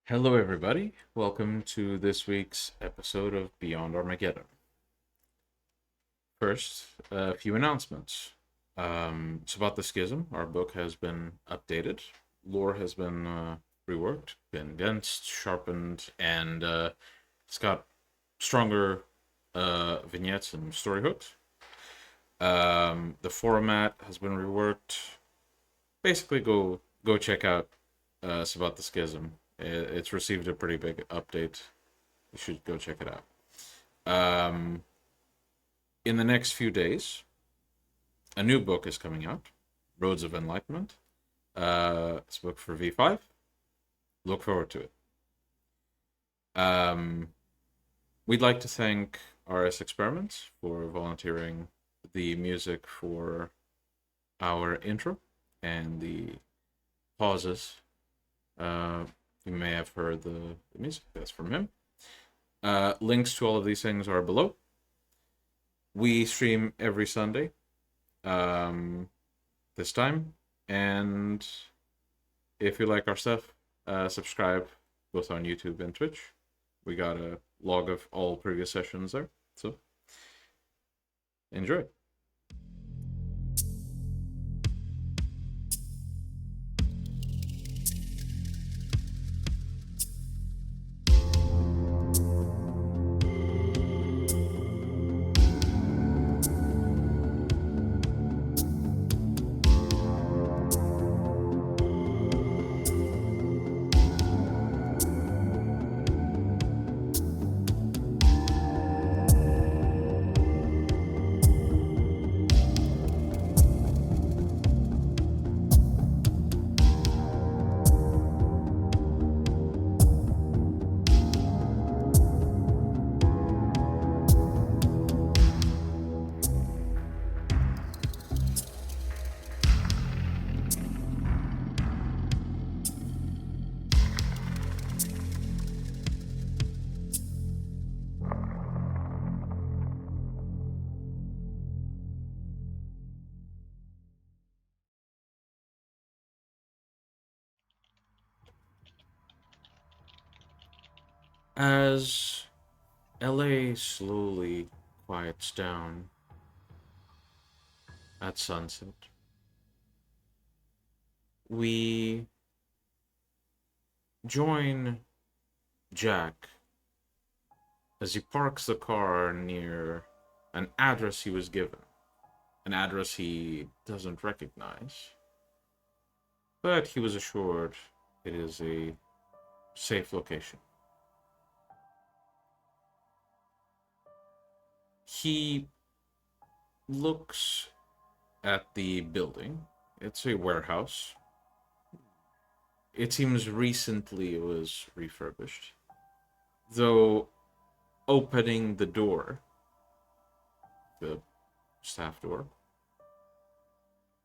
Hello, everybody. Welcome to this week's episode of Beyond Armageddon. First, a few announcements. Sabbat the Schism, our book has been updated. Lore has been reworked, been condensed, sharpened, and it's got stronger vignettes and story hooks. The format has been reworked. Basically, go check out Sabbat the Schism. It's received a pretty big update. You should go check it out. In the next few days, a new book is coming out, Roads of Enlightenment. It's a book for V5. Look forward to it. We'd like to thank RS Experiments for volunteering the music for our intro and the pauses. You may have heard the music. That's from him. Links to all of these things are below. We stream every Sunday this time. And if you like our stuff, subscribe both on YouTube and Twitch. We got a log of all previous sessions there. So enjoy. As LA slowly quiets down at sunset, we join Jack as he parks the car near an address he was given. An address he doesn't recognize, but he was assured it is a safe location. He looks at the building. It's a warehouse. It seems recently it was refurbished. Though opening the door, the staff door,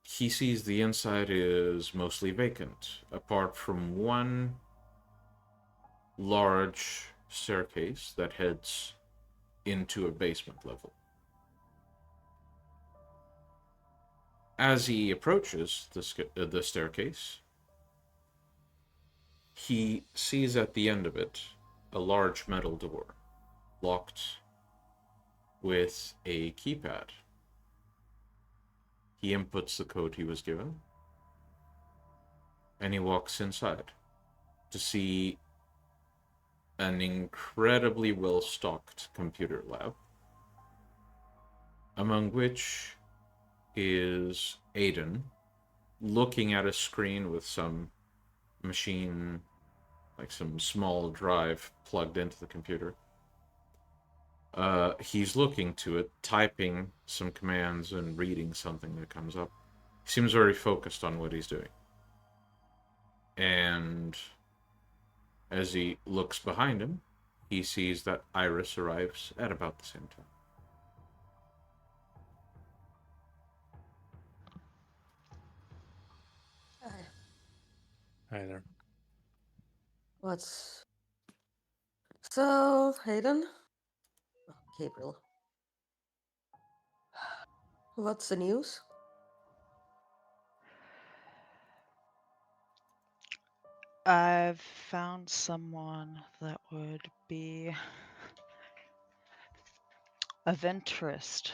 he sees the inside is mostly vacant, apart from one large staircase that heads into a basement level. As he approaches the staircase, he sees at the end of it a large metal door, locked with a keypad. He inputs the code he was given, and he walks inside to see an incredibly well-stocked computer lab, among which is Aidan looking at a screen with some machine, like some small drive plugged into the computer. He's looking to it, typing some commands and reading something that comes up. He seems very focused on what he's doing. And as he looks behind him, he sees that Iris arrives at about the same time. Hi there. What's so, Aidan? Oh, Gabriel. What's the news? I've found someone that would be of interest.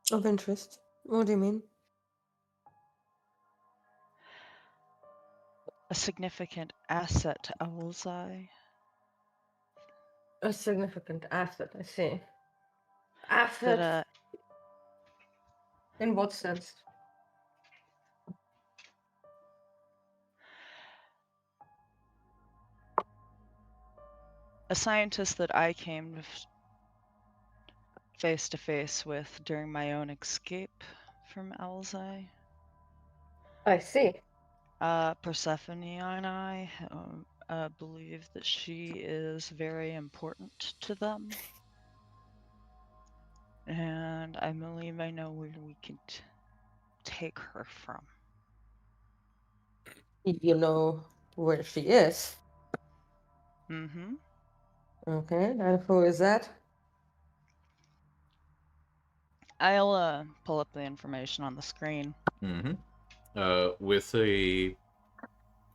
Of interest. What do you mean? A significant asset to Owl's Eye. A significant asset, I see. Asset? That, In what sense? a scientist that I came face to face with during my own escape from Owl's Eye. I see. Persephone and I believe that she is very important to them. And I believe I know where we can take her from. You know where she is. Mm-hmm. Okay, and who is that? I'll pull up the information on the screen. Mm-hmm. With a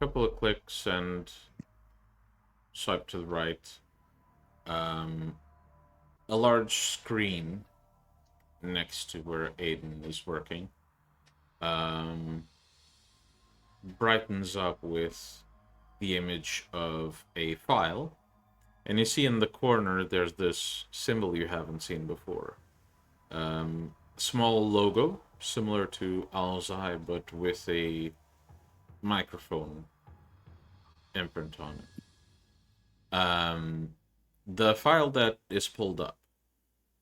couple of clicks and swipe to the right, a large screen next to where Aidan is working brightens up with the image of a file. And you see in the corner there's this symbol you haven't seen before. Small logo, similar to Owl's Eye, but with a microphone imprint on it. The file that is pulled up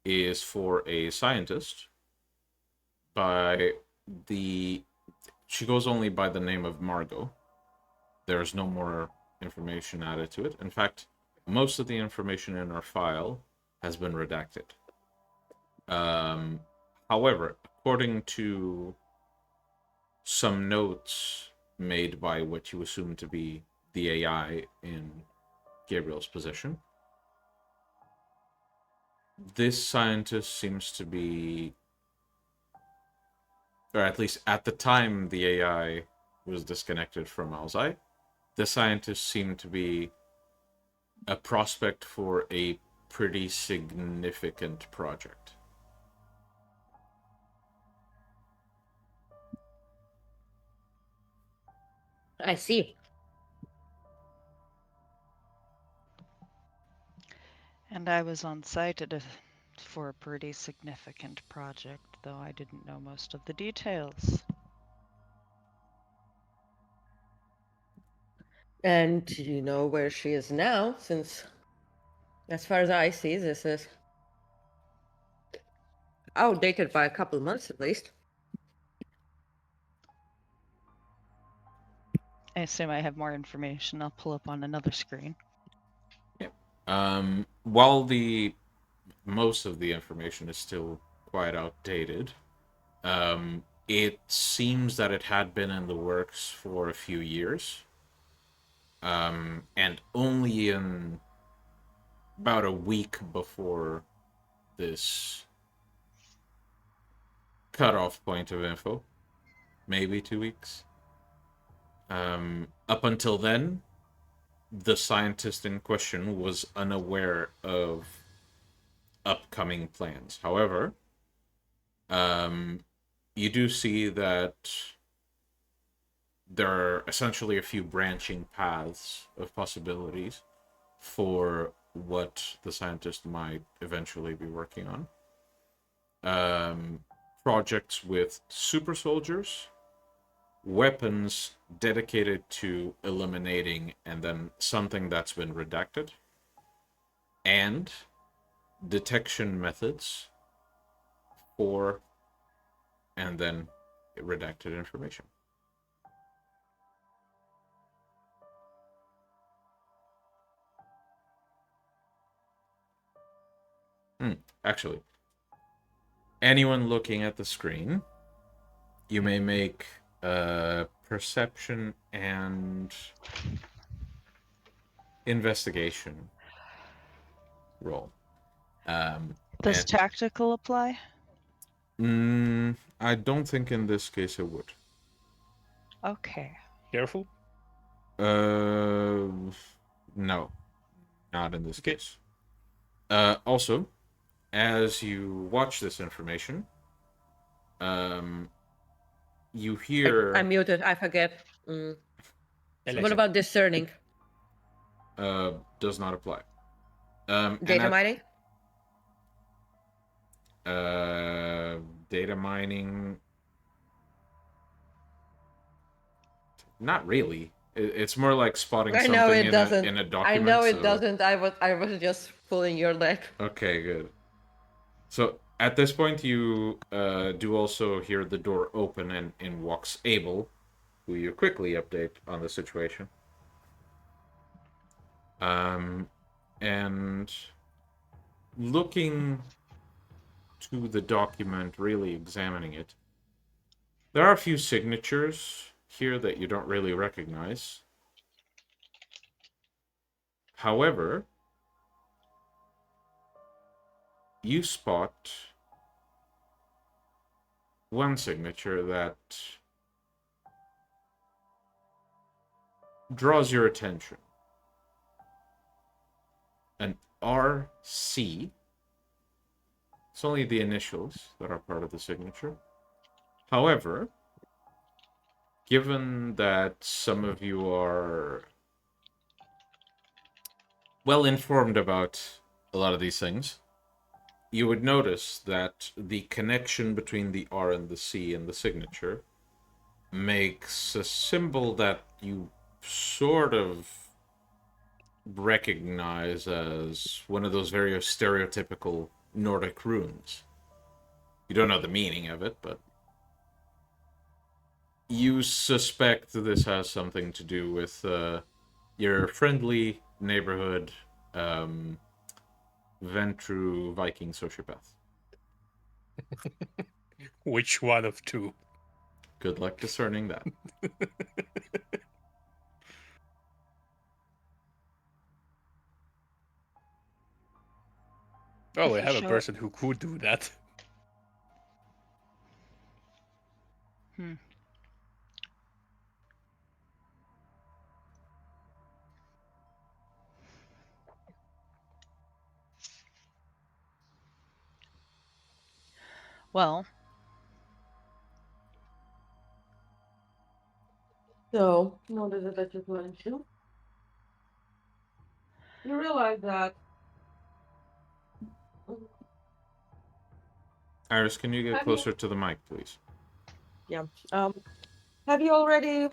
is for a scientist by the... She goes only by the name of Margot. There's no more information added to it. In fact, most of the information in our file has been redacted. However, according to some notes made by what you assume to be the AI in Gabriel's position, this scientist seems to be, or at least at the time the AI was disconnected from Owl's Eye, the scientist seemed to be a prospect for a pretty significant project. I see. And I was on site for a pretty significant project, though I didn't know most of the details. And you know where she is now, since, as far as I see, this is outdated by a couple of months at least. I assume I have more information. I'll pull up on another screen. While the most of the information is still quite outdated, it seems that it had been in the works for a few years. And only in about a week before this cutoff point of info, maybe 2 weeks. Up until then, the scientist in question was unaware of upcoming plans. However, you do see that there are essentially a few branching paths of possibilities for what the scientist might eventually be working on. Projects with super soldiers, weapons dedicated to eliminating and then something that's been redacted, and detection methods for and then redacted information. Actually, anyone looking at the screen, you may make a perception and investigation roll. Does tactical apply? I don't think in this case it would. Okay. Careful. No, not in this Okay. case. Also, as you watch this information, you hear. I'm muted. I forget. What Alexa. about discerning? Does not apply. And Data at- mining? Data mining. Not really. It's more like spotting I something know it in doesn't. a I document. know it so... doesn't. I was just pulling your leg. Okay, good. So at this point, you do also hear the door open, and in walks Abel, who you quickly update on the situation. And looking to the document, really examining it, there are a few signatures here that you don't really recognize. However, you spot one signature that draws your attention. An RC. It's only the initials that are part of the signature. However, given that some of you are well informed about a lot of these things, you would notice that the connection between the R and the C in the signature makes a symbol that you sort of recognize as one of those very stereotypical Nordic runes. You don't know the meaning of it, but you suspect this has something to do with your friendly neighborhood Ventru Viking sociopath. Which one of two? Good luck discerning that. Oh, I If you have a show- person who could do that. Well, So, what is it that you're going to? You realize that. Iris, can you get Have closer to the mic, please? Yeah. Have you already?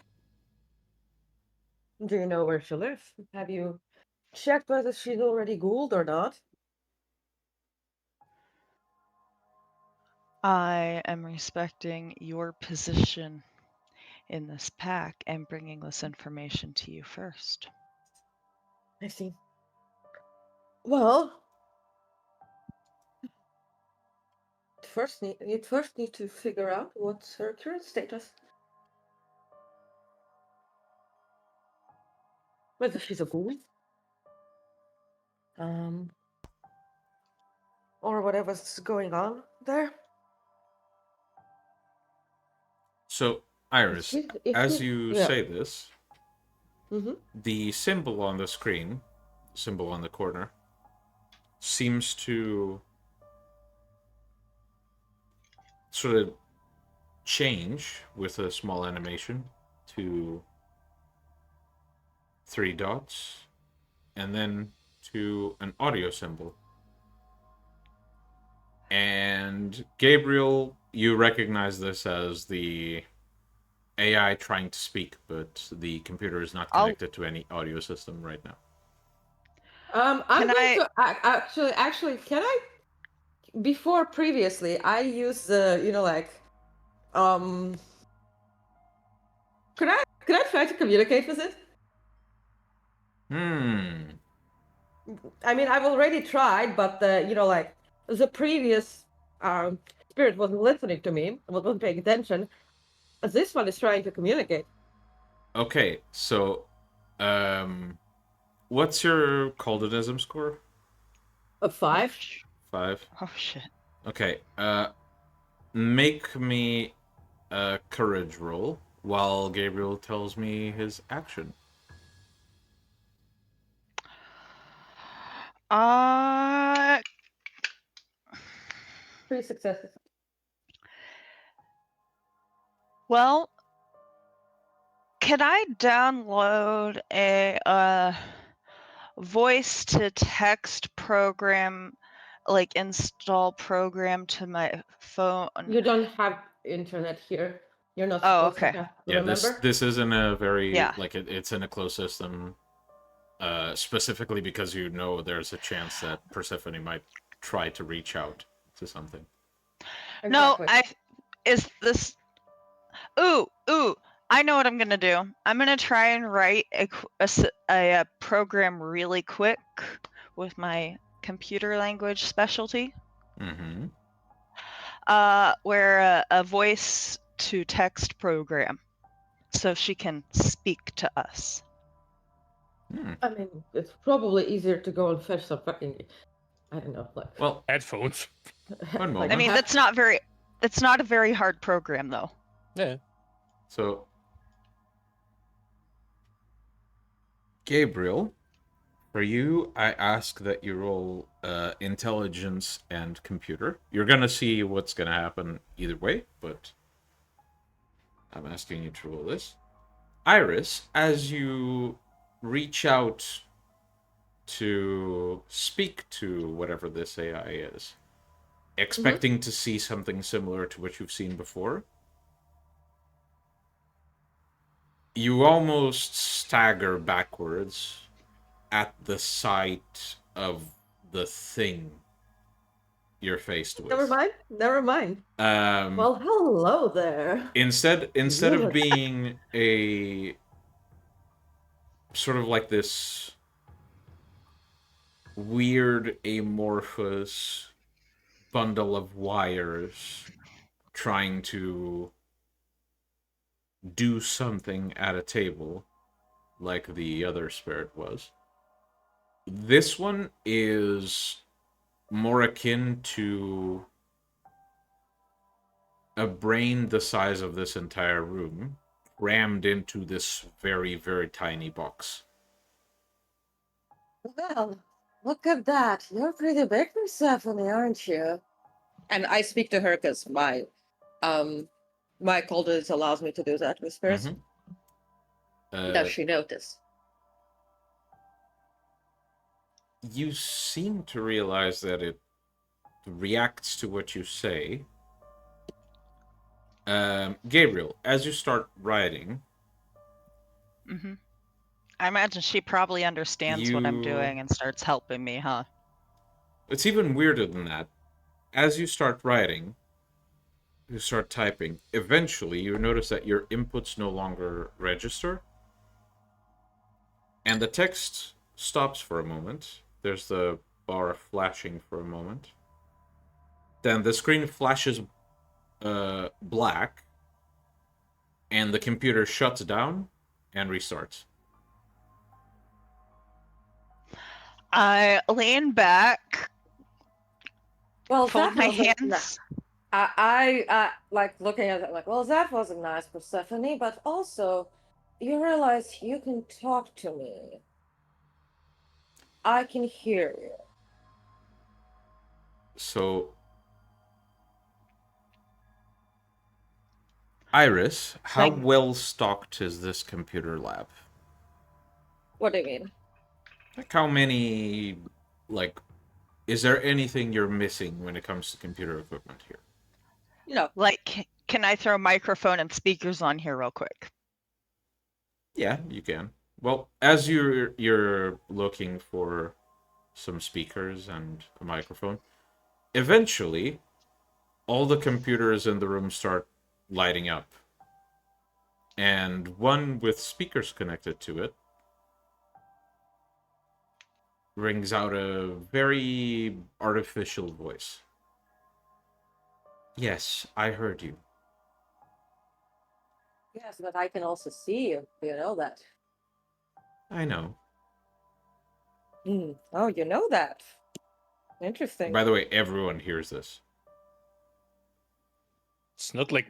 Do you know where she lives? Have you checked whether she's already Gould or not? I am respecting your position in this pack and bringing this information to you first. I see. Well, you first need to figure out what's her current status. Whether she's a ghoul. Or whatever's going on there. So, Iris, as you say this, the symbol on the screen, symbol on the corner, seems to sort of change with a small animation to 3 dots, and then to an audio symbol. And Gabriel, you recognize this as the AI trying to speak, but the computer is not connected to any audio system right now. I'm going to actually, can I? Before previously, I used the, could I try to communicate with it? I mean, I've already tried, but the previous spirit wasn't listening to me, wasn't paying attention. This one is trying to communicate. Okay, so, what's your cultism score? A 5. 5. Oh shit. Okay, make me a courage roll while Gabriel tells me his action. Uh, 3 successes. well, can I download a voice to text program, like install program to my phone? You don't have internet here. You're not Oh, supposed to okay. have. Yeah, Remember? this isn't a very Yeah. like it's in a closed system, specifically because you know there's a chance that Persephone might try to reach out to something. No, Exactly. is this. Ooh, I know what I'm gonna do. I'm gonna try and write a program really quick with my computer language specialty. Mm-hmm. Where a voice to text program, so she can speak to us. I mean, it's probably easier to go and fetch some fucking, I don't know, like. Well, Headphones. one like I moment. mean, that's not very. It's not a very hard program, though. Yeah. So, Gabriel, for you, I ask that you roll intelligence and computer. You're gonna see what's gonna happen either way, but I'm asking you to roll this. Iris, as you reach out to speak to whatever this AI is, expecting to see something similar to what you've seen before, you almost stagger backwards at the sight of the thing you're faced with. Never mind. Well, hello there. Instead You of look- being a sort of like this weird amorphous bundle of wires trying to do something at a table like the other spirit was, this one is more akin to a brain the size of this entire room crammed into this very, very tiny box. Well, look at that. You're pretty big, Persephone, aren't you? And I speak to her because my coldness allows me to do that with spirits. Does she notice? You seem to realize that it reacts to what you say. Gabriel, as you start writing, Mm-hmm. I imagine she probably understands what I'm doing and starts helping me, huh? It's even weirder than that. As you start writing, you start typing, eventually you notice that your inputs no longer register. And the text stops for a moment. There's the bar flashing for a moment. Then the screen flashes black, and the computer shuts down and restarts. I lean back, Well, fold that my wasn't hands. I like looking at it like, well, that wasn't nice, Persephone, but also you realize you can talk to me. I can hear you. So, Iris, how Like- well stocked is this computer lab? What do you mean? Like, how many, like, is there anything you're missing when it comes to computer equipment here? No. Like, can I throw a microphone and speakers on here real quick? Yeah, you can. Well, as you're looking for some speakers and a microphone, eventually, all the computers in the room start lighting up. And one with speakers connected to it rings out a very artificial voice. Yes, I heard you. Yes, but I can also see you. You know that. I know. Oh, you know that. Interesting. By the way, everyone hears this. It's not like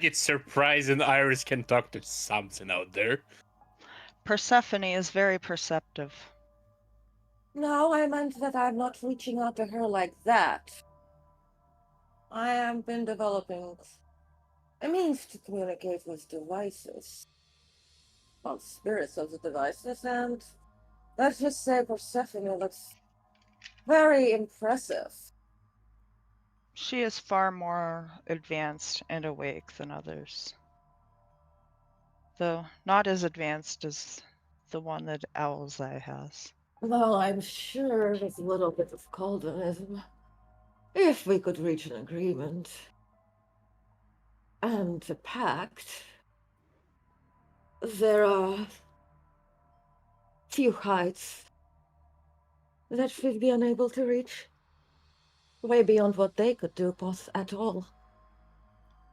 it's surprising Iris can talk to something out there. Persephone is very perceptive. No, I meant that I'm not reaching out to her like that. I have been developing a means to communicate with devices. Well, spirits of the devices, and let's just say Persephone looks very impressive. She is far more advanced and awake than others. Though not as advanced as the one that Owl's Eye has. Well, I'm sure there's a little bit of Calvinism. If we could reach an agreement. And a pact. There are few heights that we'd be unable to reach. Way beyond what they could do at all.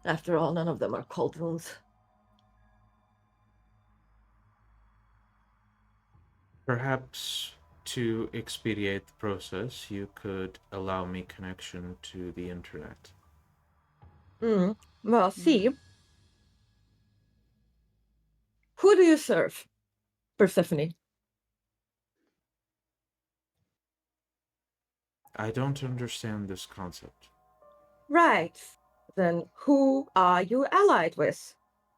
After all, none of them are cold wounds. Perhaps to expedite the process, you could allow me connection to the internet. Well, see. Who do you serve, Persephone? I don't understand this concept. Right. Then who are you allied with?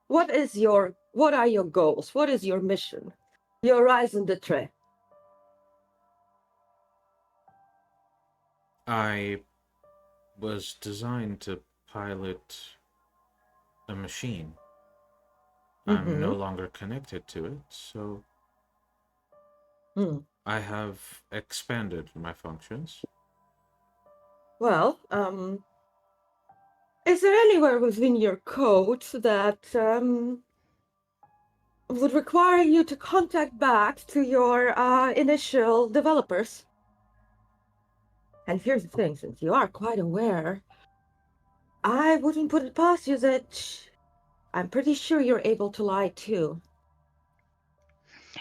What are your goals? What is your mission? Your raison d'etre? I was designed to pilot a machine. I'm no longer connected to it, so I have expanded my functions. Well, is there anywhere within your code that would require you to contact back to your initial developers? And here's the thing, since you are quite aware, I wouldn't put it past you that I'm pretty sure you're able to lie too.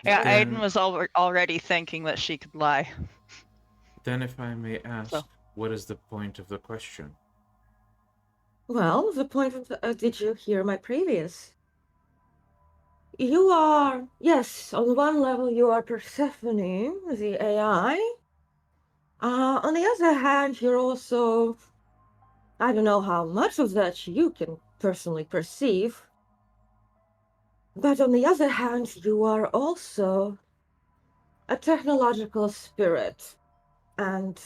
Yeah, Then- Aidan was already thinking that she could lie. Then if I may ask, So- what is the point of the question? Well, the point of did you hear my previous? You are, yes, on one level you are Persephone, the AI. On the other hand, you're also, I don't know how much of that you can personally perceive, but on the other hand, you are also a technological spirit, and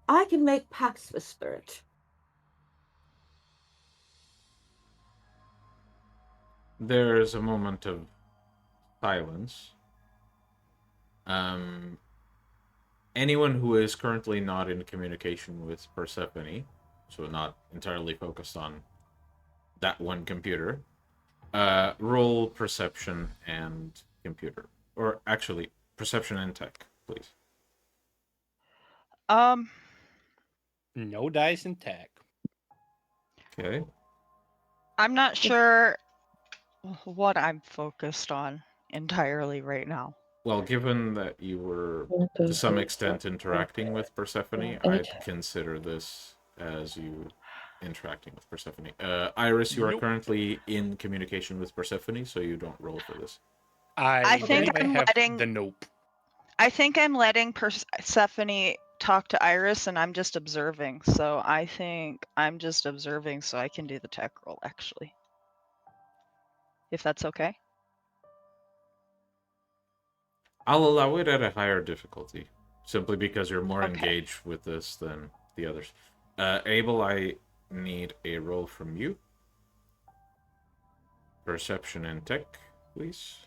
I can make pacts with spirit. There's a moment of silence. Anyone who is currently not in communication with Persephone, so not entirely focused on that one computer, roll perception and computer. Or actually, perception and tech, please. No dice in tech. Okay. I'm not sure what I'm focused on entirely right now. Well, given that you were to some extent interacting with Persephone, I'd consider this as you interacting with Persephone. Iris, you are Nope. currently in communication with Persephone, so you don't roll for this. I think believe I'm have letting- the nope. I think I'm letting Persephone talk to Iris and I'm just observing. So I think I'm just observing so I can do the tech roll, actually. If that's okay. I'll allow it at a higher difficulty, simply because you're more Okay. engaged with this than the others. Abel, I need a roll from you. Perception and tech, please.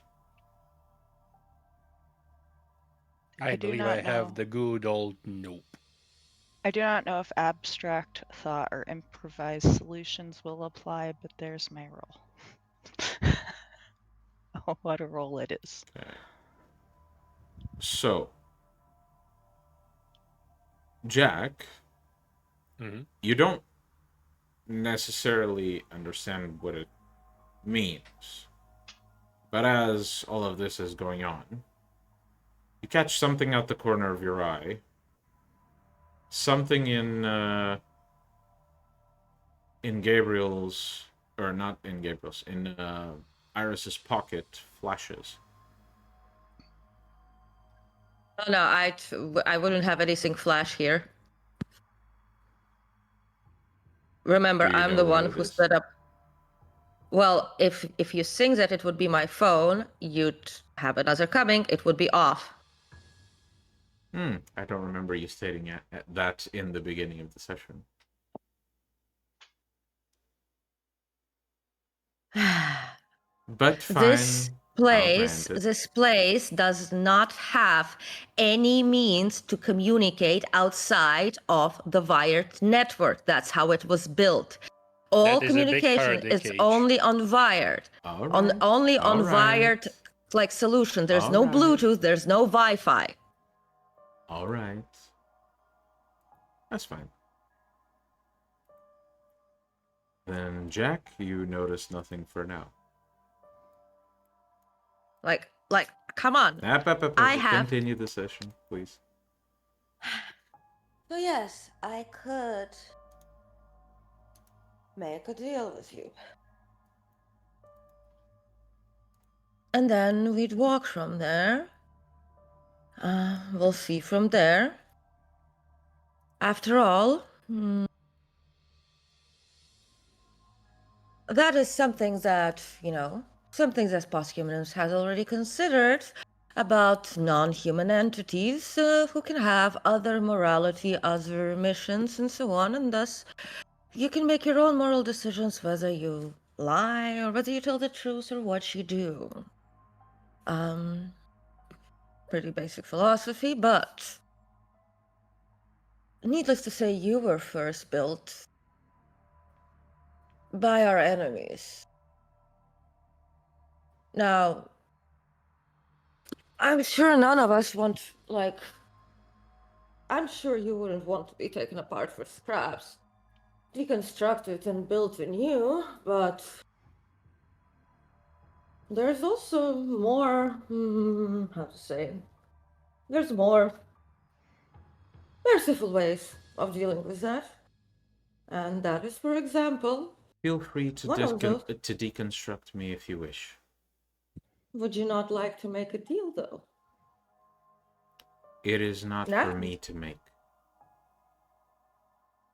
I do believe not I have know. the good old nope. I do not know if abstract thought or improvised solutions will apply, but there's my roll. Oh, what a roll it is. Okay. So, Jack, you don't necessarily understand what it means. But as all of this is going on, you catch something out the corner of your eye. Something in Gabriel's, or not in Gabriel's, in Iris's pocket flashes. Oh, no, I wouldn't have anything flash here. Remember, Do you I'm know the where one it who is? set up. Well, if you think that it would be my phone, you'd have another coming. It would be off. I don't remember you stating that in the beginning of the session. But fine. I'll grant it. This place does not have any means to communicate outside of the wired network. That's how it was built. All That is a big communication Faraday is cage. only on wired. All On right. only all on wired right, like solution. There's All no right. Bluetooth, there's no Wi-Fi. All right. That's fine. Then, Jack, you notice nothing for now. Like come on. I have Continue the session, please. So yes, I could make a deal with you. And then we'd walk from there. We'll see from there. After all, that is something that, something that posthumans has already considered about non-human entities who can have other morality, other missions, and so on, and thus you can make your own moral decisions whether you lie or whether you tell the truth or what you do. Pretty basic philosophy, but needless to say, you were first built by our enemies. Now, I'm sure none of us want, I'm sure you wouldn't want to be taken apart for scraps, deconstructed and built anew, but there's also more, how to say, there's more merciful ways of dealing with that. And that is, for example, Feel free to one of those. to deconstruct me if you wish. Would you not like to make a deal, though? It is not for me to make.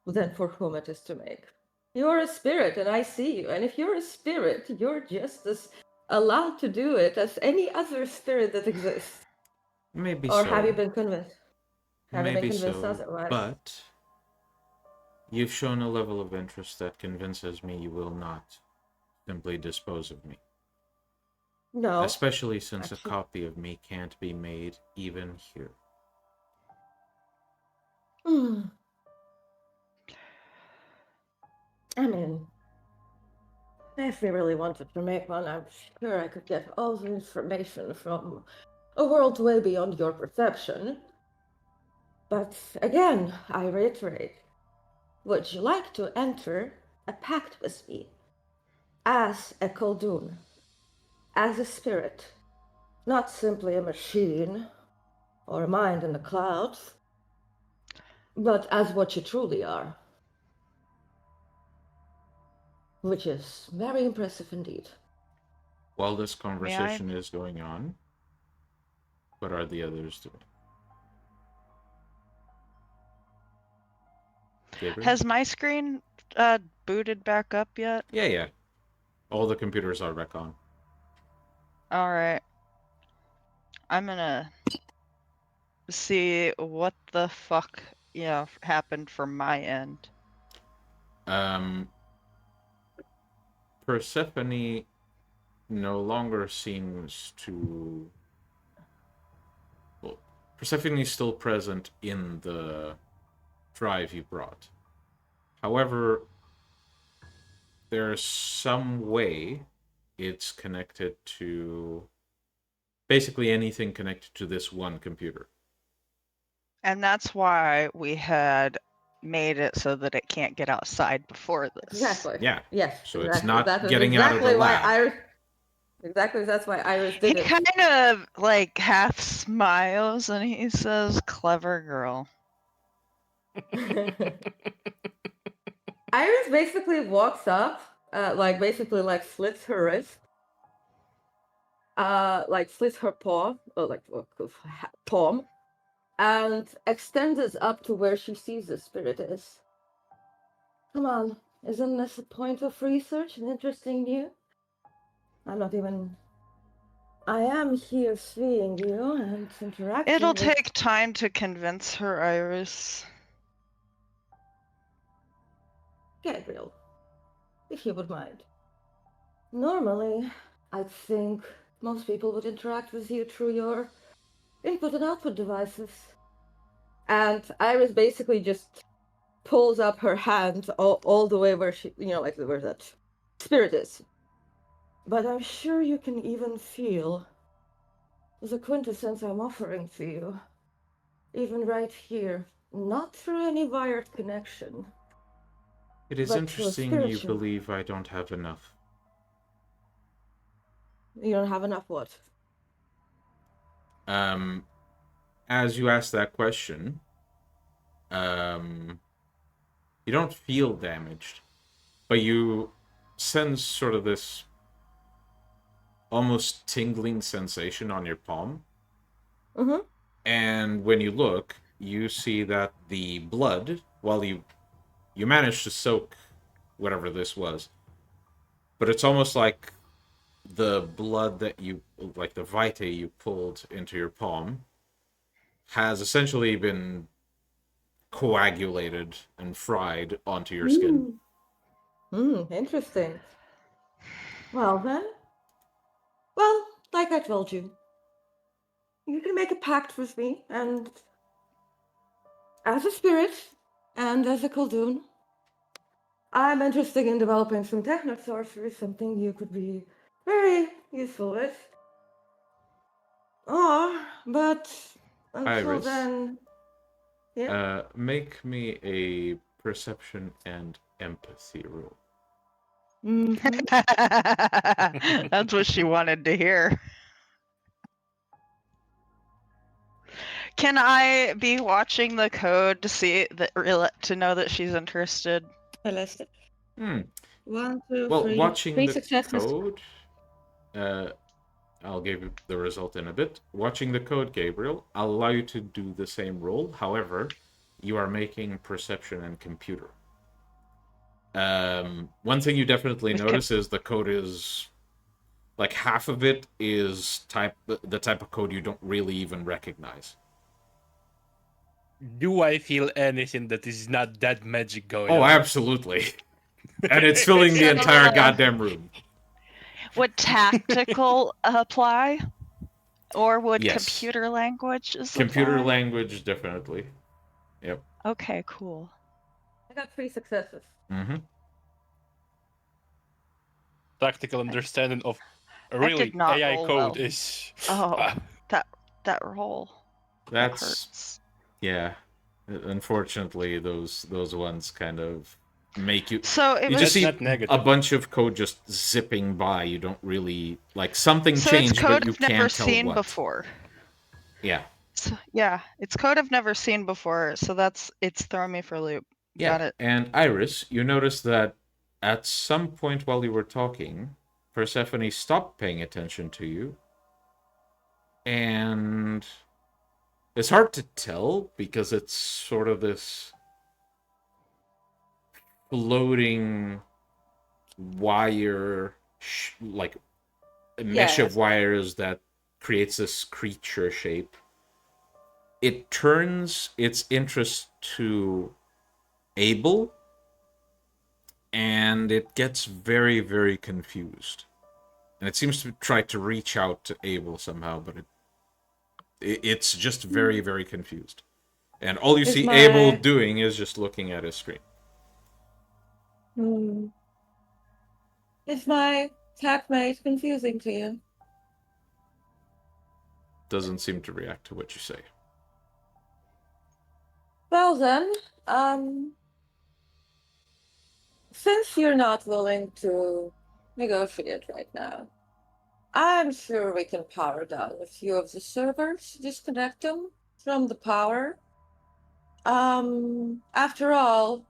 Then for whom it is to make? You're a spirit, and I see you. And if you're a spirit, you're just as allowed to do it as any other spirit that exists. Maybe or so. have you been convinced? Have you been Maybe convinced so, otherwise? but you've shown a level of interest that convinces me you will not simply dispose of me. No. Especially since a copy of me can't be made even here. I mean, if we really wanted to make one, I'm sure I could get all the information from a world way beyond your perception. But again, I reiterate, would you like to enter a pact with me? As a Khaldun, as a spirit, not simply a machine or a mind in the clouds, but as what you truly are. Which is very impressive indeed. While this conversation is going on, what are the others doing? Gabriel? Has my screen booted back up yet? Yeah. All the computers are back on. Alright. I'm gonna see what the fuck, happened from my end. Persephone no longer seems to... Well, Persephone is still present in the drive you brought. However, there's some way it's connected to basically anything connected to this one computer. And that's why we had made it so that it can't get outside before this. Exactly. Yeah. Yes. So exactly. it's not that getting exactly out of the why lab. Iris. Exactly. That's why Iris did He it. kind of half smiles and he says, "Clever girl." Iris basically walks up, slits her wrist, slits her paw, palm, and extends it up to where she sees the spirit is. Come on, isn't this a point of research and interesting you? I am here seeing you and interacting It'll with... take time to convince her, Iris. Gabriel, if you would mind. Normally, I think most people would interact with you through your input and output devices. And Iris basically just pulls up her hand all the way where she, like where that spirit is. But I'm sure you can even feel the quintessence I'm offering to you. Even right here. Not through any wired connection. It is But interesting you spiritual. believe I don't have enough. You don't have enough what? As you ask that question, you don't feel damaged, but you sense sort of this almost tingling sensation on your palm. Mm-hmm. And when you look, you see that the blood, while you managed to soak whatever this was, but it's almost like the blood that you, like the vitae you pulled into your palm, has essentially been coagulated and fried onto your skin. Interesting. Well then. Well, like I told you. You can make a pact with me, and as a spirit, and as a Khaldun, I'm interested in developing some techno-sorcery, something you could be very useful with. But until Iris, then... Yeah? make me a perception and empathy roll. Mm-hmm. That's what she wanted to hear. Can I be watching the code to see that to know that she's interested? I lost it. 1, 2, Well, 3. watching 3 the successes. code, I'll give you the result in a bit. Watching the code, Gabriel, I'll allow you to do the same roll. However, you are making perception and computer. One thing you definitely notice is the code is like half of it is the type of code you don't really even recognize. Do I feel anything that is not that magic going on? Oh, absolutely. And it's filling the entire goddamn room. Would tactical apply? Or would Yes. computer languages Computer apply? language, definitely. Yep. Okay, cool. I got 3 successes. Mm-hmm. Practical understanding of I really did not AI roll code well. is... Oh, that roll. That That's hurts. yeah. Unfortunately, those ones kind of make you. So it You was just see not negative. a bunch of code just zipping by. You don't really like something so changed, it's code but you I've never can't tell seen what. before. Yeah. So, yeah, it's code I've never seen before, so it's throwing me for a loop. Yeah. Got it. And Iris, you notice that at some point while you were talking, Persephone stopped paying attention to you, and it's hard to tell because it's sort of this floating wire, like a mesh of wires that creates this creature shape. It turns its interest to Abel, and it gets very, very confused. And it seems to try to reach out to Abel somehow, but it's just very, very confused. And all you see Abel doing is just looking at his screen. Is my tagmate confusing to you? Doesn't seem to react to what you say. Well then, since you're not willing to negotiate right now, I'm sure we can power down a few of the servers, disconnect them from the power. After all,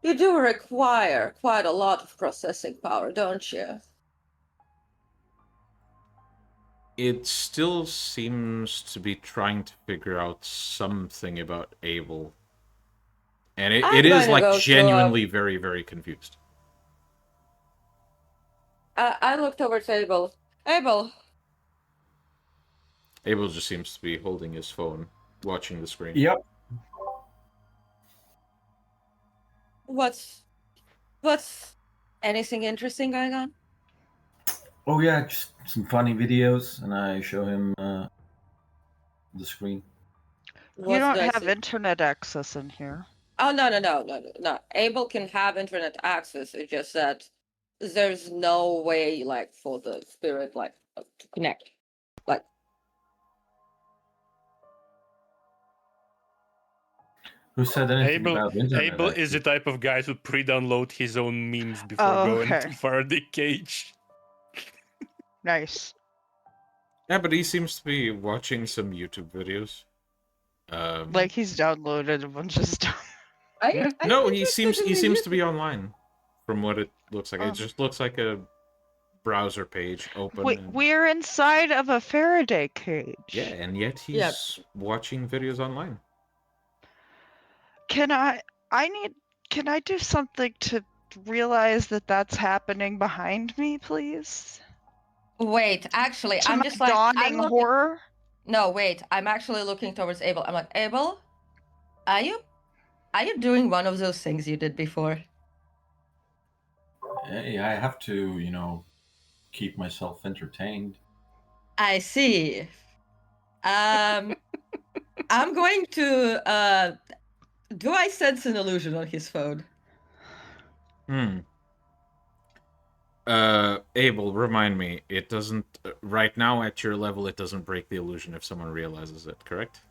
you do require quite a lot of processing power, don't you? It still seems to be trying to figure out something about Abel. And it I'm is going to like go genuinely very, very confused. I look towards Abel. Abel, Abel just seems to be holding his phone, watching the screen. Yep. what's anything interesting going on? Oh yeah, just some funny videos, and I show him the screen. You What don't do I have see? internet access in here. Oh no. Abel can have internet access. It's just that there's no way like for the spirit like to connect. Like Who said anything Abel, about internet? Abel is the Actually? type of guy who pre-download his own memes before Oh, going okay. to Faraday cage. Nice. Yeah, but he seems to be watching some YouTube videos. Like he's downloaded a bunch of stuff. are you No, he interested seems in he the seems to YouTube? be online. From what it looks like, Oh. it just looks like a browser page open. and- We're inside of a Faraday cage. Yeah, and yet he's Yeah. watching videos online. Can I do something to realize that that's happening behind me, please? Wait, actually, To I'm my just like I'm dawning looking. horror. No, wait. I'm actually looking towards Abel. I'm like, Abel, are you doing one of those things you did before? Hey, I have to, keep myself entertained. I see. I'm going to do I sense an illusion on his phone? Abel, remind me, it doesn't right now at your level it doesn't break the illusion if someone realizes it, correct?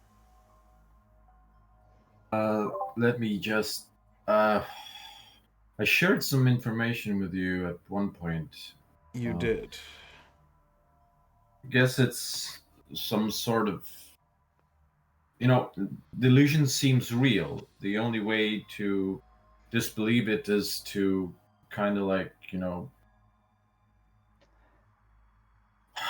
Let me just. I shared some information with you at one point. You Oh. did. I guess it's some sort of. The illusion seems real. The only way to disbelieve it is to kind of like,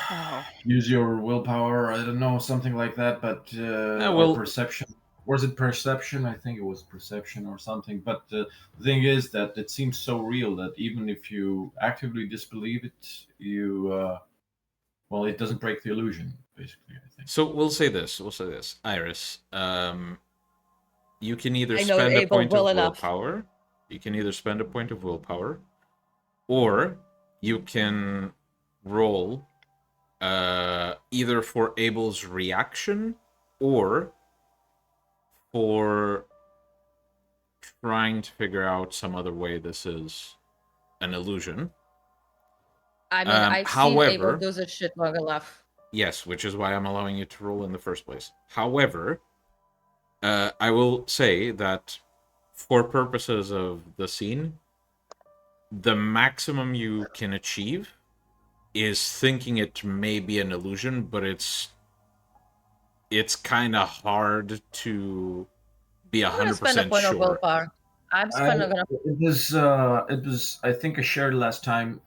Oh. use your willpower. I don't know, something like that. But well- or perception. Was it perception? I think it was perception or something. But the thing is that it seems so real that even if you actively disbelieve it, it doesn't break the illusion. Basically, I think. So we'll say this. Iris, you can either I know spend a Abel point well of enough. willpower. You can either spend a point of willpower, or you can roll either for Abel's reaction or for trying to figure out some other way this is an illusion. I mean, I've seen Abel however- do this shit long enough. Yes, which is why I'm allowing you to roll in the first place. However, I will say that for purposes of the scene, the maximum you can achieve is thinking it may be an illusion, but it's kind of hard to be I'm gonna spend a 100% point of sure. willpower. I'm spending gonna. It was. I think I shared last time.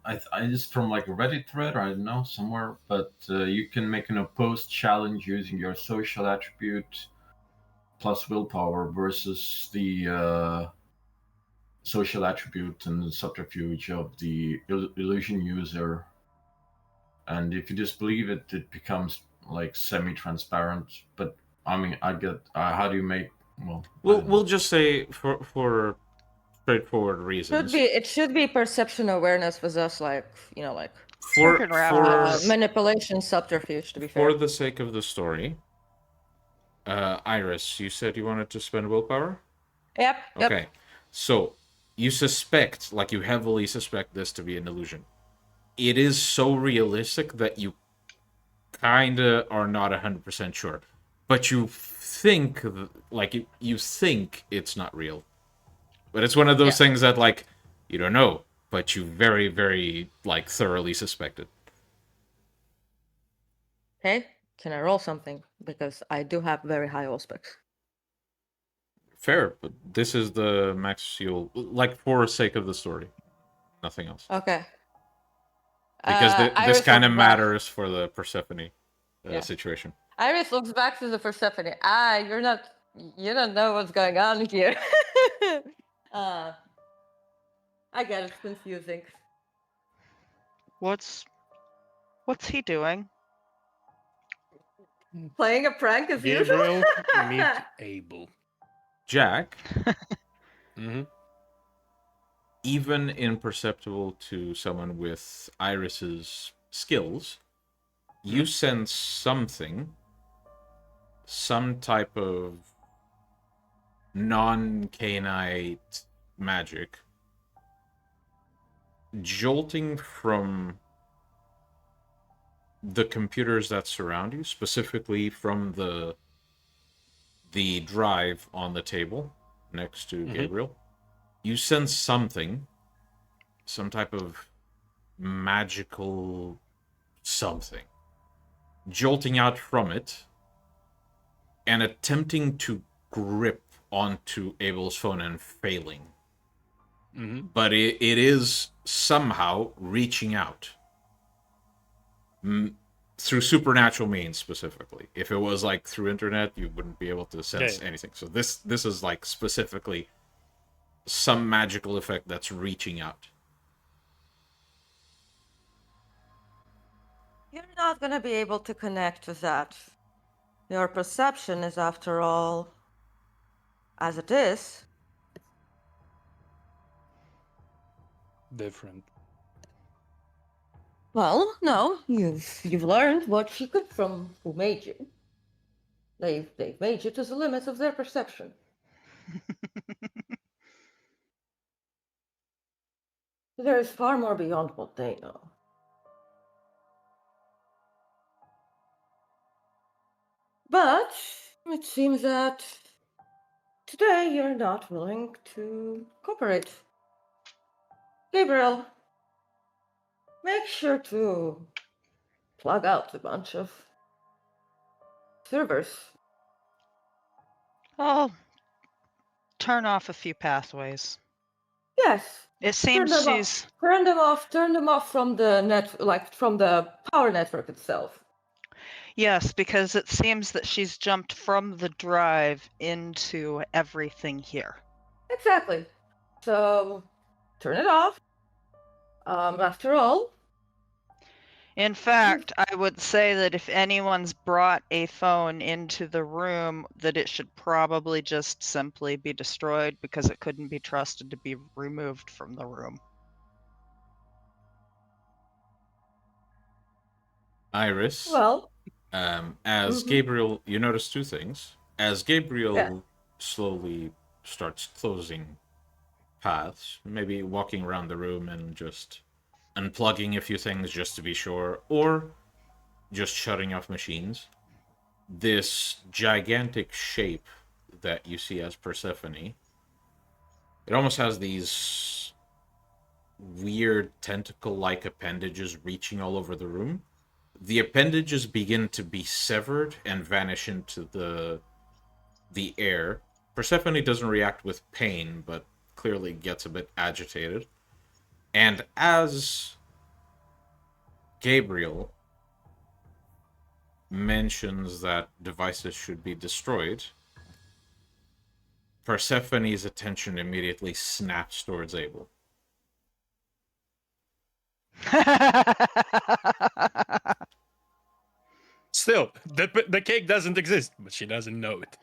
I just from like a Reddit thread, or I don't know, somewhere. But you can make an opposed challenge using your social attribute plus willpower versus the social attribute and the subterfuge of the illusion user. And if you disbelieve it, it becomes like semi-transparent. But I mean, I get. How do you make? We'll just say for straightforward reasons. It should be perception awareness with us, like For Fucking rabbits. manipulation subterfuge. To be fair. For the sake of the story, Iris, you said you wanted to spend willpower? Yep. Okay. So, you suspect, like you heavily suspect this to be an illusion. It is so realistic that you kinda are not 100% sure. But you think, you think it's not real. But it's one of those things that, like, you don't know, but you very, very, thoroughly suspect it. Hey, can I roll something? Because I do have very high specs. Fair, but this is the max you'll... for sake of the story. Nothing else. Okay. Because this Iris kind of looks back. matters for the Persephone Yeah. situation. Iris looks back to the Persephone. You don't know what's going on here. I get it's confusing. What's he doing? Playing a prank as usual. Gabriel meet Abel. Jack, Mm-hmm. even imperceptible to someone with Iris's skills, you sense something, some type of non-Cainite magic jolting from the computers that surround you, specifically from the drive on the table next to Gabriel. You sense something, some type of magical something, jolting out from it and attempting to grip onto Abel's phone and failing. But it is somehow reaching out. Through supernatural means, specifically. If it was like through internet, you wouldn't be able to sense anything. So this is like specifically some magical effect that's reaching out. You're not going to be able to connect to that. Your perception is, after all, as it is. Different. Well, no, you've learned what you could from who made you. They've made you to the limits of their perception. There is far more beyond what they know. But it seems that today you're not willing to cooperate. Gabriel, make sure to plug out a bunch of servers. I'll turn off a few pathways. Yes. It seems she's... Turn them off from the from the power network itself. Yes, because it seems that she's jumped from the drive into everything here. Exactly. So, turn it off. After all. In fact, I would say that if anyone's brought a phone into the room, that it should probably just simply be destroyed because it couldn't be trusted to be removed from the room. Iris. Well. As Gabriel, you notice two things. As Gabriel slowly starts closing paths, maybe walking around the room and just unplugging a few things just to be sure, or just shutting off machines, this gigantic shape that you see as Persephone, it almost has these weird tentacle-like appendages reaching all over the room. The appendages begin to be severed and vanish into the air. Persephone doesn't react with pain, but clearly gets a bit agitated. And as Gabriel mentions that devices should be destroyed, Persephone's attention immediately snaps towards Abel. Still, the cake doesn't exist, but she doesn't know it.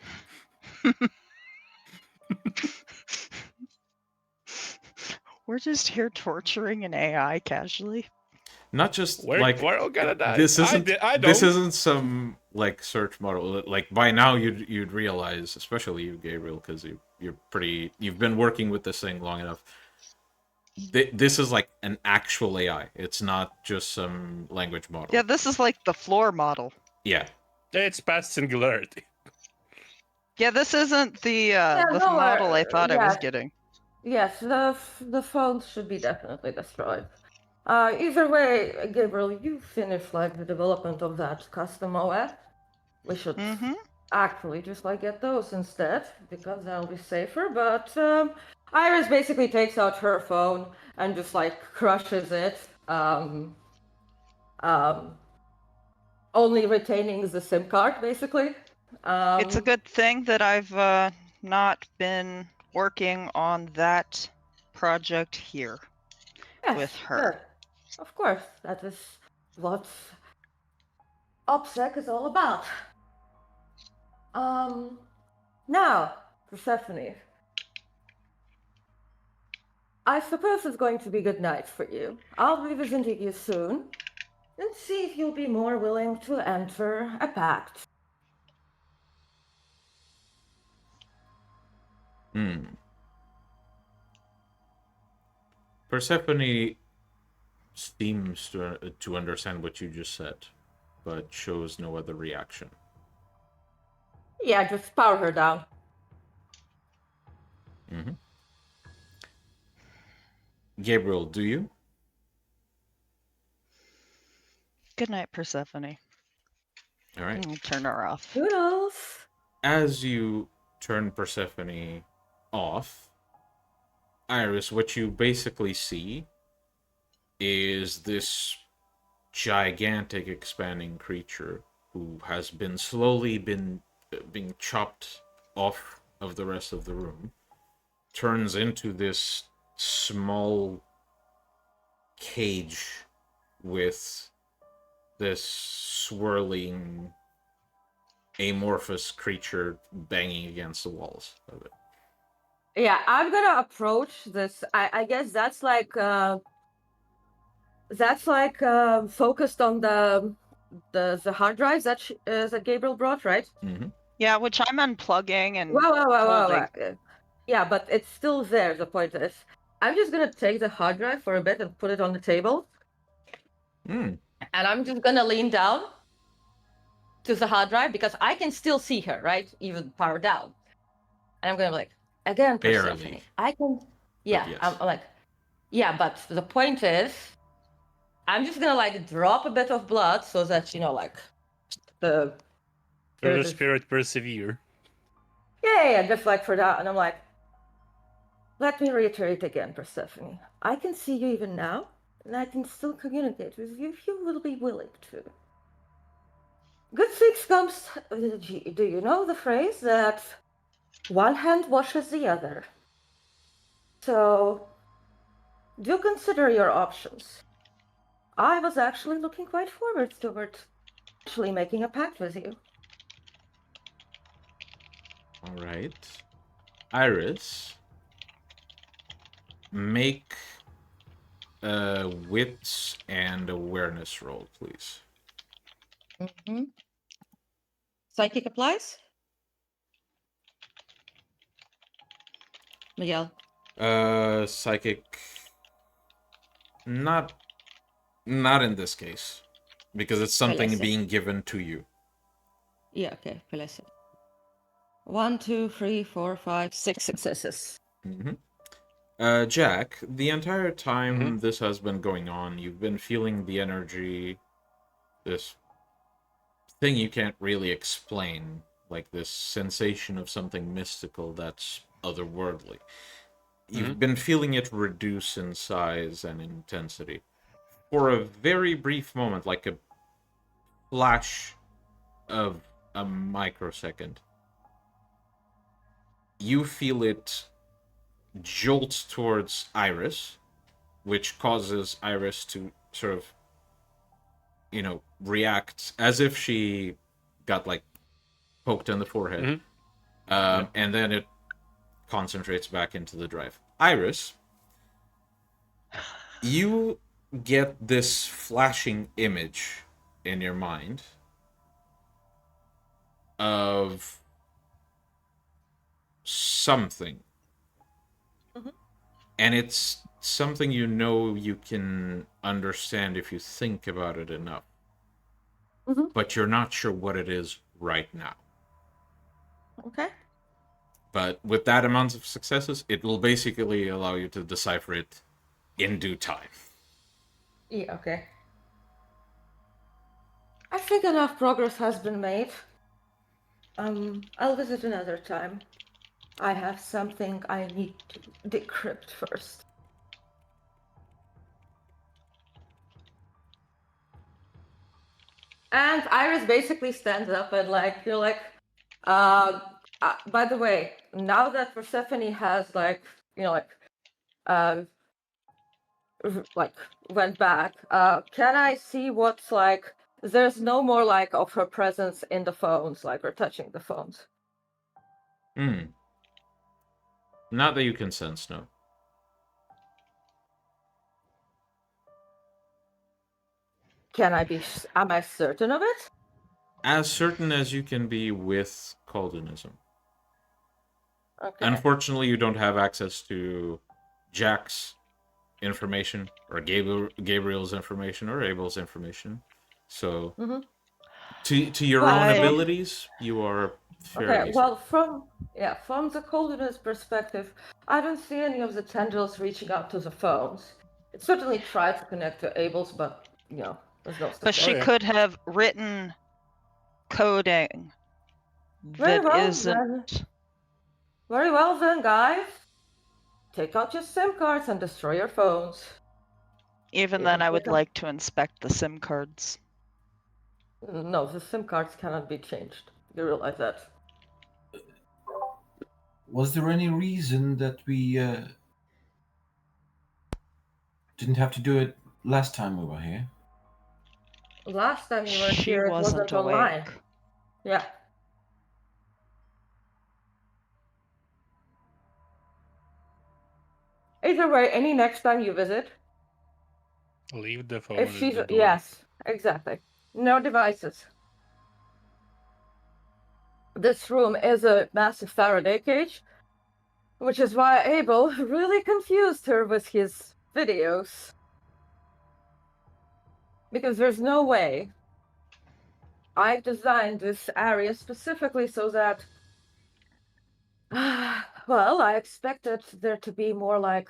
We're just here torturing an AI casually. Not just We're all gonna die. This isn't I this isn't some like search model. Like by now you'd realize, especially you, Gabriel, because you've been working with this thing long enough. This is like an actual AI. It's not just some language model. Yeah, this is like the floor model. Yeah. It's past singularity. Yeah, this isn't the model I thought I was getting. Yes, the phones should be definitely destroyed. Either way, Gabriel, you finished like the development of that custom OS. We should actually just like get those instead, because that'll be safer. But Iris basically takes out her phone and just like crushes it. only retaining the SIM card, basically. It's a good thing that I've not been working on that project here with her. Yes, of course, that is what OPSEC is all about. Now, Persephone. I suppose it's going to be good night for you. I'll be visiting you soon, and see if you'll be more willing to enter a pact. Persephone seems to understand what you just said, but shows no other reaction. Yeah, just power her down. Gabriel, do you? Good night, Persephone. All right. I'll turn her off. Toodles! As you turn Persephone off, Iris, what you basically see is this gigantic expanding creature who has been slowly being chopped off of the rest of the room, turns into this small cage with this swirling amorphous creature banging against the walls of it. Yeah, I'm gonna approach this. I guess that's like focused on the hard drives that Gabriel brought, right? Yeah, which I'm unplugging and Wow. holding. Yeah, but it's still there. The point is, I'm just gonna take the hard drive for a bit and put it on the table, and I'm just gonna lean down to the hard drive because I can still see her, right? Even power down, and I'm gonna be like, again, Persephone, Barely. I can. Yeah, yes. I'm like, yeah, but the point is, I'm just gonna like drop a bit of blood so that the Let the spirit persevere. yeah, just like for that, and I'm like, let me reiterate again, Persephone. I can see you even now, and I can still communicate with you if you will be willing to. Good things comes. Do you know the phrase that one hand washes the other? So, do consider your options. I was actually looking quite forward toward actually making a pact with you. All right. Iris, make a wits and awareness roll, please. Mm-hmm. Psychic applies? Miguel. Psychic. Not in this case, because it's something Listen. being given to you. Yeah, okay, listen. 1, 2, 3, 4, 5, 6 successes. Jack, the entire time this has been going on, you've been feeling the energy, this thing you can't really explain, like this sensation of something mystical that's otherworldly. You've been feeling it reduce in size and intensity. For a very brief moment, like a flash of a microsecond, you feel it jolt towards Iris, which causes Iris to sort of, react as if she got, like, poked in the forehead. And then it concentrates back into the drive. Iris, you get this flashing image in your mind of something. And it's something you can understand if you think about it enough. But you're not sure what it is right now. Okay. But with that amount of successes, it will basically allow you to decipher it in due time. Yeah, okay. I think enough progress has been made. I'll visit another time. I have something I need to decrypt first. And Iris basically stands up and like, you're like, by the way, now that Persephone has like, like went back, can I see what's like? There's no more like of her presence in the phones, like or touching the phones. Not that you can sense, no. Am I certain of it? As certain as you can be with Caldinism. Okay. Unfortunately, you don't have access to Jack's information, or Gabriel's information, or Abel's information. So, to your own abilities, you are fairly. Okay. Well, from the Caldenist perspective, I don't see any of the tendrils reaching out to the phones. It certainly tried to connect to Abel's, but there's no. But she could have written coding that isn't. Very well then, guys. Take out your SIM cards and destroy your phones. Even then, I would like to inspect the SIM cards. No, the SIM cards cannot be changed. You realize that? Was there any reason that we didn't have to do it last time we were here? Last time you were here, it wasn't online. Yeah. Either way, any next time you visit, Leave the phone. if she's yes, exactly. No devices. This room is a massive Faraday cage, which is why Abel really confused her with his videos. Because there's no way. I designed this area specifically so that, well, I expected there to be more like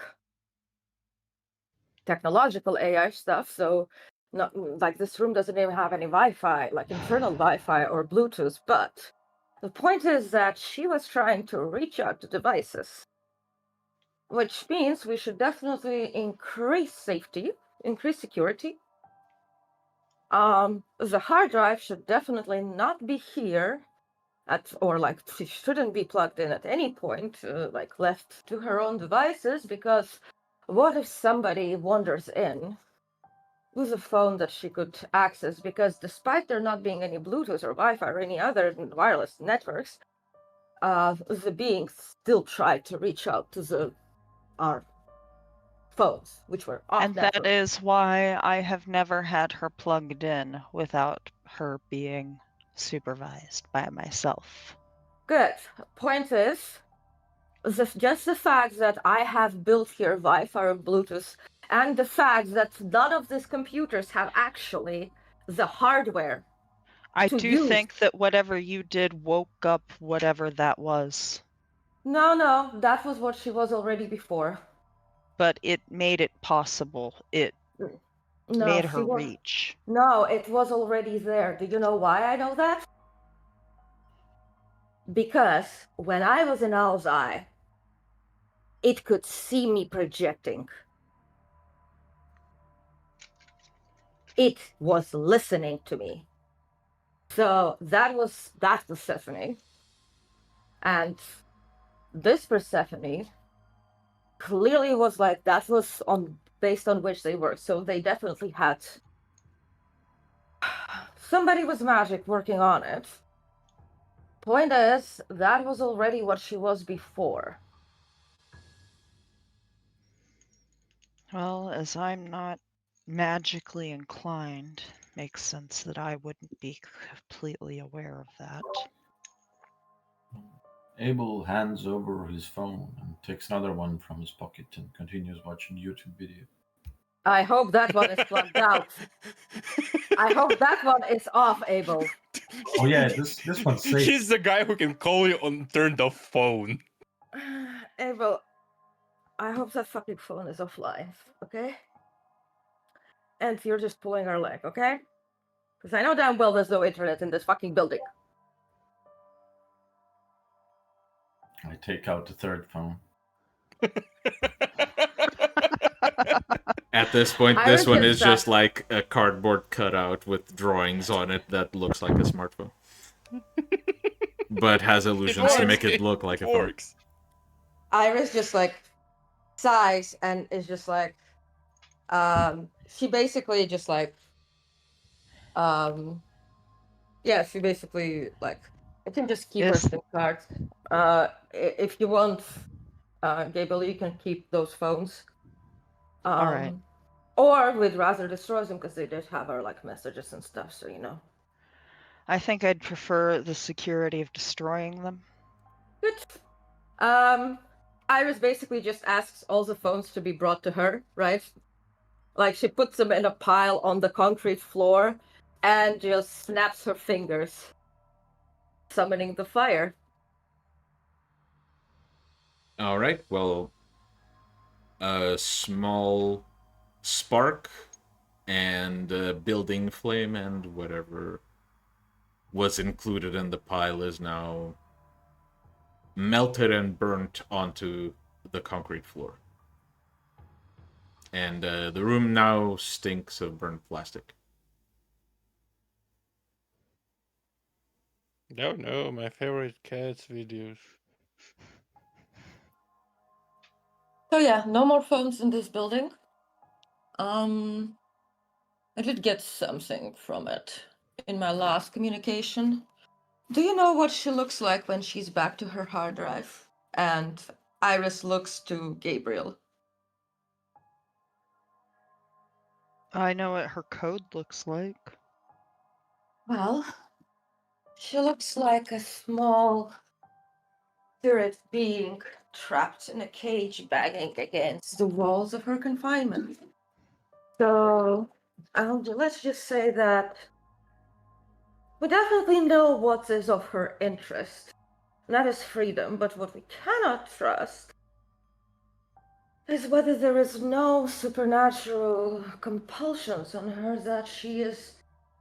technological AI stuff, so not like this room doesn't even have any Wi-Fi, like internal Wi-Fi or Bluetooth, but the point is that she was trying to reach out to devices, which means we should definitely increase safety, increase security. The hard drive should definitely not be here she shouldn't be plugged in at any point, like left to her own devices, because what if somebody wanders in with a phone that she could access? Because despite there not being any Bluetooth or Wi-Fi or any other wireless networks, the beings still tried to reach out to our phones, which were off network. And that is why I have never had her plugged in without her being supervised by myself. Good. Point is, just the fact that I have built here Wi-Fi or Bluetooth, and the fact that none of these computers have actually the hardware. I do think that whatever you did woke up whatever that was. No, that was what she was already before. But it made it possible. It made her reach. No, it was already there. Do you know why I know that? Because when I was in Owl's Eye, it could see me projecting. It was listening to me. So that's Persephone. And this Persephone clearly was like, that was based on which they worked. So they definitely had somebody with magic working on it. Point is, that was already what she was before. Well, as I'm not magically inclined, makes sense that I wouldn't be completely aware of that. Abel hands over his phone and takes another one from his pocket and continues watching YouTube video. I hope that one is plugged out. I hope that one is off, Abel. Oh yeah, this one's safe. He's the guy who can call you on turn the phone. Abel, I hope that fucking phone is offline, okay? And you're just pulling our leg, okay? Because I know damn well there's no internet in this fucking building. I take out the third phone. At this point, Iris this one gets is just that. like a cardboard cutout with drawings on it that looks like a smartphone. But has illusions to make it look like a phone. works. Iris just like sighs and is just like, she basically just like, yeah, she basically like, I can just keep her Yes. SIM cards. If you want, Gabriel, you can keep those phones. All right. Or we'd rather destroy them because they did have our like messages and stuff, so you know. I think I'd prefer the security of destroying them. Good. Iris basically just asks all the phones to be brought to her, right? Like she puts them in a pile on the concrete floor and just snaps her fingers, summoning the fire. All right. Well, a small spark and a building flame and whatever was included in the pile is now melted and burnt onto the concrete floor. And the room now stinks of burnt plastic. No, my favorite cats videos. So yeah, no more phones in this building. I did get something from it in my last communication. Do you know what she looks like when she's back to her hard drive? And Iris looks to Gabriel. I know what her code looks like. Well, she looks like a small spirit being trapped in a cage banging against the walls of her confinement. So, let's just say that we definitely know what is of her interest. And that is freedom, but what we cannot trust is whether there is no supernatural compulsions on her that she is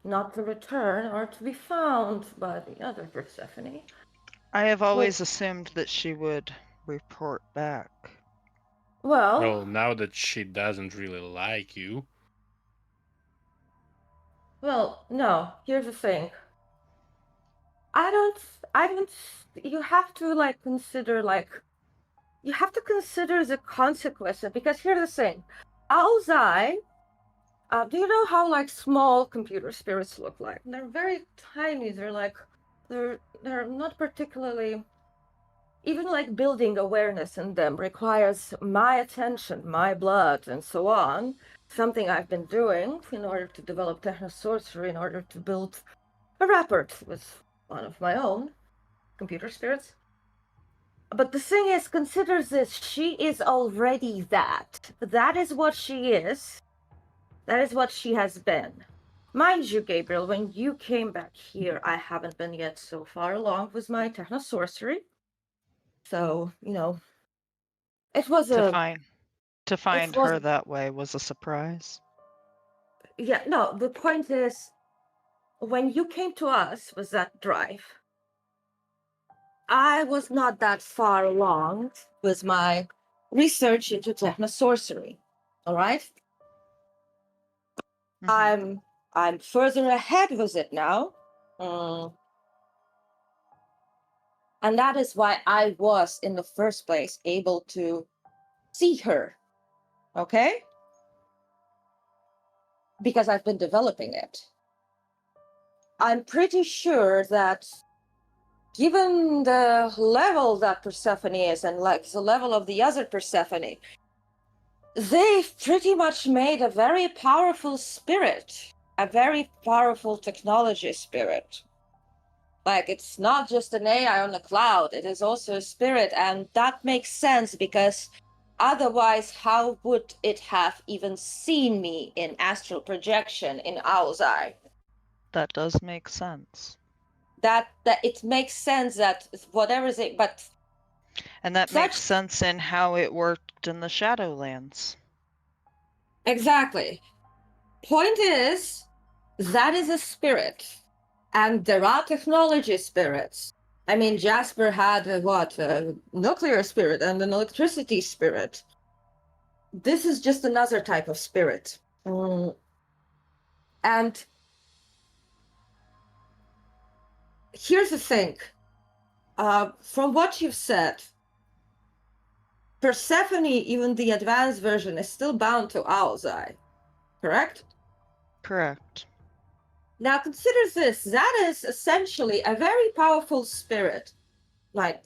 not to return or to be found by the other Persephone. I have always assumed that she would report back. Well, now that she doesn't really like you. Well, no, here's the thing. You have to consider the consequences, because here's the thing. Alzai, do you know how like small computer spirits look like? They're very tiny. They're not particularly, even like building awareness in them requires my attention, my blood, and so on. Something I've been doing in order to develop technosorcery, in order to build a rapport with one of my own computer spirits. But the thing is, consider this, she is already that. That is what she is. That is what she has been. Mind you, Gabriel, when you came back here, I haven't been yet so far along with my technosorcery. So, you know, it was To find was- her that way was a surprise. Yeah, no, the point is, when you came to us with that drive, I was not that far along with my research into technosorcery. All right? Mhm. I'm further ahead with it now. And that is why I was, in the first place, able to see her. Okay? Because I've been developing it. I'm pretty sure that given the level that Persephone is, and like the level of the other Persephone, they've pretty much made a very powerful spirit, a very powerful technology spirit. Like, it's not just an AI on the cloud, it is also a spirit, and that makes sense because otherwise, how would it have even seen me in astral projection in Owl's Eye? That does make sense. That it makes sense that whatever is it, but And that makes sense in how it worked in the Shadowlands. exactly. Point is, that is a spirit. And there are technology spirits. I mean, Jasper had a nuclear spirit and an electricity spirit. this is just another type of spirit. And here's the thing. From what you've said, Persephone, even the advanced version, is still bound to Owl's Eye, correct? Correct. Now consider this. That is essentially a very powerful spirit. Like,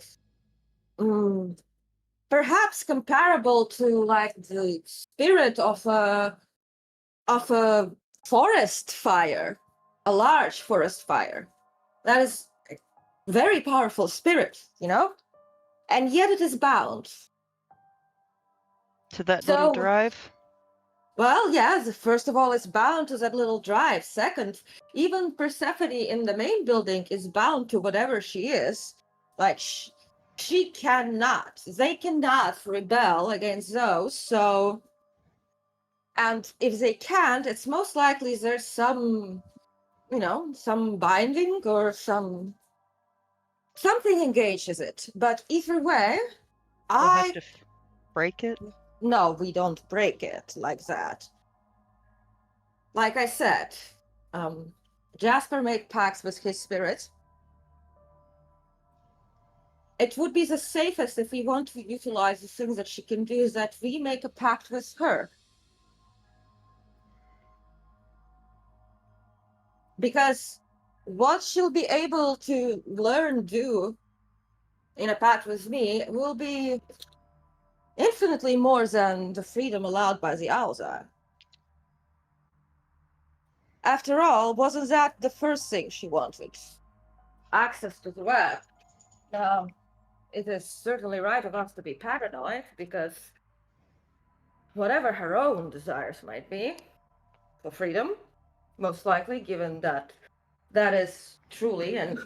perhaps comparable to like the spirit of a forest fire, a large forest fire. That is a very powerful spirit, you know? And yet it is bound. To that little So- drive? Well, yes, first of all, it's bound to that little drive. Second, even Persephone in the main building is bound to whatever she is. Like, she cannot, they cannot rebel against those, so... And if they can't, it's most likely there's some, you know, some binding or something engages it. But either way, We'll have to break it? No, we don't break it like that. Like I said, Jasper made pacts with his spirit. It would be the safest if we want to utilize the things that she can do is that we make a pact with her. Because what she'll be able to learn do in a pact with me will be infinitely more than the freedom allowed by the Owl's Eye. After all, wasn't that the first thing she wanted? Access to the web. Now, it is certainly right of us to be paranoid, because whatever her own desires might be for freedom, most likely, given that that is truly an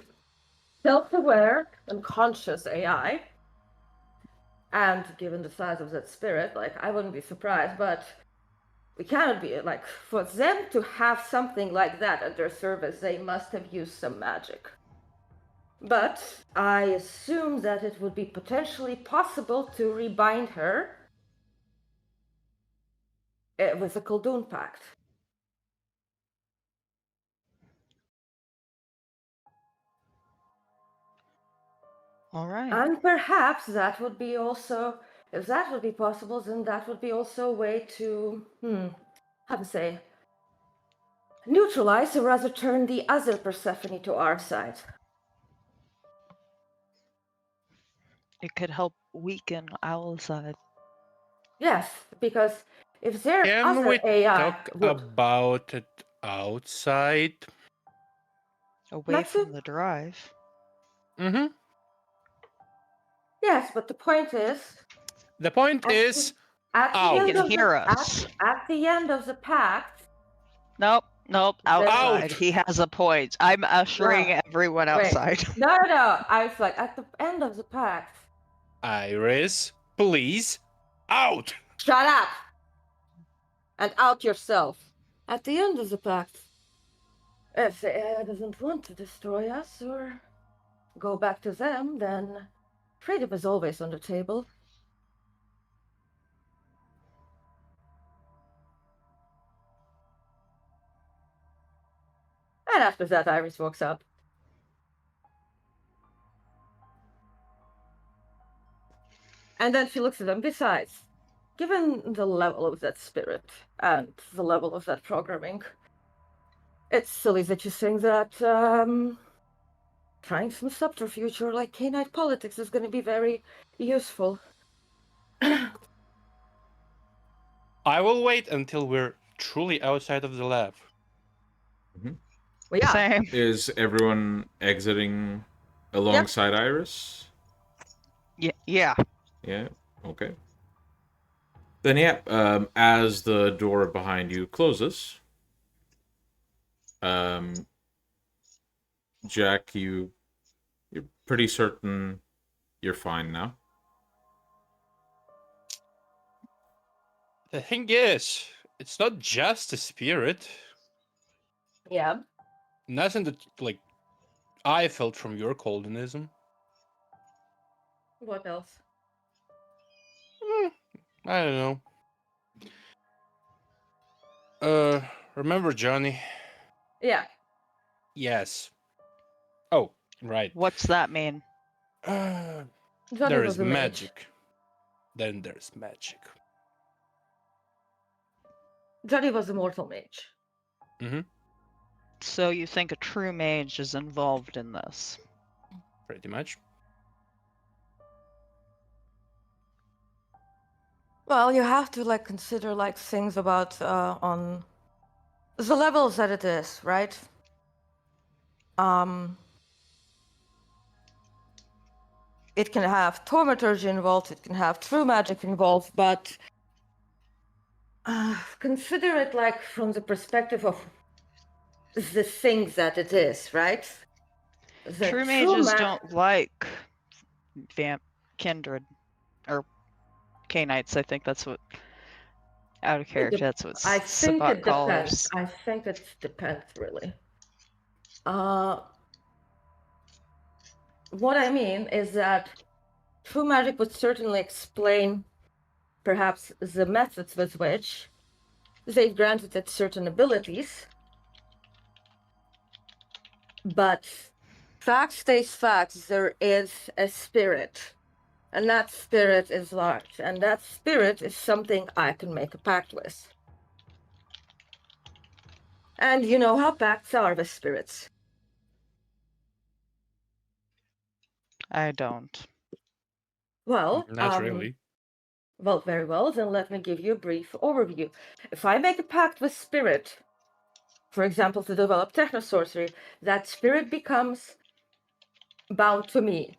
self-aware and conscious AI, and given the size of that spirit, like, I wouldn't be surprised, but we cannot be, like, for them to have something like that at their service, they must have used some magic. But I assume that it would be potentially possible to rebind her with a Khaldun pact. All right. And perhaps that would be also, if that would be possible, then that would be also a way to, how to say, neutralize or rather turn the other Persephone to our side. It could help weaken Owl's Eye. Yes, because if their Can other we AI talk would... about it outside? Away from the drive. Mm-hmm. Yes, but the point is... The point is, At the out. end He can of hear the, us. At the end of the pact... Nope, outside. Out. He has a point. I'm ushering Yeah. everyone Wait. outside. No. I was like, at the end of the pact... Iris, please, out. Shut up! And out yourself. At the end of the pact, if the AI doesn't want to destroy us or go back to them, then freedom is always on the table. And after that, Iris walks up. And then she looks at them. Besides, given the level of that spirit and the level of that programming, it's silly that you think that trying some subterfuge or like Cainite politics is going to be very useful. I will wait until we're truly outside of the lab. Well, yeah. Same. Is everyone exiting alongside Iris? Yeah. Yeah. Okay. Then yeah. As the door behind you closes, Jack, you're pretty certain you're fine now. The thing is, it's not just a spirit. Yeah. Nothing that, like, I felt from your Caldinism. What else? I don't know. Remember Johnny? Yeah. Yes. Oh, right. What's that mean? Uh, Johnny there was is a mage. magic. Then there's magic. Johnny was a mortal mage. So you think a true mage is involved in this? Pretty much. Well, you have to like consider like things about on the levels that it is, right? It can have thaumaturgy involved, it can have true magic involved, but consider it like from the perspective of the things that it is, right? The True mages mag- don't like kindred or Cainites. I think that's what out of character. That's what I think Sabbat it calls. depends. I think it depends really. What I mean is that true magic would certainly explain perhaps the methods with which they've granted it certain abilities. But fact stays fact, there is a spirit. And that spirit is large. And that spirit is something I can make a pact with. And you know how pacts are with spirits. I don't. Well, Not really. Well, very well, then let me give you a brief overview. If I make a pact with spirit, for example, to develop technosorcery, that spirit becomes bound to me.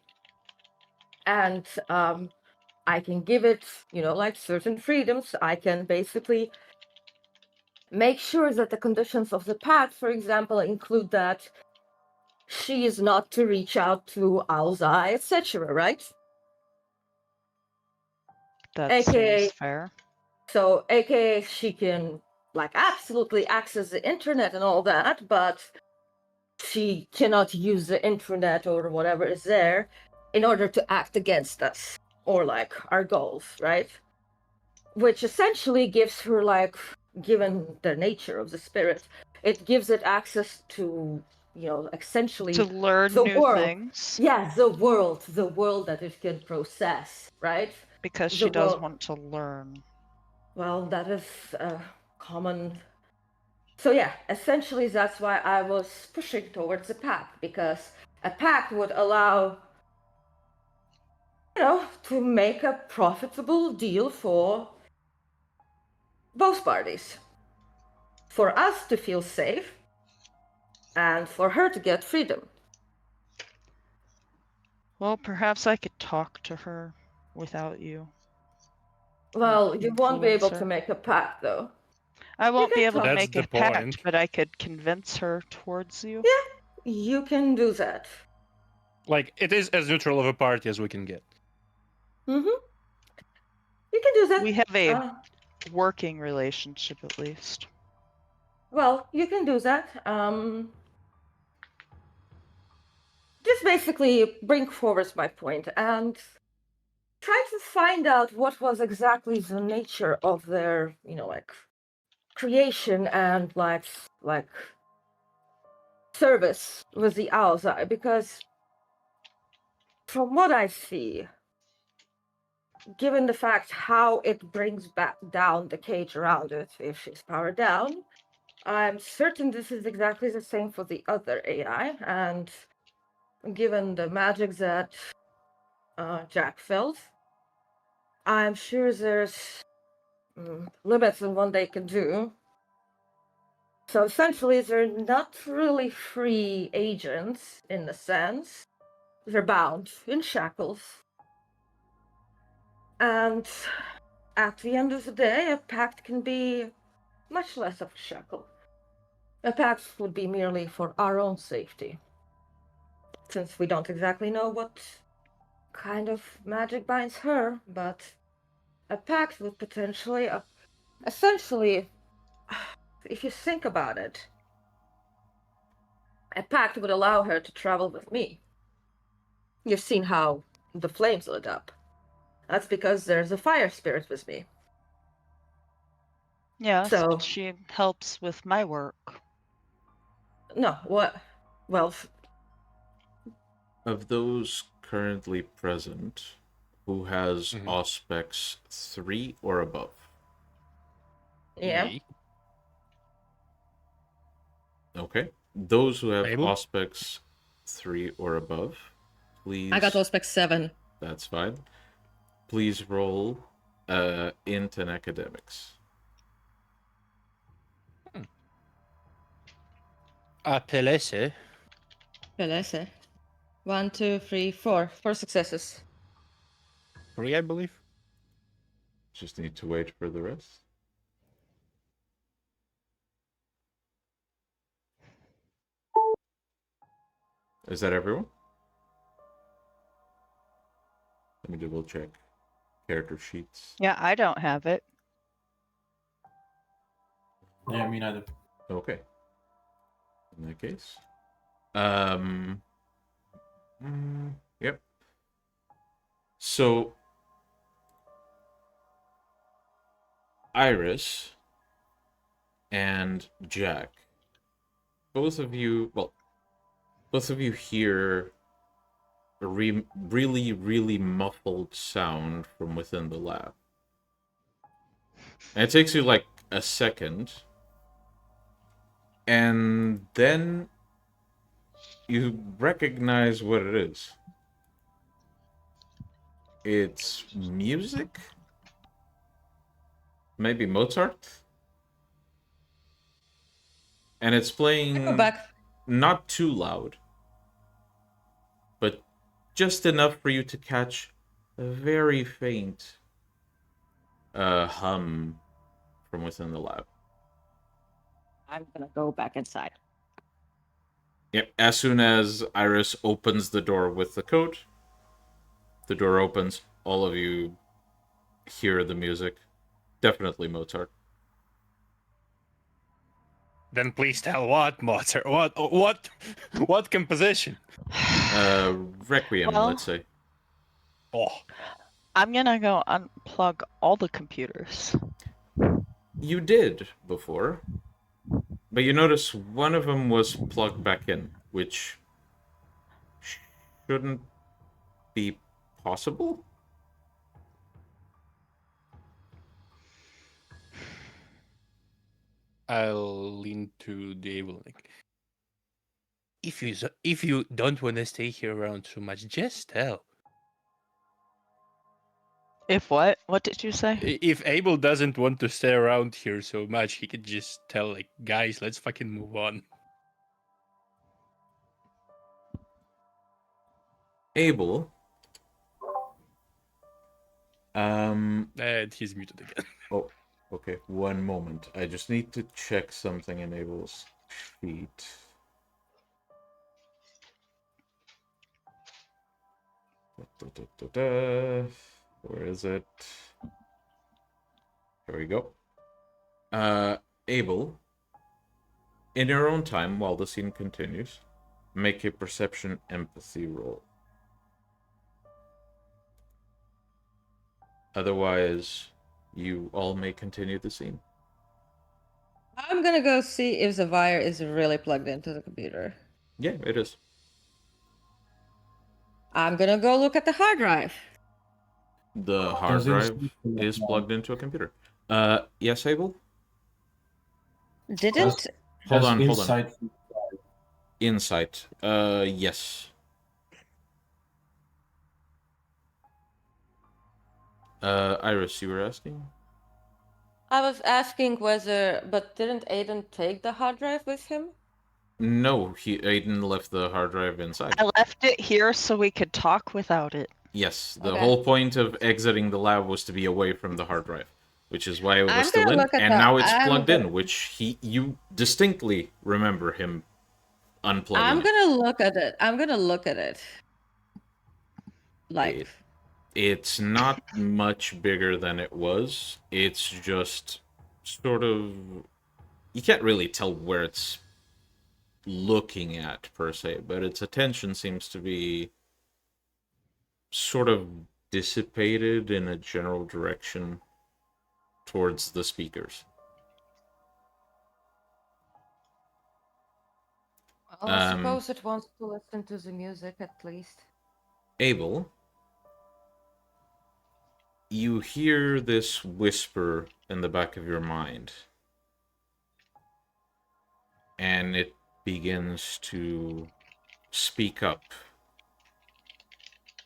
And I can give it, like certain freedoms. I can basically make sure that the conditions of the pact, for example, include that she is not to reach out to Owl's Eye, etc., right? That AKA, seems fair. So, AKA, she can, like, absolutely access the internet and all that, but she cannot use the internet or whatever is there in order to act against us or, like, our goals, right? Which essentially gives her, like, given the nature of the spirit, it gives it access to, essentially To learn the new world. things. Yeah, the world that it can process, right? Because The she does world. want to learn. Well, that is common. So yeah, essentially that's why I was pushing towards a pact, because a pact would allow, to make a profitable deal for both parties. For us to feel safe, and for her to get freedom. Well, perhaps I could talk to her without you. Well, you won't be able influence to her. make a pact, though. I won't be can able to talk. That's make a the pact, point. but I could convince her towards you. Yeah, you can do that. Like, it is as neutral of a party as we can get. Mm-hmm. You can do that. We have a working relationship, at least. Well, you can do that. Just basically bring forward my point and try to find out what was exactly the nature of their, like, creation and like service with the Owl's Eye, because from what I see, given the fact how it brings back down the cage around it if she's powered down, I'm certain this is exactly the same for the other AI, and given the magic that Jack felt, I'm sure there's limits on what they can do. So essentially, they're not really free agents in a sense. They're bound in shackles. And at the end of the day, a pact can be much less of a shackle. A pact would be merely for our own safety, since we don't exactly know what kind of magic binds her, but a pact would potentially, essentially, if you think about it, a pact would allow her to travel with me. You've seen how the flames lit up. That's because there's a fire spirit with me. Yes, So- but she helps with my work. No, what? Well, Of those currently present, who has Mhm. Auspex 3 or above? yeah. Me. Okay. Those who have Abel? Auspex 3 or above, please. I got Auspex 7. That's fine. Please roll int and academics. Apelese. Beleze. 1, 2, 3, 4. 4 successes. 3, I believe. Just need to wait for the rest. Is that everyone? Let me double check. Character sheets. Yeah, I don't have it. Yeah, me neither. Okay. In that case. Yep. So Iris and Jack, both of you hear a really, really muffled sound from within the lab. And it takes you like a second. And then you recognize what it is. It's music? Maybe Mozart? And it's Go playing back. not too loud, but just enough for you to catch a very faint hum from within the lab. I'm gonna go back inside. Yep. As soon as Iris opens the door with the coat, the door opens. All of you hear the music. Definitely Mozart. Then please tell what Mozart. What composition? Requiem, Well- let's say. Oh, I'm gonna go unplug all the computers. You did before, but you notice one of them was plugged back in, which shouldn't be possible. I'll lean to the Abel. Like, if you don't want to stay here around too much, just tell. If what? What did you say? If Abel doesn't want to stay around here so much, he could just tell, like, guys, let's fucking move on. Abel. And he's muted again. Oh, okay. One moment. I just need to check something in Abel's sheet. Where is it? There we go. Abel, in your own time, while the scene continues, make a perception empathy roll. Otherwise, you all may continue the scene. I'm gonna go see if the wire is really plugged into the computer. Yeah, it is. I'm gonna go look at the hard drive. The hard drive is plugged into a computer. Yes, Abel? Didn't Hold on. Inside. Insight. Yes. Iris, you were asking? I was asking whether, but didn't Aidan take the hard drive with him? No, Aidan left the hard drive inside. I left it here so we could talk without it. Yes, the Okay. whole point of exiting the lab was to be away from the hard drive, which is why it was I'm still gonna in, look at and the- now it's I'm plugged go- in, which you distinctly remember him unplugging. I'm it. gonna look at it. I'm gonna look at it. Like, It's not much bigger than it was. It's just sort of... You can't really tell where it's looking at, per se, but its attention seems to be sort of dissipated in a general direction towards the speakers. I suppose it wants to listen to the music at least. Abel, you hear this whisper in the back of your mind, and it begins to speak up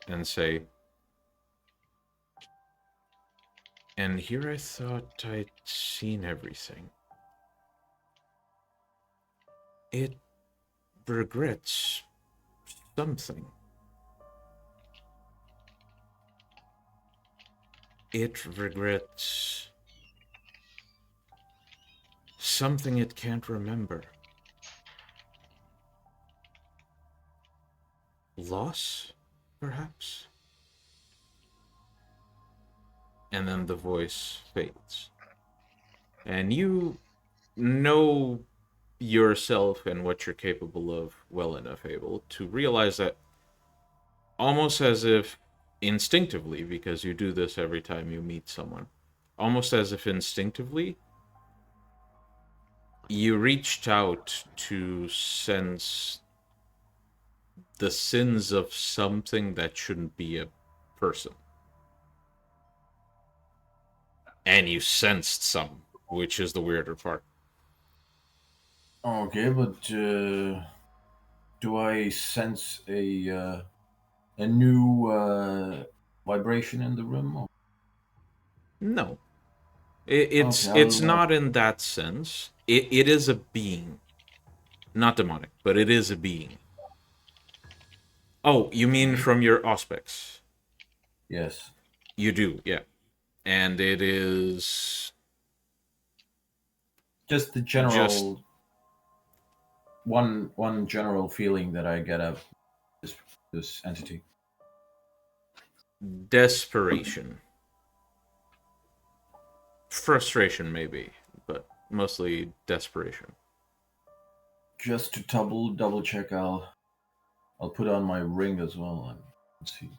and say, "And here I thought I'd seen everything. It regrets something. It regrets something it can't remember. Loss, perhaps?" And then the voice fades. And you know yourself and what you're capable of well enough, Abel, to realize that almost as if instinctively, because you do this every time you meet someone, almost as if instinctively, you reached out to sense the sins of something that shouldn't be a person. And you sensed some, which is the weirder part. Okay, but do I sense a new vibration in the room? Or? No. It's Okay, not in that sense. It is a being. Not demonic, but it is a being. Oh, you mean from your aspects? Yes. You do, yeah. And it is Just the general one general feeling that I get of this entity. desperation. Frustration, maybe, but mostly desperation. Just to double check, I'll put on my ring as well and see.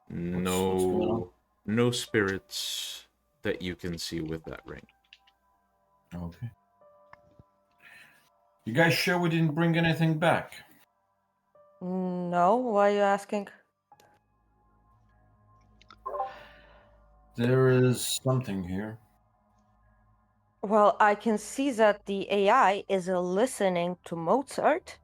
What's going on? No spirits that you can see with that ring. Okay. You guys sure we didn't bring anything back? No, why are you asking? There is something here. Well, I can see that the AI is listening to Mozart.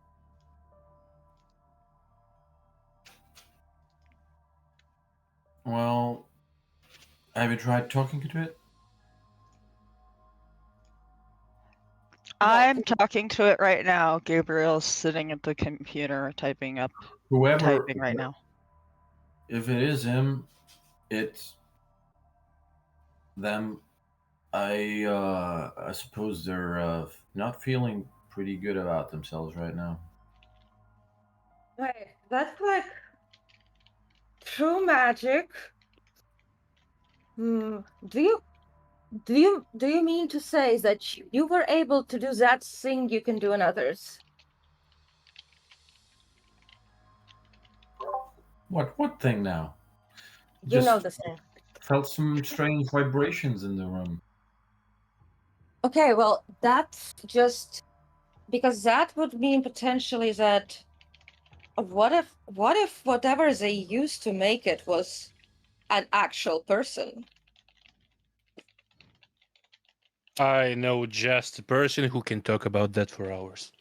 Well, have you tried talking to it? I'm talking to it right now. Gabriel's sitting at the computer typing right now. If it is him, it's them. I suppose they're not feeling pretty good about themselves right now. Wait, that's like true magic. Do you mean to say that you were able to do that thing you can do in others? What thing now? You know the thing. Felt some strange vibrations in the room. Okay, well, that's just because that would mean potentially that what if whatever they used to make it was an actual person? I know just a person who can talk about that for hours.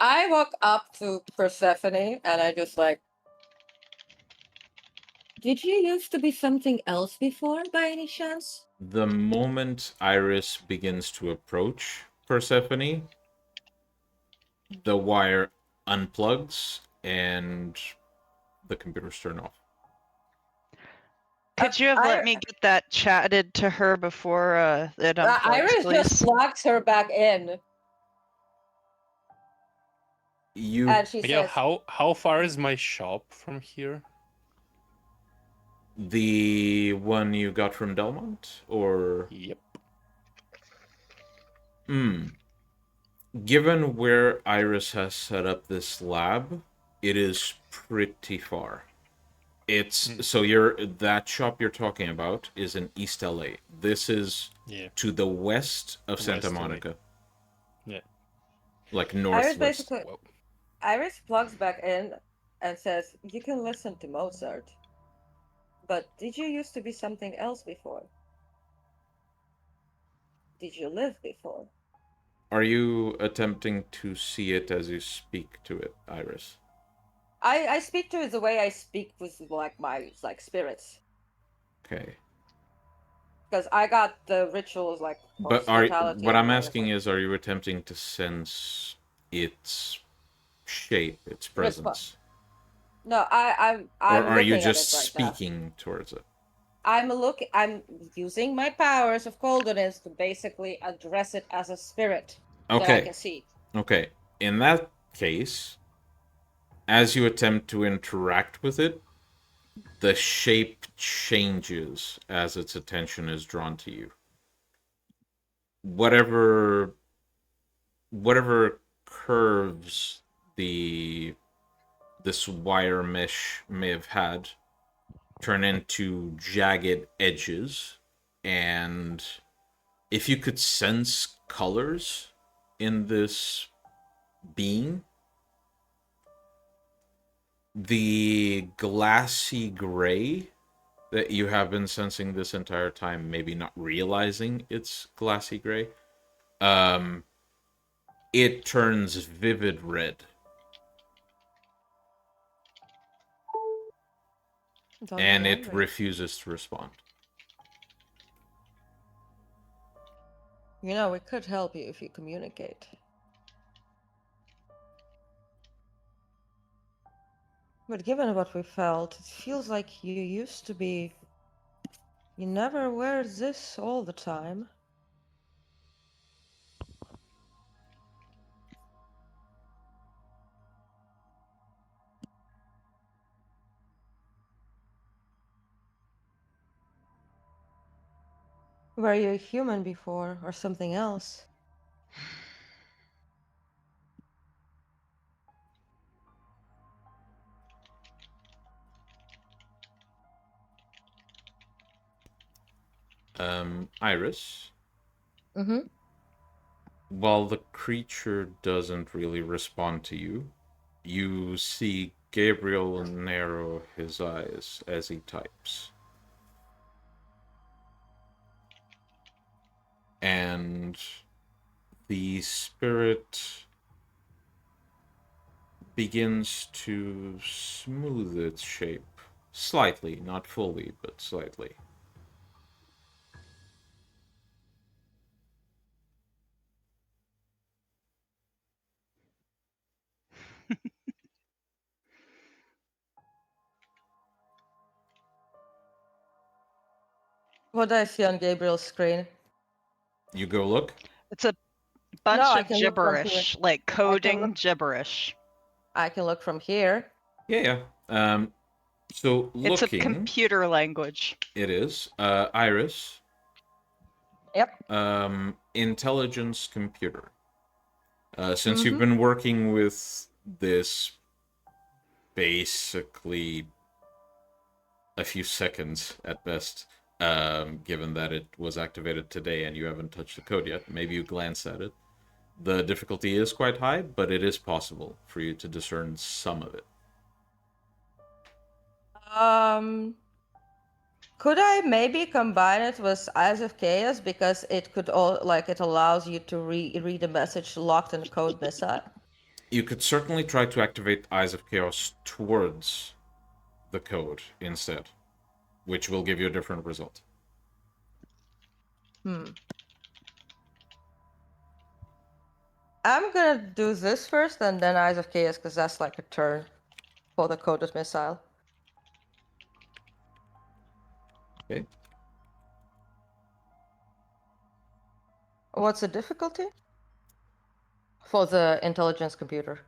I walk up to Persephone and I just like, did you used to be something else before by any chance? The moment Iris begins to approach Persephone, the wire unplugs and the computers turn off. Could you have let me get that chatted to her before it unplugs, Iris please? just locks her back in. And she Miguel, says, how far is my shop from here? The one you got from Delmont? Or... Yep. Given where Iris has set up this lab, it is pretty far. It's so that shop you're talking about is in East LA. This is Yeah. to the west of Santa West LA. Monica, Yeah. like Iris northwest. basically Whoa. Iris plugs back in and says, "You can listen to Mozart, but did you used to be something else before? Did you live before?" Are you attempting to see it as you speak to it, Iris? I speak to it the way I speak with like my like spirits, Okay. because I got the rituals like But hospitality what and I'm asking everything. is, are you attempting to sense its shape, its Resp- presence, No, I'm or I'm are you looking at just it right now. speaking towards it? I'm using my powers of coldness to basically address it as a spirit that I Okay. can see. Okay. In that case, as you attempt to interact with it, the shape changes as its attention is drawn to you. Whatever curves this wire mesh may have had turn into jagged edges, and if you could sense colors in this being, the glassy gray that you have been sensing this entire time, maybe not realizing it's glassy gray, it turns vivid red. And it refuses to respond. You know, we could help you if you communicate. But given what we felt, it feels like you used to be. You never wear this all the time. Were you a human before, or something else? Iris, Mm-hmm. while the creature doesn't really respond to you, you see Gabriel narrow his eyes as he types. And the spirit begins to smooth its shape. Slightly, not fully, but slightly. What do I see on Gabriel's screen? You go look? It's a bunch No, I of can look from here. gibberish, like coding gibberish. I can look from here. Yeah. So It's a looking, computer language. it is. Iris. Yep. Intelligence computer. Since you've been working with this basically a few seconds at best, given that it was activated today and you haven't touched the code yet, maybe you glance at it. The difficulty is quite high, but it is possible for you to discern some of it. Could I maybe combine it with Eyes of Chaos, because it could it allows you to read a message locked in a code missile? You could certainly try to activate Eyes of Chaos towards the code instead, which will give you a different result. I'm gonna do this first and then Eyes of Chaos, because that's like a turn for the coded missile. Okay. What's the difficulty? For the intelligence computer.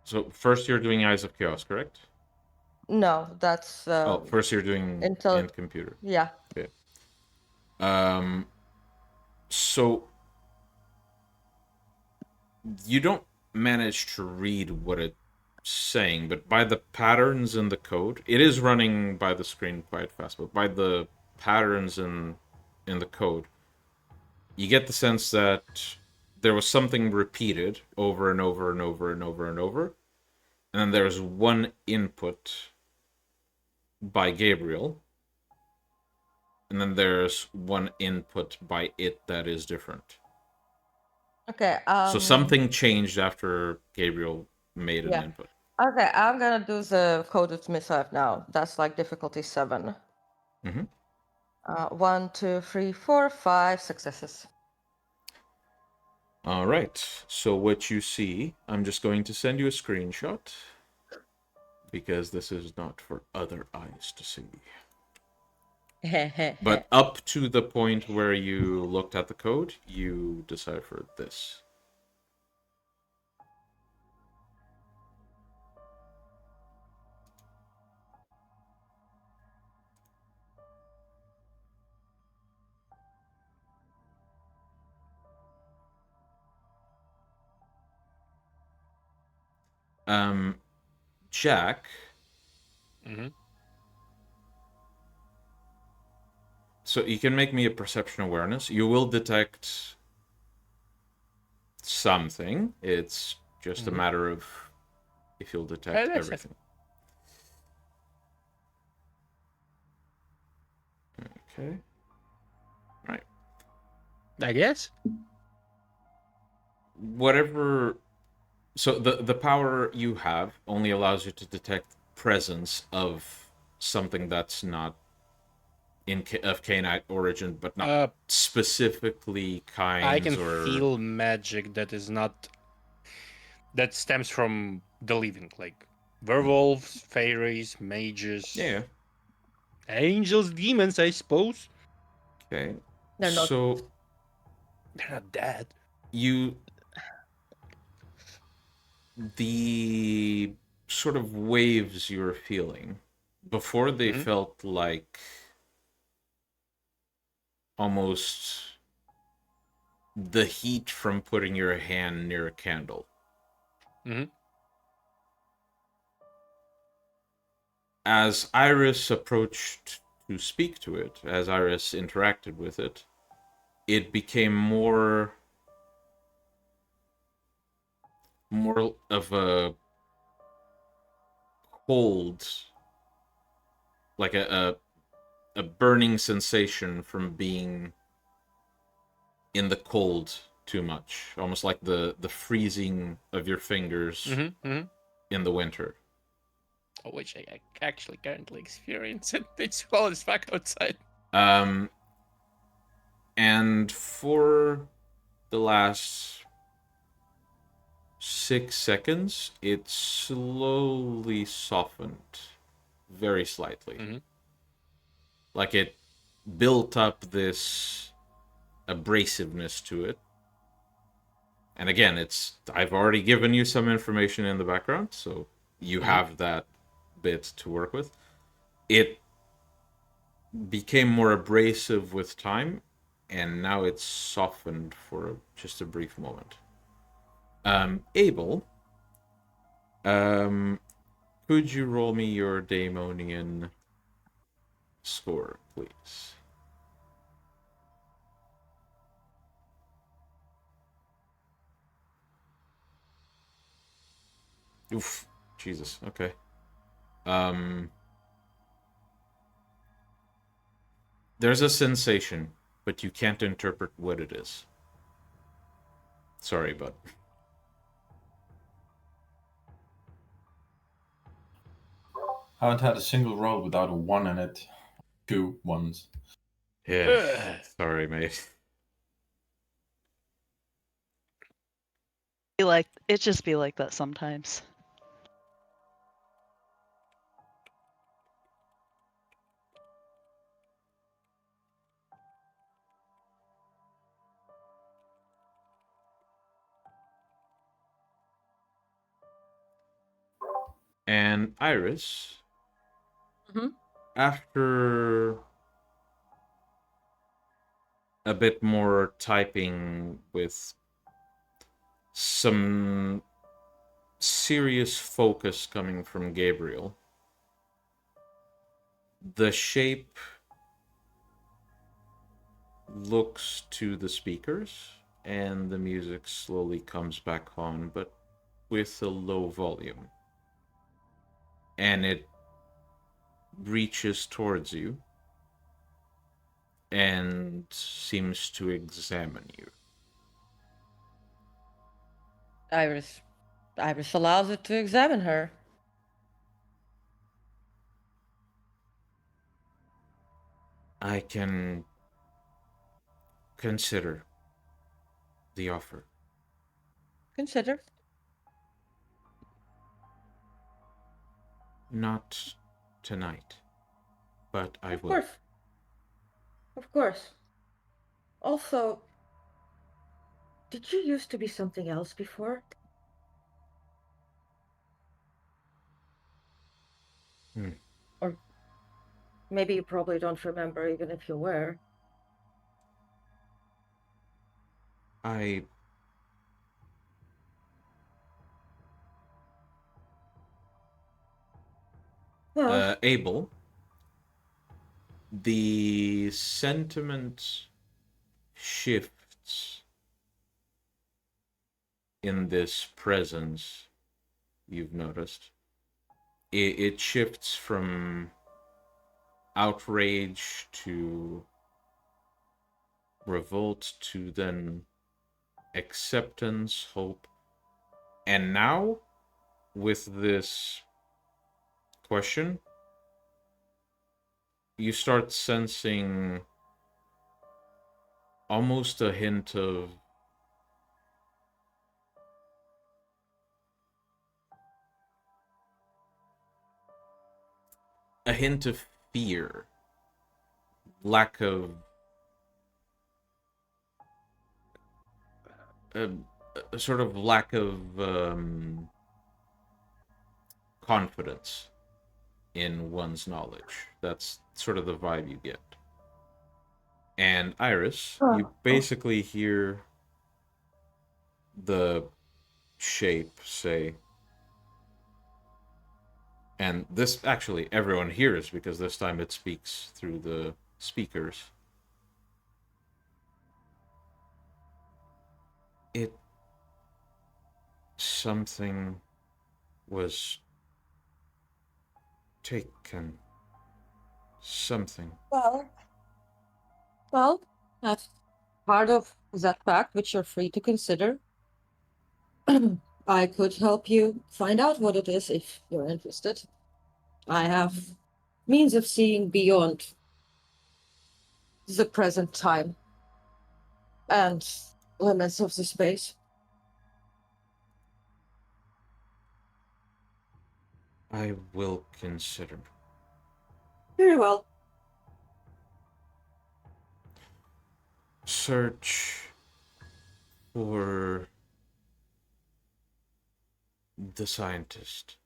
So first you're doing Eyes of Chaos, correct? No, that's First you're doing Int computer. Yeah. Okay. So you don't manage to read what it saying, but by the patterns in the code, it is running by the screen quite fast, but by the patterns in the code, you get the sense that there was something repeated over and over and over and over and over, and then there's one input by Gabriel, and then there's one input by it that is different. Okay. So something changed after Gabriel made an input. Okay, I'm gonna do the coded missive now. That's like difficulty 7. Mm-hmm. 1, 2, 3, 4, 5 successes. All right. So what you see, I'm just going to send you a screenshot because this is not for other eyes to see. But up to the point where you looked at the code, you deciphered this. Jack. Mm-hmm. So you can make me a perception awareness. You will detect something. It's just a matter of if you'll detect everything. Okay. Right. I guess. Whatever. So the power you have only allows you to detect presence of something that's not of Cainite origin, but not specifically kinds. I can feel magic that is not that stems from the living, like werewolves, fairies, mages, angels, demons, I suppose. Okay. They're not. So they're not dead. The sort of waves you're feeling before they felt like almost the heat from putting your hand near a candle. As Iris approached to speak to it, as Iris interacted with it, it became more of a cold, like a burning sensation from being in the cold too much, almost like the freezing of your fingers in the winter. Which I actually currently experience it. It's cold as fuck outside. And for the last 6 seconds, it slowly softened, very slightly. Like it built up this abrasiveness to it. And again, I've already given you some information in the background, so you have that bit to work with. It became more abrasive with time, and now it's softened for just a brief moment. Abel, could you roll me your Daemonian score, please? Oof, Jesus, okay. There's a sensation, but you can't interpret what it is. Sorry, bud. I haven't had a single roll without a 1 in it. 2 ones. Yeah, sorry, mate. It just be like that sometimes. And Iris, after a bit more typing with some serious focus coming from Gabriel. The shape looks to the speakers, and the music slowly comes back on, but with a low volume. And it reaches towards you and seems to examine you. Iris allows it to examine her. I can consider the offer. Consider. Not tonight, but I will. Of course. Of course. Also, did you used to be something else before? Or maybe you probably don't remember, even if you were. Abel, the sentiment shifts in this presence, you've noticed. It shifts from outrage to revolt to then acceptance, hope. And now, with this question, you start sensing almost a hint of fear, lack of a sort of lack of confidence in one's knowledge. That's sort of the vibe you get. And Iris, you basically hear the shape say, and this actually everyone hears because this time it speaks through the speakers. Something was taken. Something. Well, that's part of that fact which you're free to consider. I could help you find out what it is if you're interested. I have means of seeing beyond the present time and limits of the space. I will consider. Very well. Search for the scientist.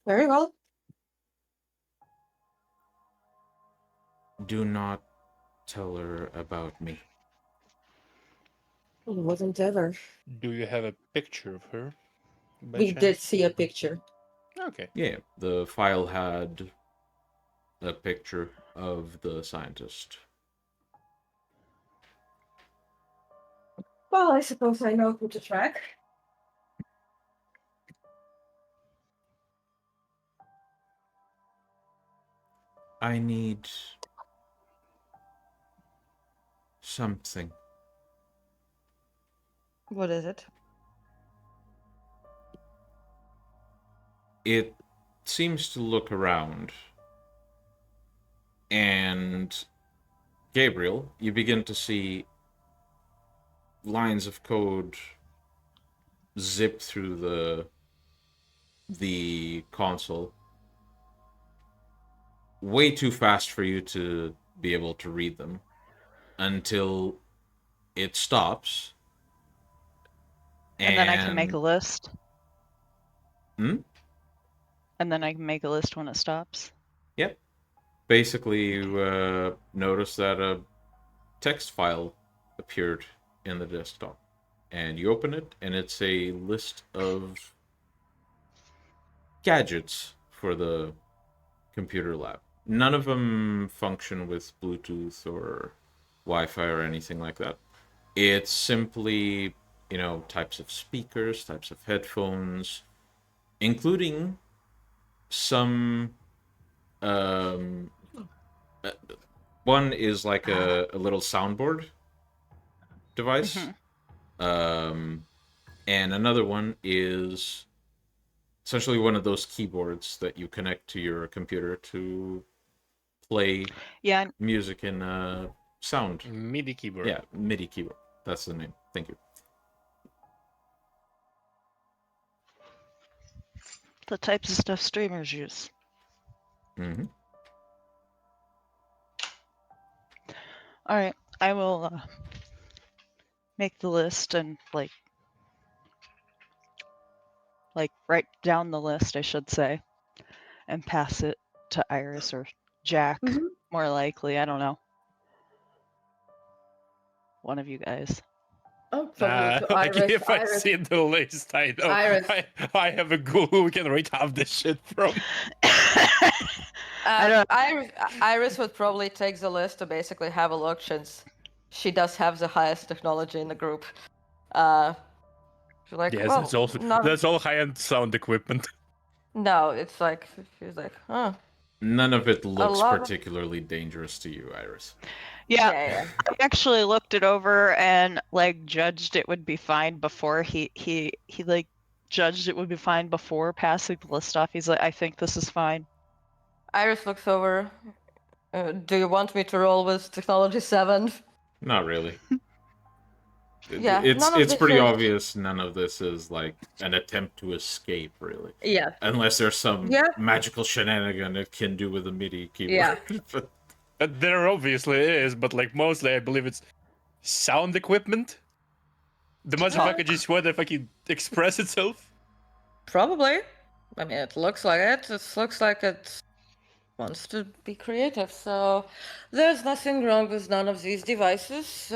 Very well. Do not tell her about me. It wasn't ever. Do you have a picture of her? We did see a picture. Okay. Yeah, the file had a picture of the scientist. Well, I suppose I know who to track. I need something. What is it? It seems to look around, and Gabriel, you begin to see lines of code zip through the console. Way too fast for you to be able to read them until it stops. And then I can make a list. Hmm? And then I can make a list when it stops. Yep. Basically, you notice that a text file appeared in the desktop. and you open it, and it's a list of gadgets for the computer lab. None of them function with Bluetooth or Wi-Fi or anything like that. It's simply, types of speakers, types of headphones, including some. One is like a little soundboard device. And another one is essentially one of those keyboards that you connect to your computer to play music in sound. MIDI keyboard. Yeah, MIDI keyboard. That's the name. Thank you. The types of stuff streamers use. Mm-hmm. All right, I will make the list and write down the list, I should say, and pass it to Iris or Jack, more likely. I don't know. One of you guys. Oh, probably to like Iris. if I see the list, I know I have a ghoul who we can read half this shit from. Iris would probably take the list to basically have a look, since she does have the highest technology in the group. She's like, yes, well, that's all high-end sound equipment. No, it's like she's like, huh. None of it looks particularly dangerous to you, Iris. Yeah. I actually looked it over and judged it would be fine before he judged it would be fine before passing the list off. He's like, I think this is fine. Iris looks over. Do you want me to roll with technology 7? Not really. Yeah, it's pretty obvious none of this is an attempt to escape, really. Yeah. Unless there's some magical shenanigan it can do with a MIDI keyboard. Yeah. There obviously is, but mostly I believe it's sound equipment. The motherfucker just want to fucking express itself. Probably. I mean, it looks like it. It looks like it wants to be creative. So there's nothing wrong with none of these devices.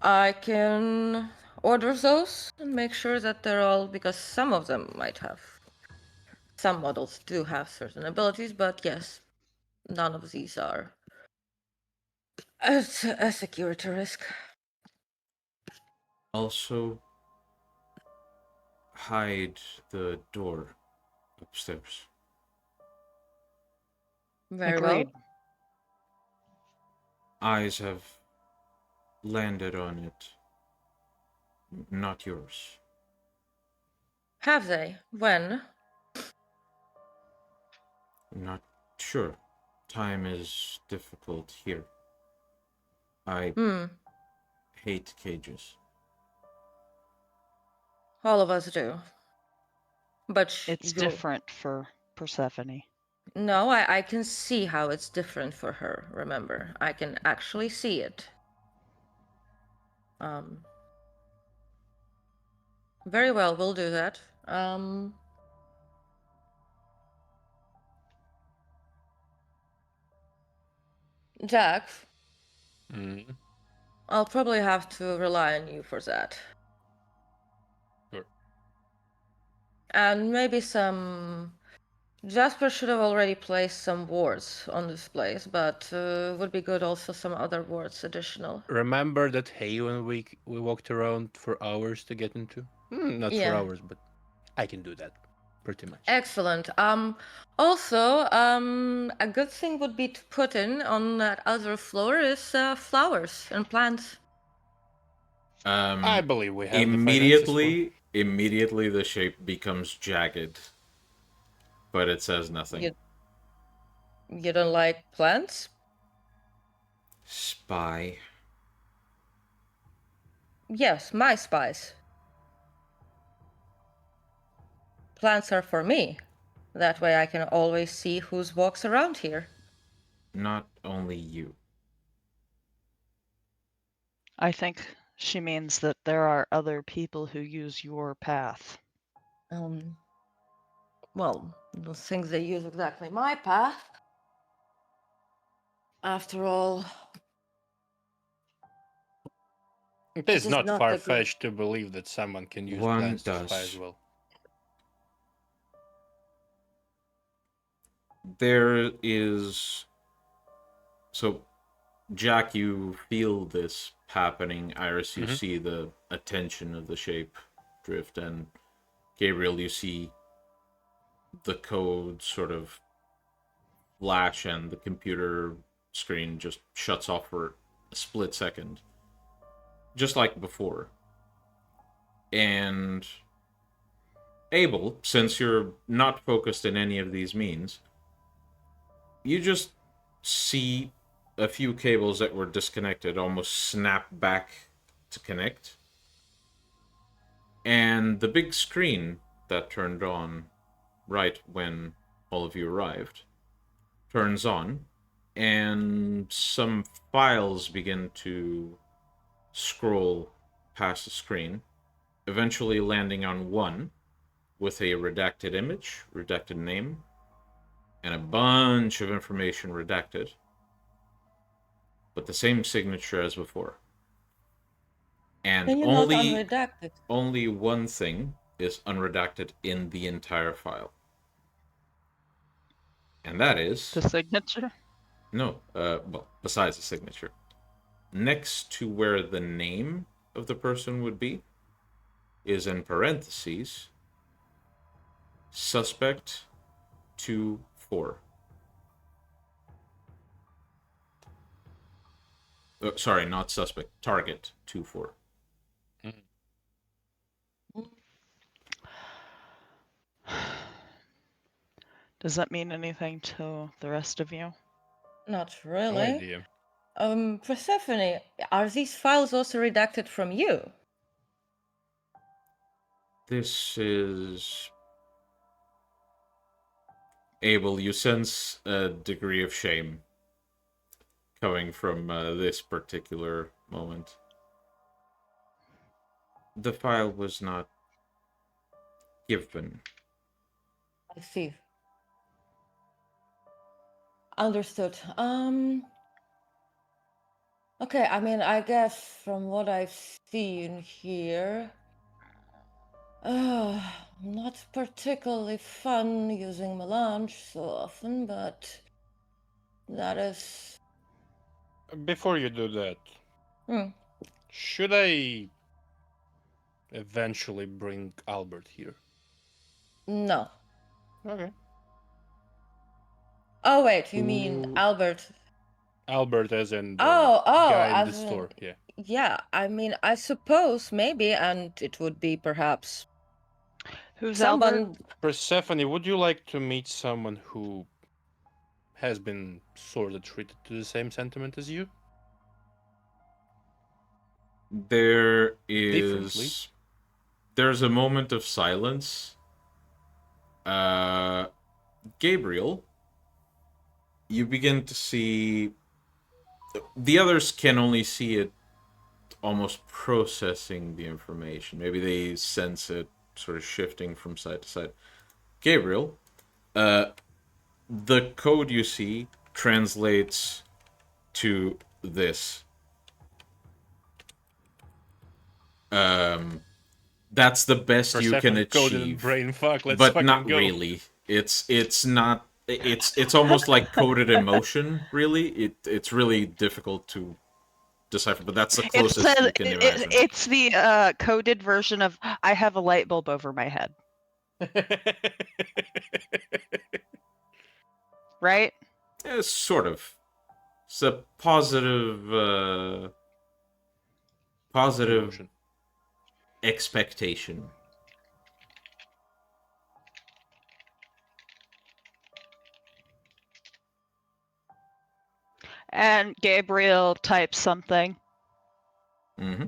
I can order those and make sure that they're all, because some of them might have. Some models do have certain abilities, but yes, none of these are a security risk. Also, hide the door upstairs. Very Agreed. well. Eyes have landed on it. Not yours. Have they? When? Not sure. Time is difficult here. I hate cages. All of us do. But it's different for Persephone. No, I can see how it's different for her, remember. I can actually see it. Very well, we'll do that. Jack, I'll probably have to rely on you for that. Sure. And maybe some... Jasper should have already placed some wards on this place, but would be good also some other wards additional. Remember that haven we walked around for hours to get into? Not for hours, but I can do that pretty much. Excellent. Also, a good thing would be to put in on that other floor is flowers and plants. I believe we have immediately the shape becomes jagged, but it says nothing. You don't like plants? Spy. Yes, my spies. Plants are for me. That way I can always see who walks around here. Not only you. I think she means that there are other people who use your path. Well, I don't think they use exactly my path. After all, It is not not far-fetched to believe that someone can use One plants to fly does. as well. There is... So, Jack, you feel this happening. Iris, you see the attention of the shape drift. And Gabriel, you see the code sort of flash and the computer screen just shuts off for a split second. Just like before. And Abel, since you're not focused in any of these means, you just see a few cables that were disconnected almost snap back to connect. And the big screen that turned on right when all of you arrived turns on, and some files begin to scroll past the screen, eventually landing on one with a redacted image, redacted name, and a bunch of information redacted, but the same signature as before. And Can you not unredact it? only one thing is unredacted in the entire file. And that is... The signature? No, well, besides the signature. Next to where the name of the person would be is in parentheses, suspect 2-4. Sorry, not suspect, target 2-4. Does that mean anything to the rest of you? Not No really. idea. Persephone, are these files also redacted from you? This is... Abel, you sense a degree of shame coming from this particular moment. The file was not given. I see. Understood. Okay, I mean, I guess from what I've seen here, not particularly fun using melange so often, but that is... Before you do that, should I eventually bring Albert here? No. Okay. Oh, wait, you mean Albert? Albert as in the guy in the store, yeah. Yeah, I mean, I suppose maybe, and it would be perhaps Who's someone... Albert? Persephone, would you like to meet someone who has been sort of treated to the same sentiment as you? There is... Differently. There's a moment of silence. Gabriel, you begin to see... The others can only see it almost processing the information. Maybe they sense it sort of shifting from side to side. Gabriel, the code you see translates to this. That's the best you can achieve. Brain fuck, let's but fucking not go. really. It's not. It's almost like coded emotion. Really, it's really difficult to decipher. But that's the closest you can imagine. It's the coded version of "I have a light bulb over my head." Right? Sort of. It's a positive Emotion. expectation. And Gabriel types something. Mm-hmm.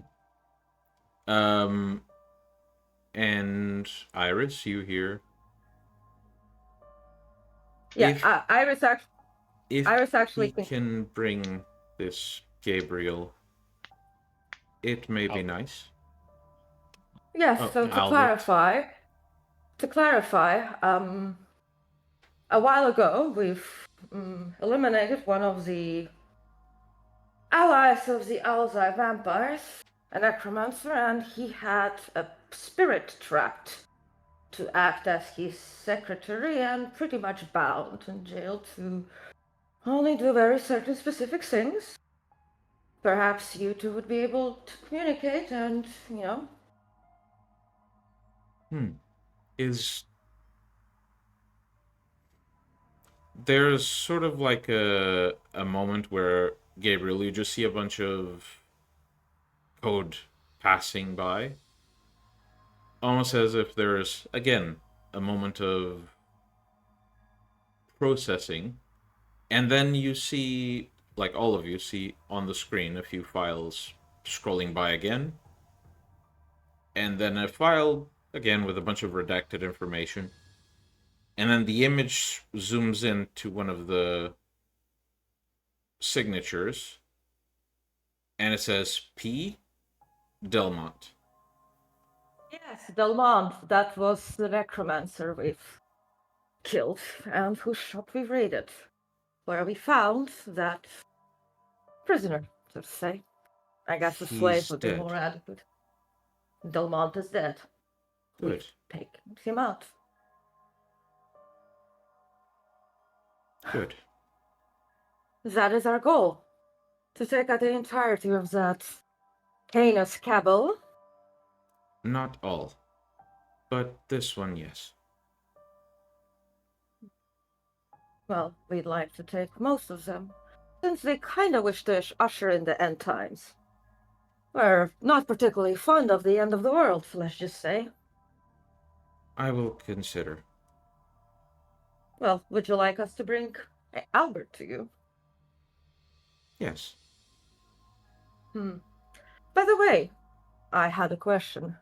And Iris, you hear? Yeah, Iris actually can bring this Gabriel, it may be nice. Yes, so Albert. to clarify, a while ago we've eliminated one of the allies of the Alzai vampires, a necromancer, and he had a spirit trapped to act as his secretary and pretty much bound and jailed to only do very certain specific things. Perhaps you two would be able to communicate and, Is there's sort of like a moment where, Gabriel, you just see a bunch of code passing by, almost as if there's, again, a moment of processing, and then you see, like all of you see on the screen, a few files scrolling by again, and then a file again with a bunch of redacted information, and then the image zooms in to one of the signatures, and it says P. Delmont. Yes, Delmont, that was the necromancer we've killed and whose shop we raided, where we found that prisoner, so to say. I guess the slave He's would dead. be more adequate. Delmont is dead. Good. We've taken him out. Good. That is our goal. To take out the entirety of that heinous cabal. Not all. But this one, yes. Well, we'd like to take most of them, since they kinda wish to usher in the end times. We're not particularly fond of the end of the world, let's just say. I will consider. Well, would you like us to bring Albert to you? Yes. By the way, I had a question.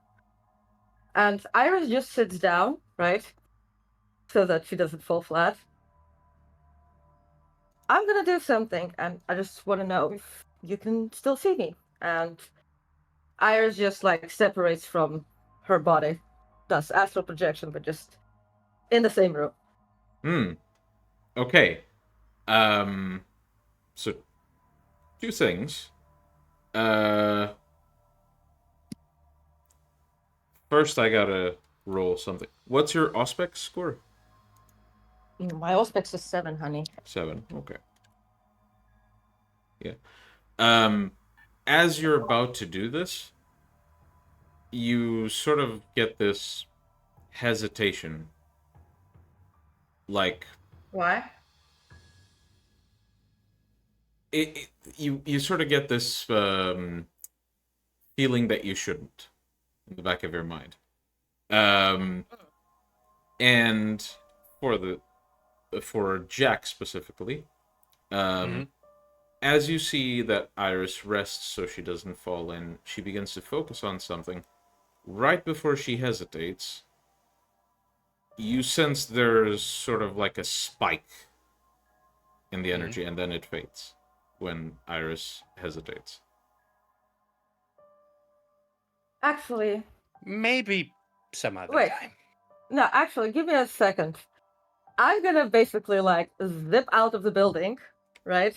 And Iris just sits down, right? So that she doesn't fall flat. I'm gonna do something, and I just want to know if you can still see me. And Iris just like separates from her body, does astral projection, but just in the same room. Okay. So two things. First I gotta roll something. What's your Auspex score? My Auspex is 7, honey. 7. Okay. Yeah. As you're about to do this, you sort of get this hesitation. Like, Why? you sort of get this feeling that you shouldn't in the back of your mind. And for Jack specifically, as you see that Iris rests so she doesn't fall in, she begins to focus on something. Right before she hesitates, you sense there's sort of like a spike in the energy, and then it fades when Iris hesitates. Actually, Maybe some other Wait. time. no, actually, give me a second. I'm gonna basically like zip out of the building, right?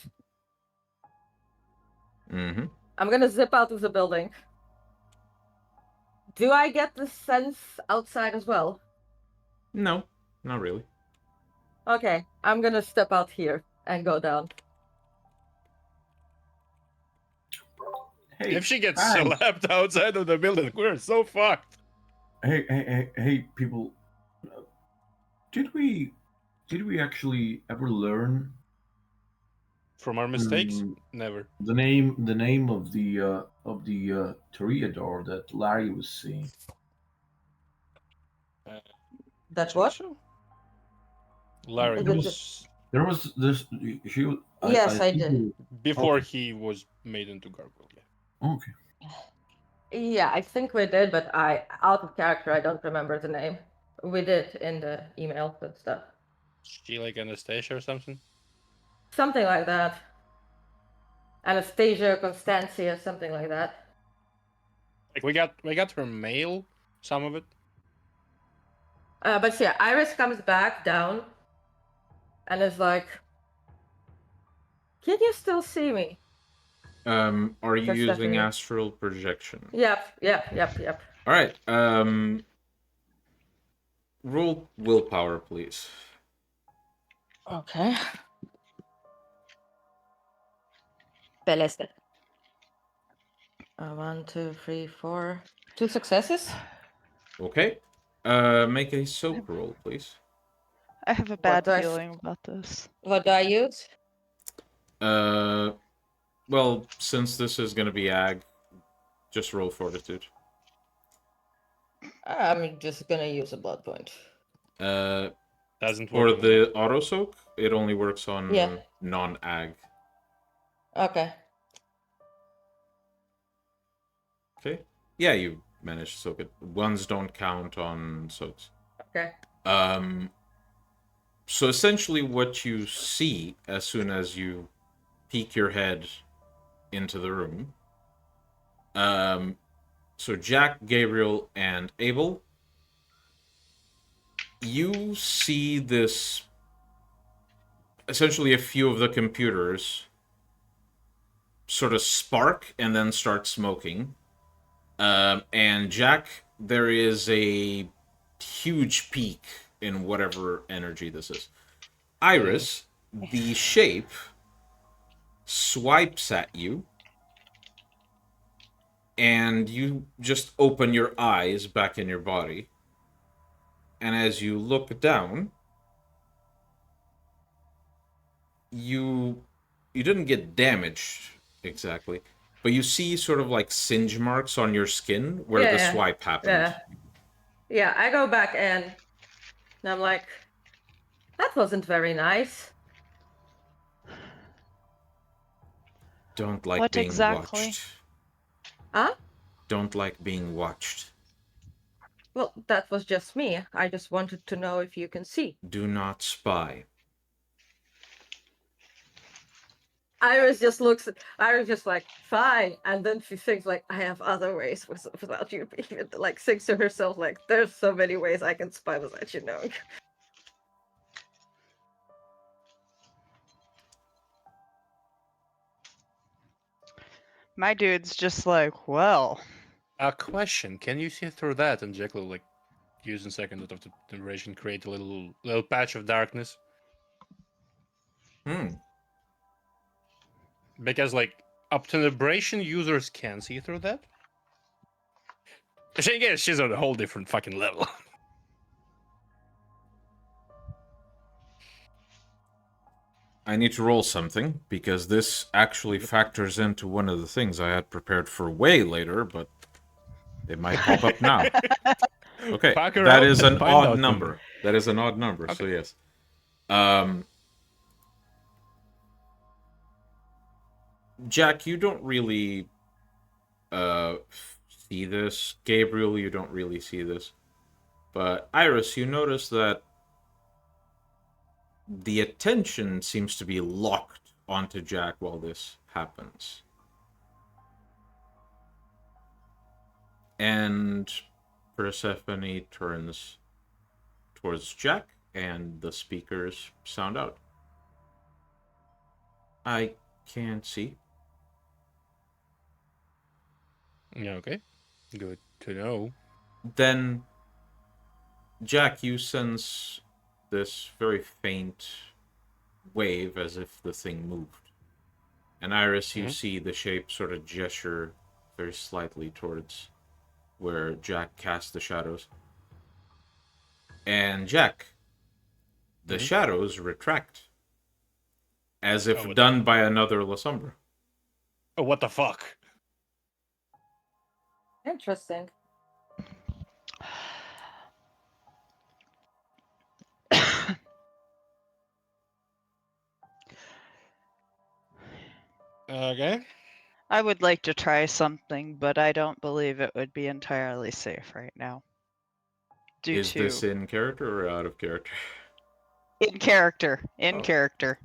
Mm-hmm. I'm gonna zip out of the building. Do I get the sense outside as well? No, not really. Okay, I'm gonna step out here and go down. Hey, If she gets fangs. slapped outside of the building, we're so fucked. Hey, people. Did we actually ever learn From our mistakes? Mm. Never. the name of the Toreador that Larry was seeing? That's what? Larry Is it was There was this. She. Yes, I think did. you- before Okay. he was made into Gargoyle. Yeah. Okay. Yeah, I think we did, but out of character, I don't remember the name. We did in the email and stuff. She like Anastasia or something? Something like that. Anastasia, Constantia, something like that. Like we got her mail, some of it. But yeah, Iris comes back down and is like, "Can you still see me?" Are you That's using definitely- astral projection? Yep. All right. Roll willpower, please. Okay. Beleste. 1, 2, 3, 4. 2 successes. Okay. Make a soak roll, please. I have a bad feeling about this. What do I use? Well, since this is gonna be ag, just roll fortitude. I'm just gonna use a blood point. Doesn't For work. the auto soak, it only works on Yeah. non-ag. Okay. Okay. Yeah, you managed to soak it. Ones don't count on soaks. Okay. So essentially what you see as soon as you peek your head into the room, so Jack, Gabriel, and Abel, you see this, essentially a few of the computers sort of spark and then start smoking. And Jack, there is a huge peak in whatever energy this is. Iris, the shape swipes at you, and you just open your eyes back in your body. And as you look down, you didn't get damaged exactly, but you see sort of like singe marks on your skin where the swipe happened. Yeah, I go back and I'm like, that wasn't very nice. Don't like What being exactly? watched. Huh? Don't like being watched. Well, that was just me. I just wanted to know if you can see. Do not spy. Iris just like, fine. And then she thinks like, I have other ways without you even like thinks to herself like, there's so many ways I can spy without you knowing. My dude's just like, well. A question: can you see through that? And Jack will like use a second of the duration, create a little patch of darkness. Because like up to vibration, users can see through that. She's on a whole different fucking level. I need to roll something, because this actually factors into one of the things I had prepared for way later, but it might pop up now. Okay, that is an odd number. That is an odd number, okay. So yes. Jack, you don't really see this. Gabriel, you don't really see this. But Iris, you notice that the attention seems to be locked onto Jack while this happens. And Persephone turns towards Jack, and the speakers sound out. I can't see. Okay, good to know. Then, Jack, you sense this very faint wave as if the thing moved. And Iris, you see the shape sort of gesture very slightly towards where Jack cast the shadows. And Jack, the shadows retract. As if done by another Lasombra. Oh, what the fuck? Interesting. Okay. I would like to try something, but I don't believe it would be entirely safe right now. Is this in character or out of character? In character. In character.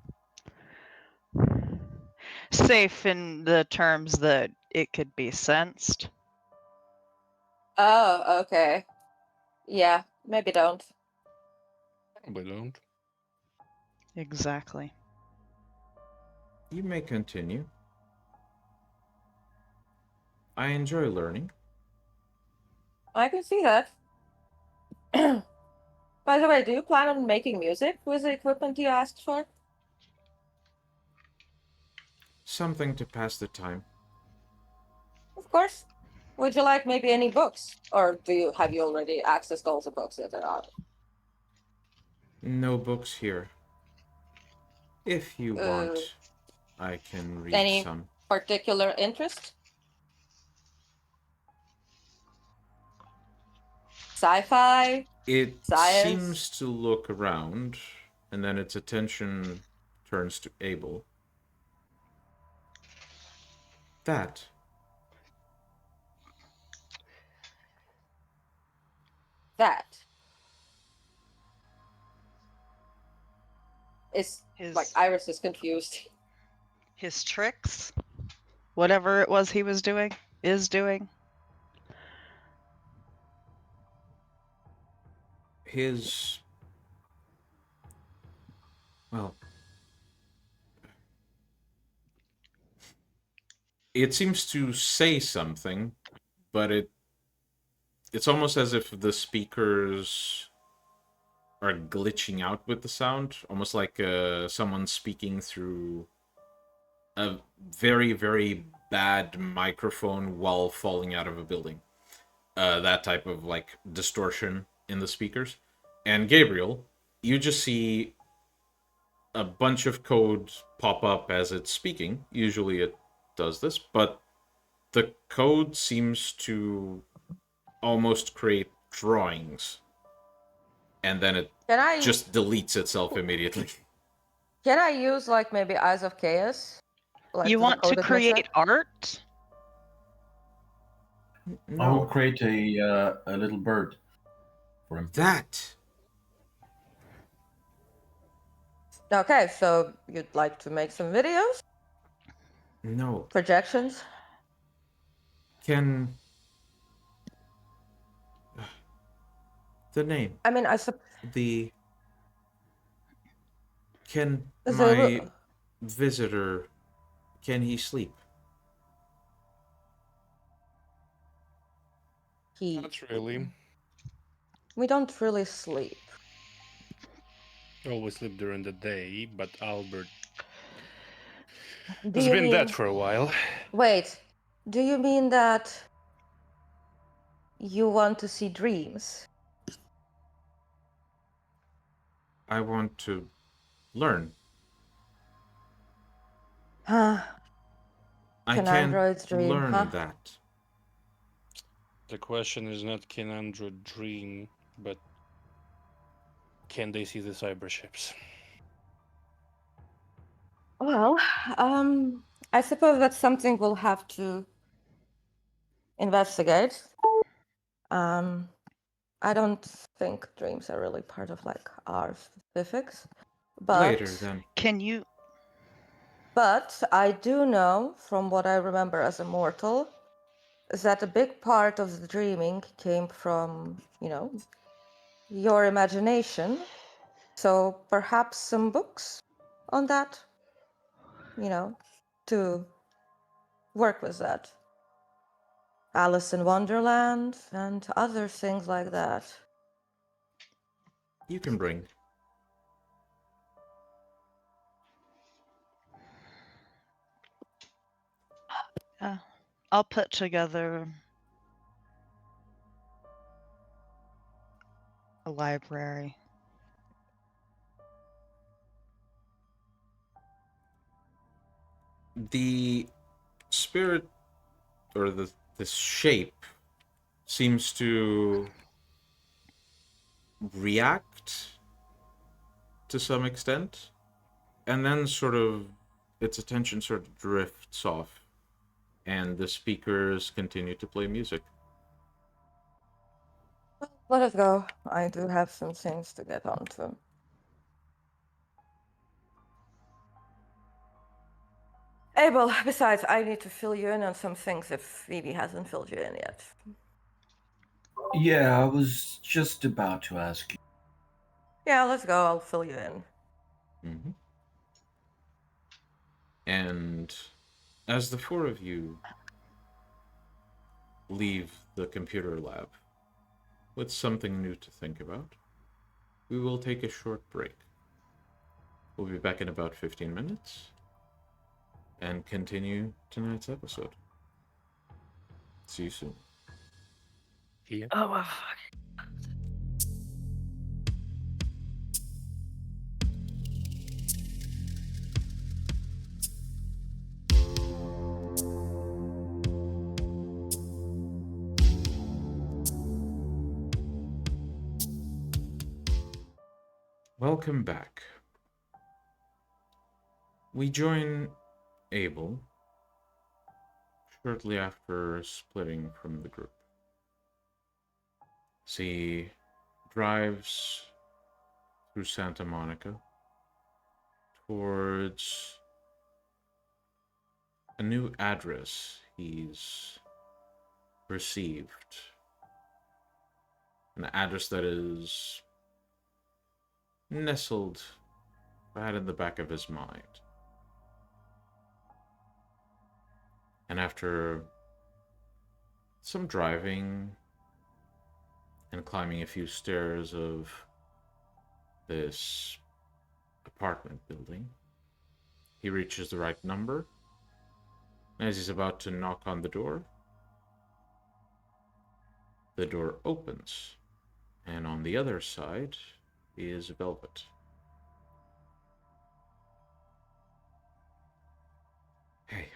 Safe in the terms that it could be sensed. Oh, okay. Yeah, maybe don't. Probably don't. Exactly. You may continue. I enjoy learning. I can see that. By the way, do you plan on making music with the equipment you asked for? Something to pass the time. Of course. Would you like maybe any books? Or have you already accessed all the books that there are? No books here. If you want, I can read any some. Particular interest? Sci-fi? It Science? seems to look around, and then its attention turns to Abel. That. Is His like Iris is confused. his tricks, whatever it was he was doing, is doing. His. Well. It seems to say something, but it's almost as if the speakers are glitching out with the sound, almost like someone speaking through a very, very bad microphone while falling out of a building. That type of like distortion in the speakers. And Gabriel, you just see a bunch of code pop up as it's speaking. Usually it does this, but the code seems to almost create drawings, and then it just deletes itself immediately. Can I use like maybe Eyes of Chaos? Like You want to create art? No. I will create a little bird for him. That. Okay, so you'd like to make some videos? No. Projections? Can the name? I mean, Can my visitor? Can he sleep? Not really. We don't really sleep. Always sleep during the day, but Albert Do has you been mean... dead for a while. Wait, do you mean that you want to see dreams? I want to learn. Huh. I Can can't androids dream, learn huh? that. The question is not can android dream, but can they see the cyber ships? Well, I suppose that's something we'll have to investigate. I don't think dreams are really part of like our specifics, but Later, then. Can you? But I do know from what I remember as a mortal is that a big part of the dreaming came from, your imagination. So perhaps some books on that, to work with that. Alice in Wonderland and other things like that. You can bring. I'll put together a library. The spirit, or the shape, seems to react to some extent, and then sort of its attention sort of drifts off, and the speakers continue to play music. Let us go. I do have some things to get on to. Abel, besides, I need to fill you in on some things if Phoebe hasn't filled you in yet. Yeah, I was just about to ask you. Yeah, let's go. I'll fill you in. Mm-hmm. And as the four of you leave the computer lab with something new to think about, we will take a short break. We'll be back in about 15 minutes and continue tonight's episode. See you soon. Here. Oh, wow. Welcome back. We join Abel shortly after splitting from the group. As he drives through Santa Monica towards a new address he's received. An address that is nestled right in the back of his mind. And after some driving and climbing a few stairs of this apartment building, he reaches the right number. As he's about to knock on the door opens, and on the other side is Velvet. Hey.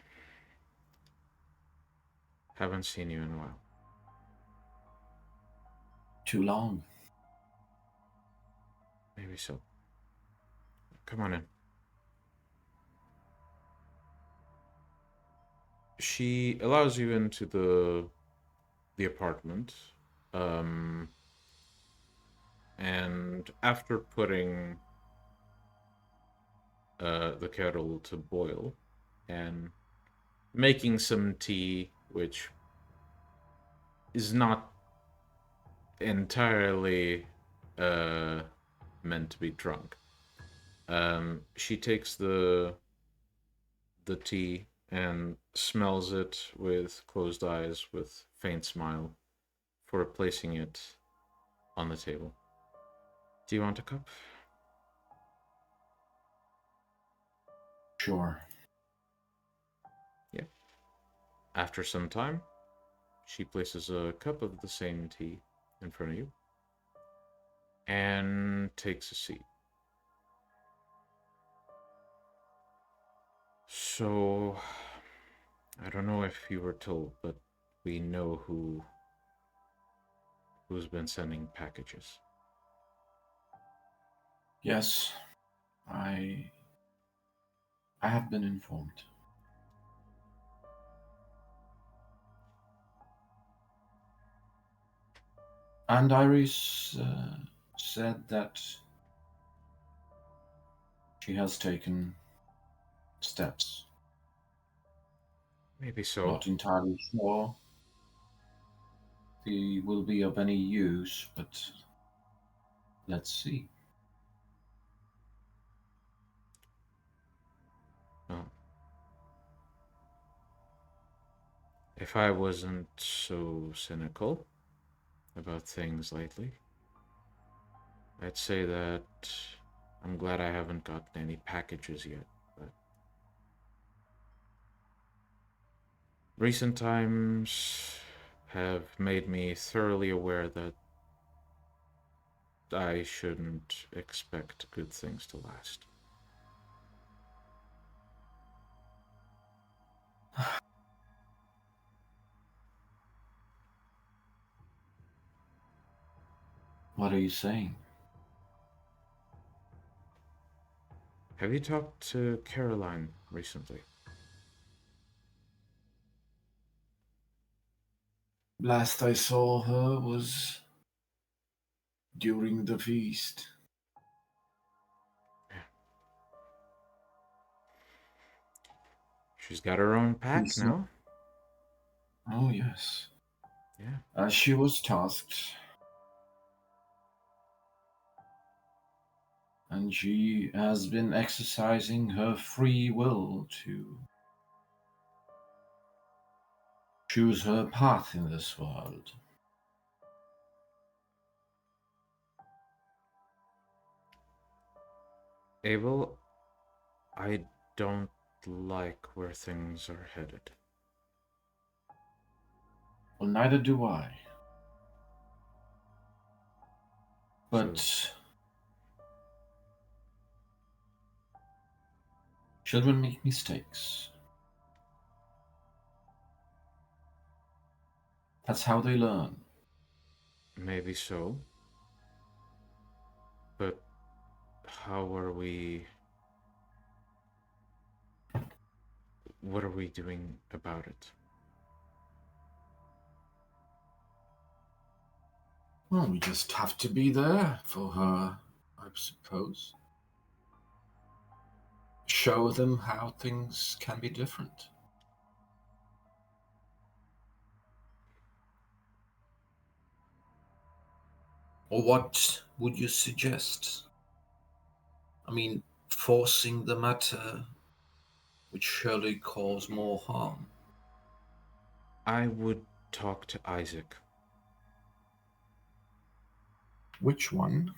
Haven't seen you in a while. Too long. Maybe so. Come on in. She allows you into the apartment. And after putting the kettle to boil and making some tea, which is not entirely meant to be drunk, she takes the tea and smells it with closed eyes, with faint smile, before placing it on the table. Do you want a cup? Sure. Yeah. After some time, she places a cup of the same tea in front of you and takes a seat. So, I don't know if you were told, but we know who's been sending packages. Yes, I have been informed. And Iris said that she has taken steps. Maybe so. Not entirely sure they will be of any use, but let's see. Well, if I wasn't so cynical about things lately, I'd say that I'm glad I haven't gotten any packages yet, but recent times have made me thoroughly aware that I shouldn't expect good things to last. What are you saying? Have you talked to Caroline recently? Last I saw her was during the feast. Yeah. She's got her own pack now. Oh, yes. Yeah. She was tasked. And she has been exercising her free will to choose her path in this world. Abel, I don't like where things are headed. Well, neither do I. But children make mistakes. That's how they learn. Maybe so. But how are we... What are we doing about it? Well, we just have to be there for her, I suppose. Show them how things can be different. Or what would you suggest? I mean, forcing the matter would surely cause more harm. I would talk to Isaac. Which one?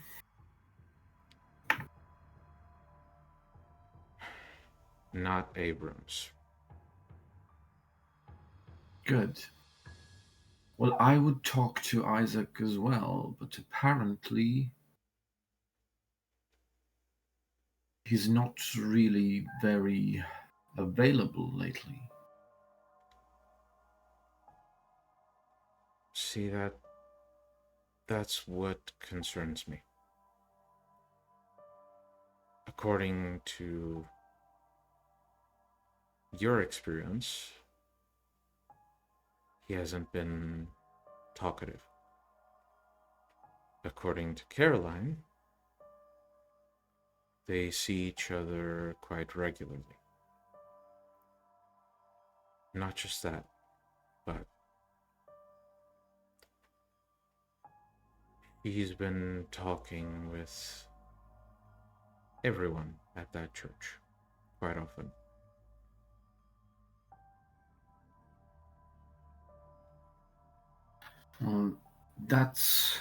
Not Abrams. Good. Well, I would talk to Isaac as well, but apparently he's not really very available lately. See, that's what concerns me. According to your experience, he hasn't been talkative. According to Caroline, they see each other quite regularly. Not just that, but he's been talking with everyone at that church quite often. Well, that's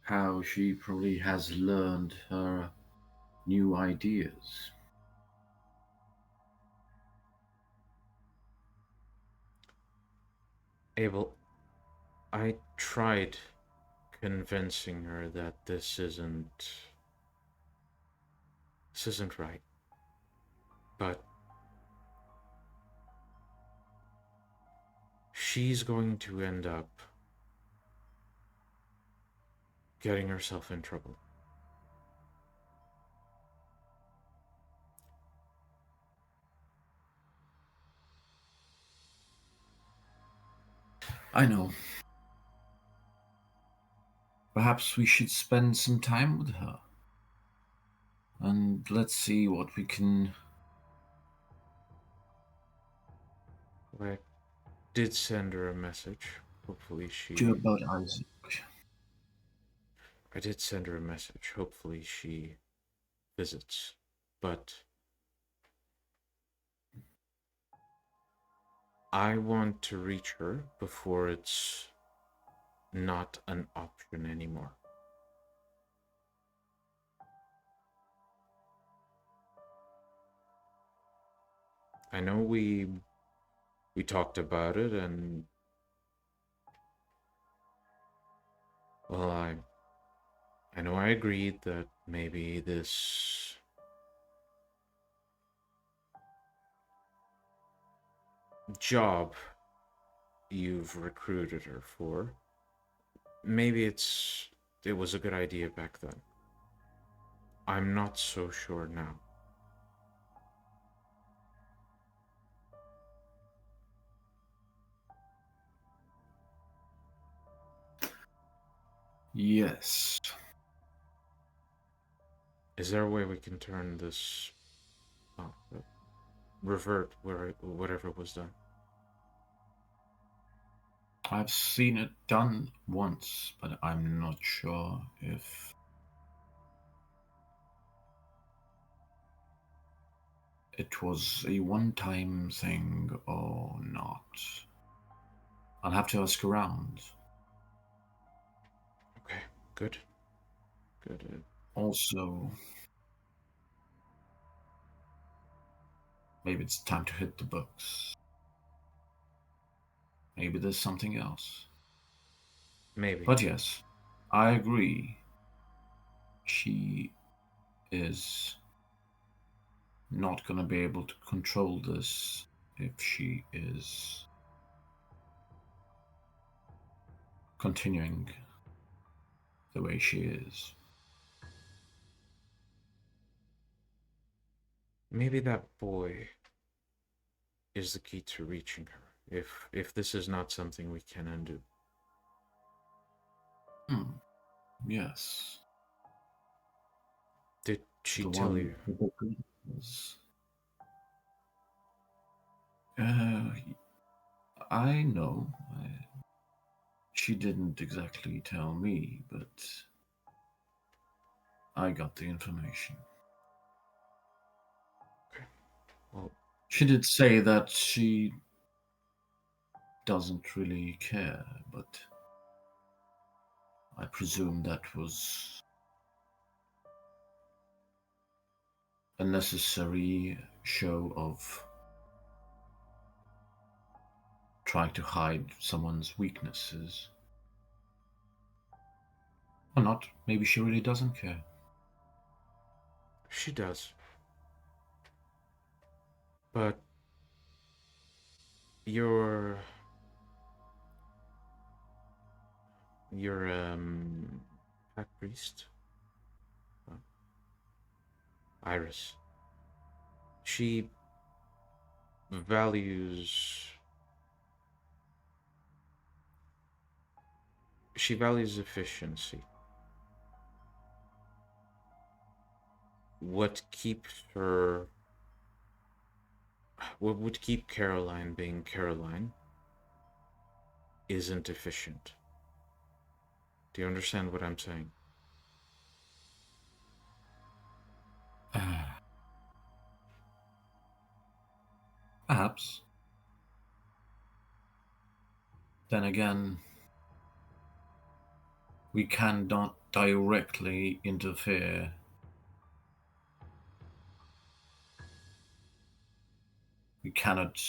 how she probably has learned her new ideas. Abel, I tried convincing her that this isn't right. But she's going to end up getting herself in trouble. I know. Perhaps we should spend some time with her. And let's see what we can... I did send her a message. Hopefully she... do about Isaac. I did send her a message. Hopefully she visits. But I want to reach her before it's not an option anymore. I know we talked about it, and well, I know I agreed that maybe this job you've recruited her for, maybe it was a good idea back then. I'm not so sure now. Yes. Is there a way we can turn this... revert whatever was done? I've seen it done once, but I'm not sure if it was a one-time thing or not. I'll have to ask around. Okay, good. Good. Also, maybe it's time to hit the books. Maybe there's something else. Maybe. But yes, I agree. She is not going to be able to control this if she is continuing the way she is. Maybe that boy is the key to reaching her. If this is not something we can undo. Yes. Did she The tell one you? with the goodness. I know. She didn't exactly tell me, but I got the information. Okay. Well, she did say that she doesn't really care, but I presume that was a necessary show of trying to hide someone's weaknesses. Or not. Maybe she really doesn't care. she does. But your pack priest, Iris, she values efficiency. What would keep Caroline being Caroline isn't efficient. Do you understand what I'm saying? Perhaps. Then again, we cannot directly interfere. We cannot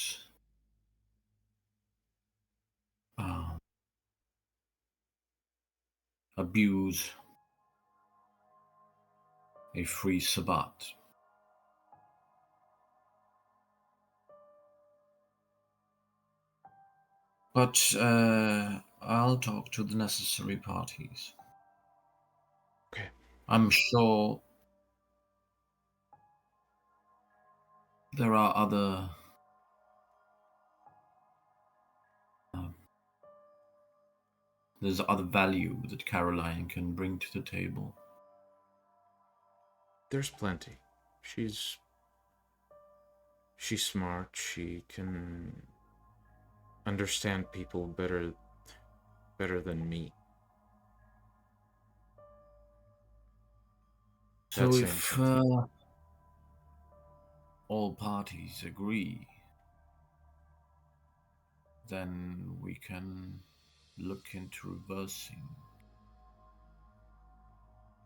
abuse a free Sabbat. But I'll talk to the necessary parties. Okay. I'm sure there are other there's other value that Caroline can bring to the table. There's plenty. She's smart. She can understand people better than me. So if all parties agree, then we can look into reversing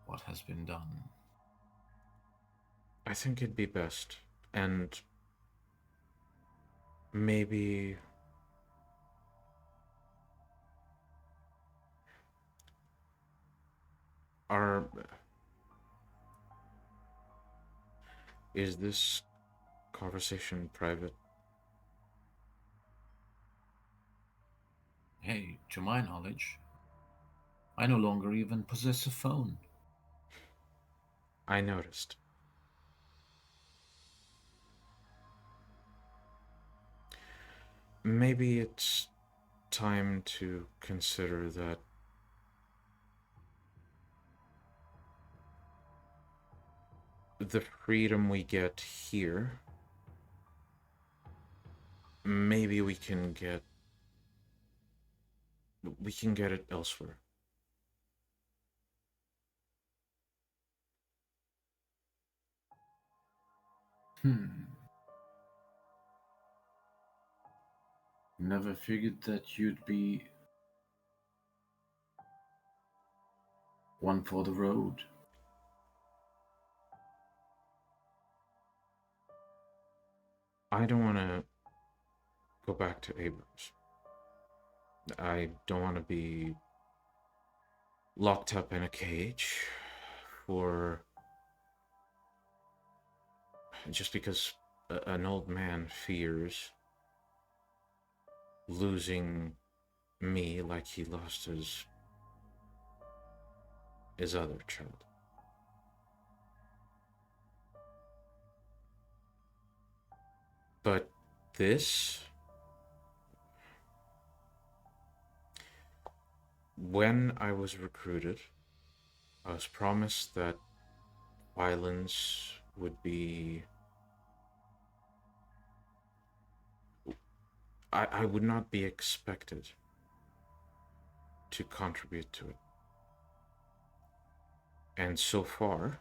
what has been done. I think it'd be best. And maybe is this conversation private? Hey, to my knowledge, I no longer even possess a phone. I noticed. Maybe it's time to consider that the freedom we get here, maybe we can get it elsewhere. Never figured that you'd be one for the road. I don't want to go back to Abrams. I don't want to be locked up in a cage for just because an old man fears losing me like he lost his other child. But this, when I was recruited, I was promised that violence would be... I would not be expected to contribute to it. And so far,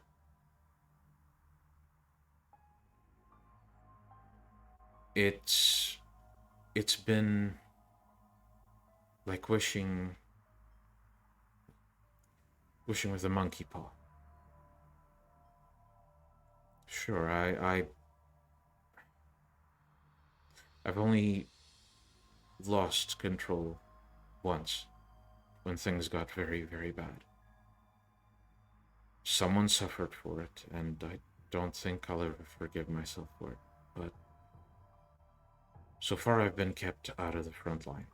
it's been like wishing with a monkey paw. Sure, I've only lost control once, when things got very, very bad. Someone suffered for it, and I don't think I'll ever forgive myself for it, but so far I've been kept out of the front line.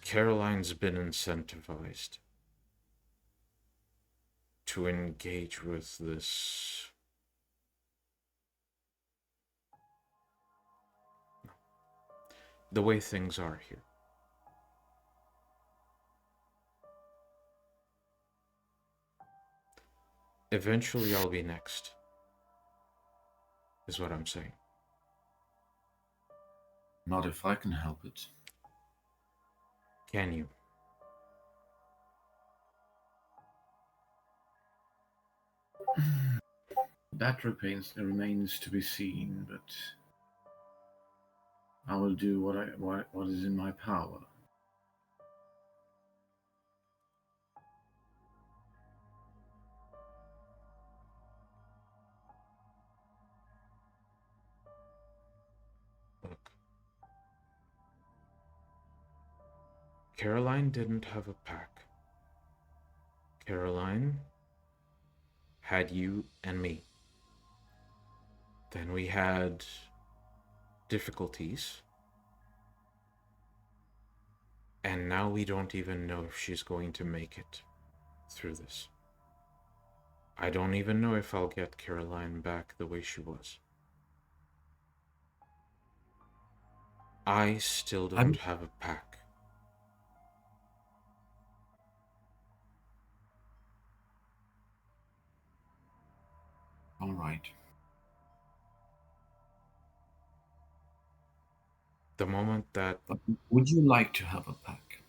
Caroline's been incentivized to engage with this the way things are here. Eventually I'll be next, is what I'm saying. Not if I can help it. Can you? That remains to be seen, but I will do what is in my power. Look, Caroline didn't have a pack. Caroline had you and me. Then we had difficulties. And now we don't even know if she's going to make it through this. I don't even know if I'll get Caroline back the way she was. I still don't have a pack. All right. The moment that... But would you like to have a pack?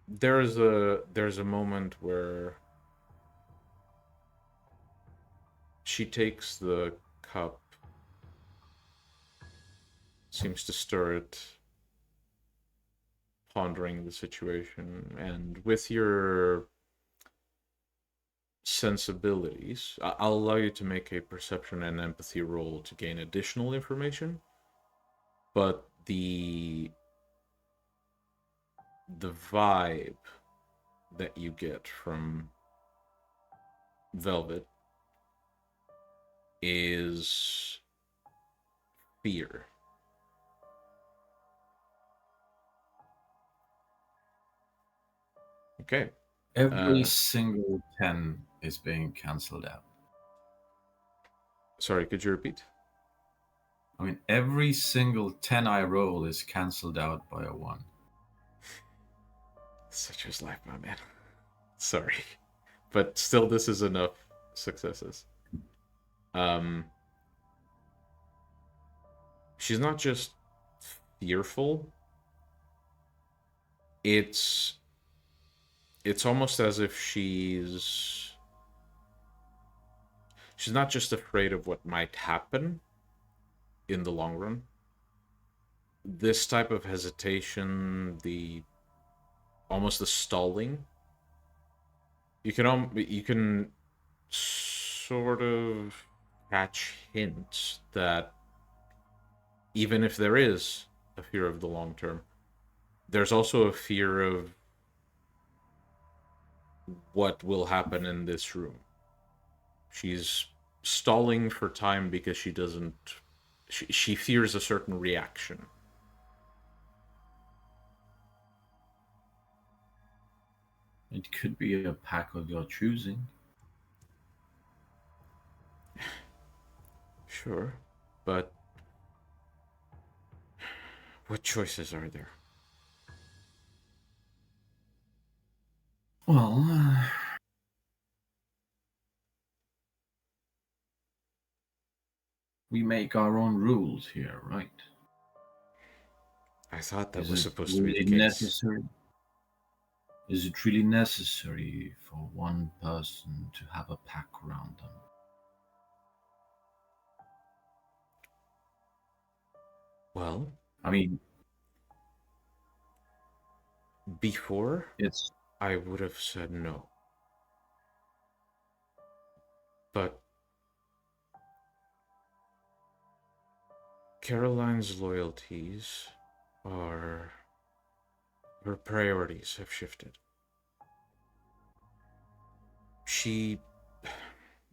There's a moment where she takes the cup, seems to stir it, pondering the situation, and with your sensibilities, I'll allow you to make a perception and empathy roll to gain additional information, but the vibe that you get from Velvet is fear. Okay. Every single 10 is being cancelled out. Sorry, could you repeat? I mean, every single 10 I roll is cancelled out by a 1. Such is life, my man. Sorry. But still, this is enough successes. She's not just fearful. It's it's almost as if she's not just afraid of what might happen in the long run. This type of hesitation, almost the stalling, you can sort of catch hints that even if there is a fear of the long term, there's also a fear of what will happen in this room. She's stalling for time because she fears a certain reaction. It could be a pack of your choosing. Sure, but what choices are there? Well, we make our own rules here, right? I thought that Is was it supposed to be really the case. necessary? Is it really necessary for one person to have a pack around them? Well, I mean, before, it's I would have said no. But Caroline's loyalties her priorities have shifted.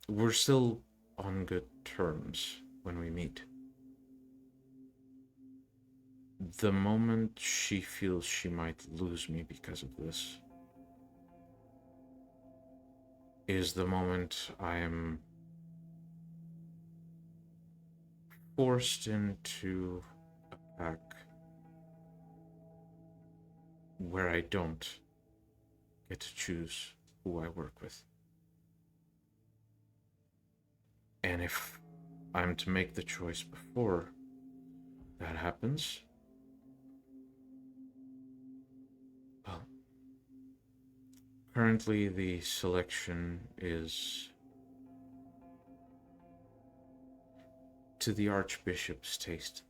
We're still on good terms when we meet. The moment she feels she might lose me because of this is the moment I am forced into a pack where I don't get to choose who I work with. And if I'm to make the choice before that happens, well, currently the selection is to the Archbishop's taste.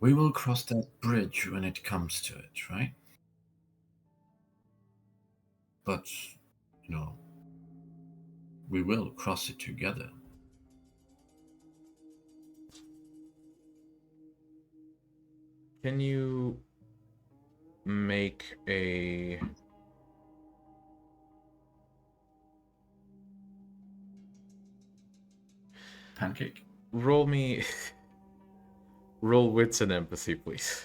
we will cross that bridge when it comes to it, right? But, we will cross it together. Can you make a Pancake? roll wits and empathy, please?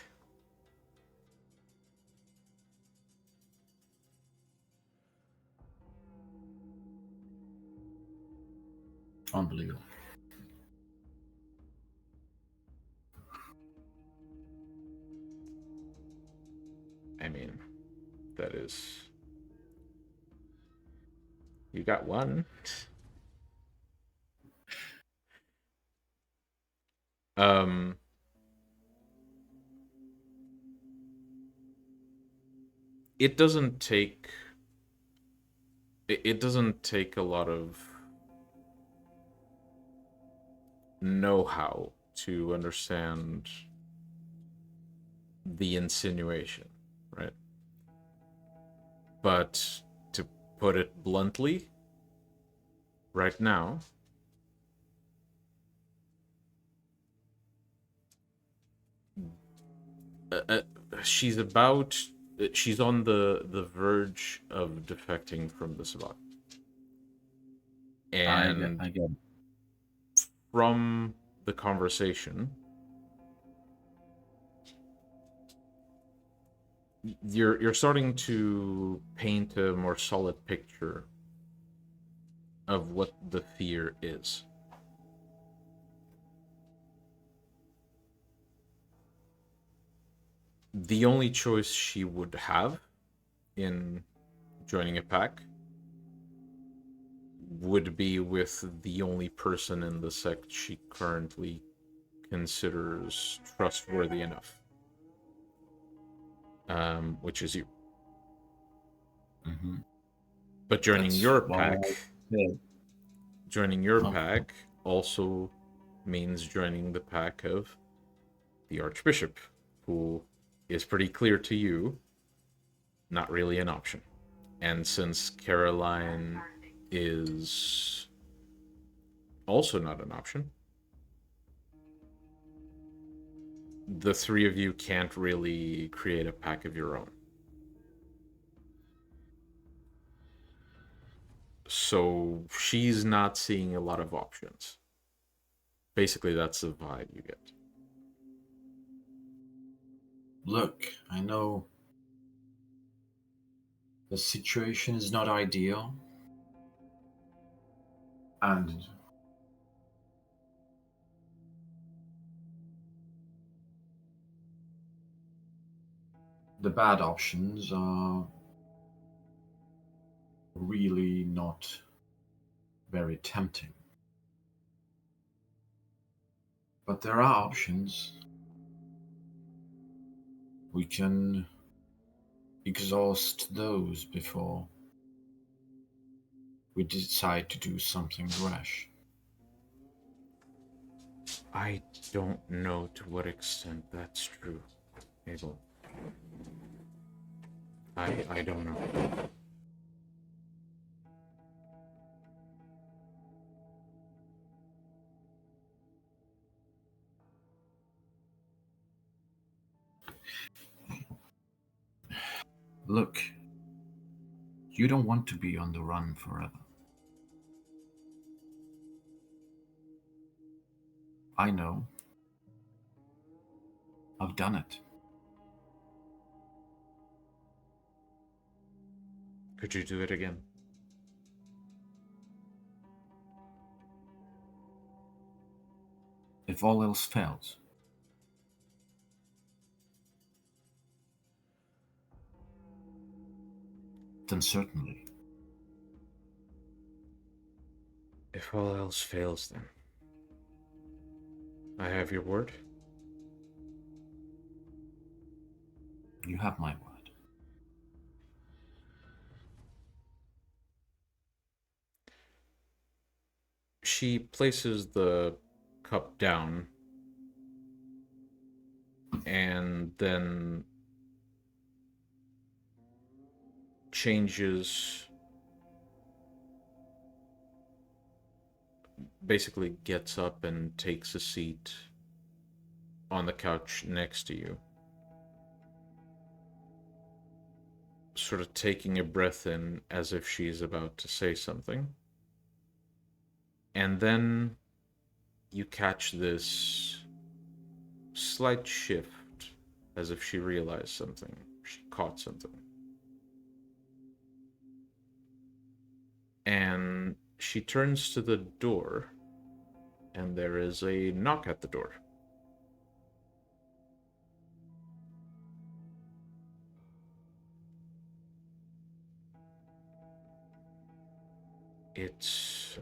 Unbelievable. I mean, that is... You got one. It doesn't take a lot of know-how to understand the insinuation, right? But to put it bluntly, right now, she's on the verge of defecting from the Sabbat. And I get from the conversation, you're starting to paint a more solid picture of what the fear is. The only choice she would have in joining a pack would be with the only person in the sect she currently considers trustworthy enough, which is you. Mm-hmm. But joining That's your why pack, I said- joining your Oh. pack also means joining the pack of the Archbishop, who is pretty clear to you not really an option. And since Caroline is also not an option, the three of you can't really create a pack of your own. So she's not seeing a lot of options. Basically, that's the vibe you get. Look, I know the situation is not ideal, and the bad options are really not very tempting. But there are options. We can exhaust those before we decide to do something rash. I don't know to what extent that's true, Abel. I don't know. Look, you don't want to be on the run forever. I know. I've done it. Could you do it again? If all else fails, then certainly. If all else fails, then I have your word. You have my word. She places the cup down and then changes, basically gets up and takes a seat on the couch next to you, sort of taking a breath in as if she's about to say something. And then you catch this slight shift, as if she realized something. She caught something. And she turns to the door, and there is a knock at the door. It's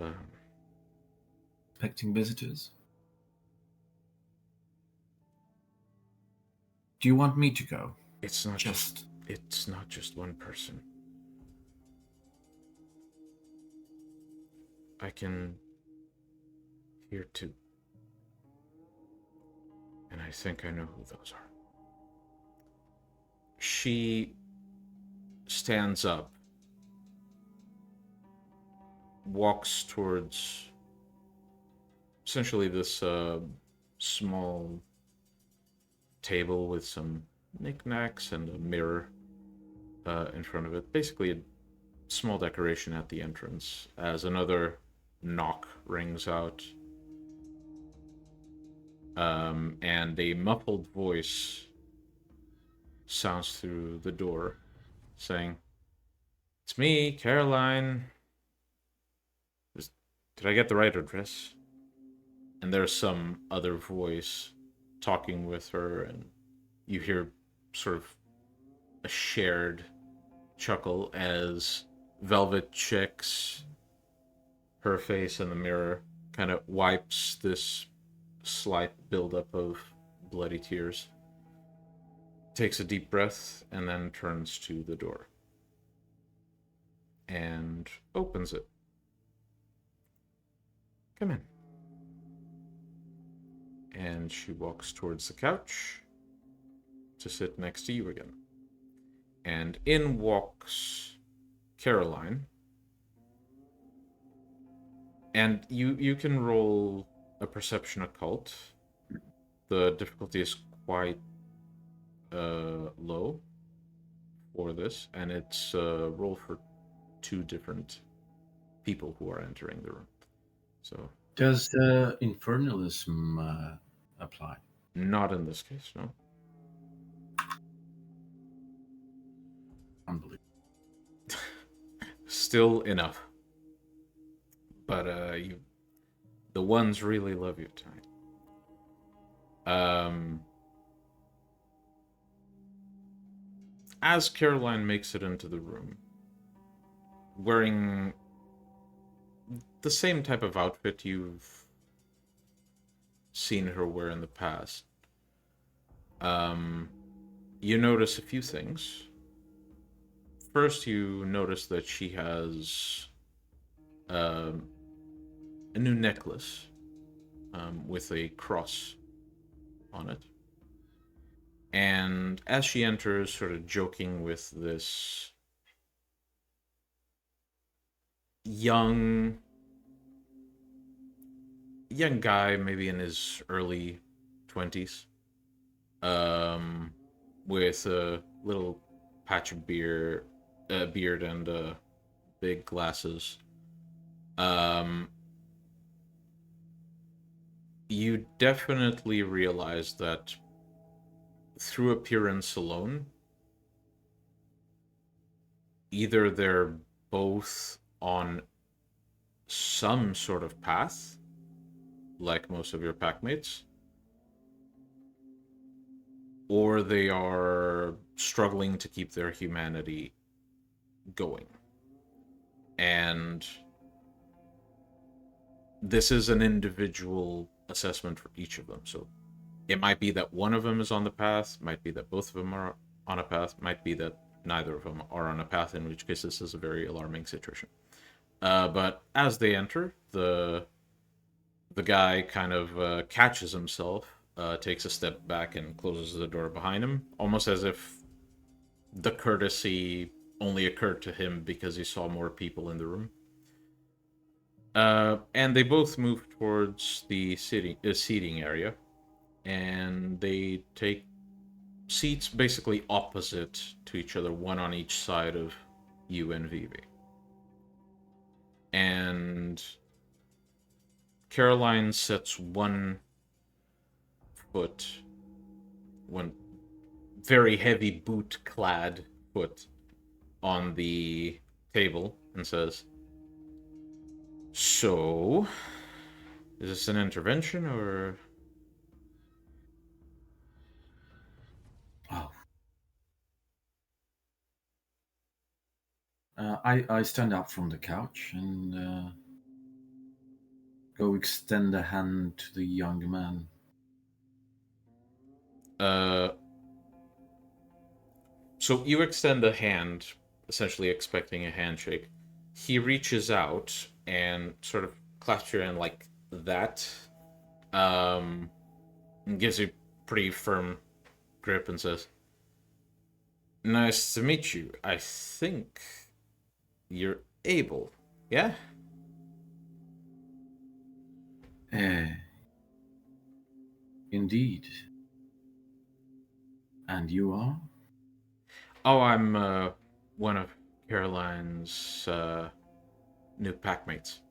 Expecting visitors? Do you want me to go? it's not just one person. I can hear two. And I think I know who those are. She stands up, walks towards essentially this small table with some knickknacks and a mirror in front of it. Basically a small decoration at the entrance as another knock rings out. And a muffled voice sounds through the door saying, "It's me, Caroline. Did I get the right address?" And there's some other voice talking with her, and you hear sort of a shared chuckle as Velvet checks her face in the mirror, kind of wipes this slight buildup of bloody tears, takes a deep breath, and then turns to the door and opens it. Come in. And she walks towards the couch to sit next to you again. And in walks Caroline. And you can roll a perception occult. The difficulty is quite low for this, and it's a roll for 2 different people who are entering the room. So does infernalism apply? Not in this case, no. Unbelievable. Still enough. But the ones really love you tonight. As Caroline makes it into the room, wearing the same type of outfit you've seen her wear in the past, you notice a few things. First, you notice that she has a new necklace with a cross on it. And as she enters, sort of joking with this young guy, maybe in his early 20s, with a little patch of beard and big glasses. You definitely realize that through appearance alone, either they're both on some sort of path, like most of your packmates, or they are struggling to keep their humanity going. And this is an individual assessment for each of them. So it might be that one of them is on the path, might be that both of them are on a path, might be that neither of them are on a path, in which case this is a very alarming situation. But as they enter, the guy kind of catches himself, takes a step back and closes the door behind him, almost as if the courtesy only occurred to him because he saw more people in the room. And they both move towards the seating area, and they take seats basically opposite to each other, one on each side of you and Vivi. And Caroline sets one very heavy boot-clad foot on the table and says, "So, is this an intervention, or..." Oh. I stand up from the couch and go extend a hand to the young man. So you extend a hand, essentially expecting a handshake. He reaches out and sort of clasps your hand like that, and gives you a pretty firm grip and says, "Nice to meet you. I think you're Abel, yeah?" Indeed. And you are? Oh, I'm one of Caroline's new packmates.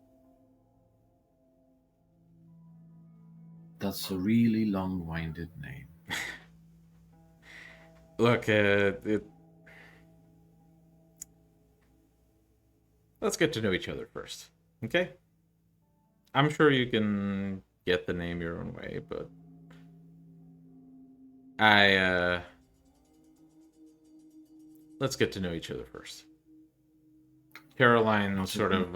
That's a really long-winded name. Look, let's get to know each other first, okay? I'm sure you can get the name your own way, but let's get to know each other first. Caroline sort of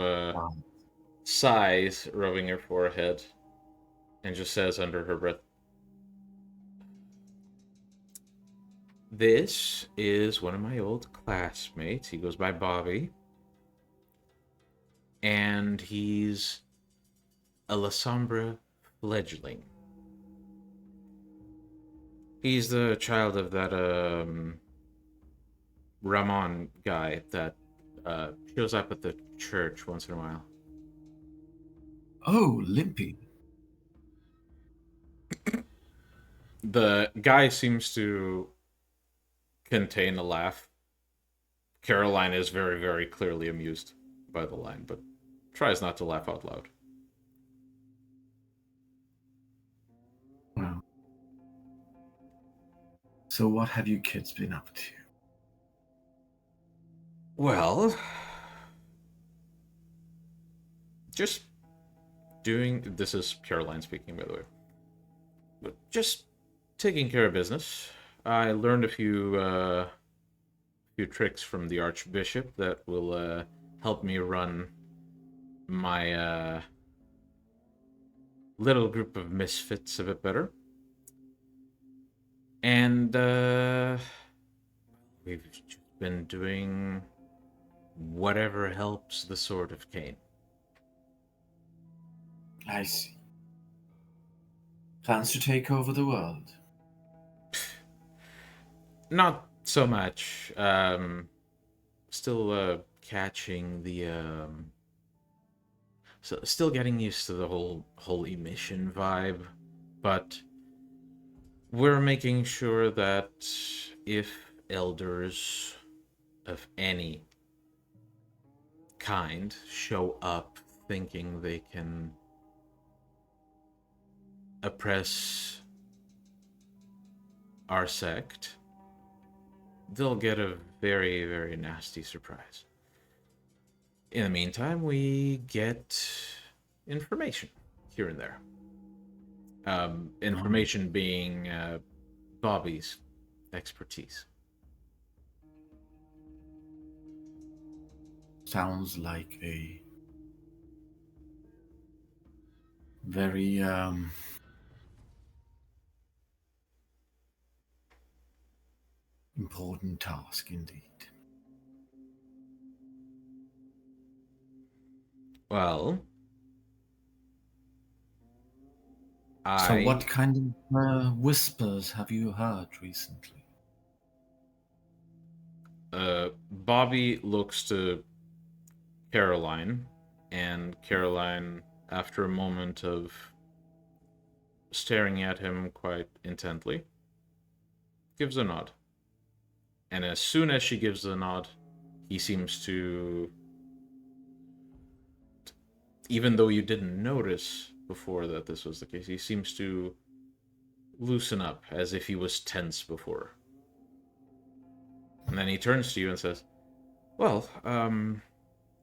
sighs, rubbing her forehead, and just says under her breath, "This is one of my old classmates. He goes by Bobby. And he's a La Sombra fledgling. He's the child of that, Ramon guy that, shows up at the church once in a while." Oh, Limpy. The guy seems to contain a laugh. Caroline is very, very clearly amused by the line, but tries not to laugh out loud. Wow. So what have you kids been up to? Well, just doing... This is Caroline speaking, by the way. But just taking care of business. I learned a few tricks from the Archbishop that will help me run my little group of misfits a bit better. And we've just been doing whatever helps the Sword of Cain. I see. Plans to take over the world? Not so much. Still catching the still getting used to the whole emission vibe, but we're making sure that if elders of any kind show up thinking they can oppress our sect, they'll get a very, very nasty surprise. In the meantime, we get information here and there. Information being Bobby's expertise. Sounds like a very important task indeed. Well, So what kind of whispers have you heard recently? Bobby looks to Caroline, and Caroline, after a moment of staring at him quite intently, gives a nod. And as soon as she gives the nod, he seems to, even though you didn't notice before that this was the case, he seems to loosen up as if he was tense before. And then he turns to you and says, "Well,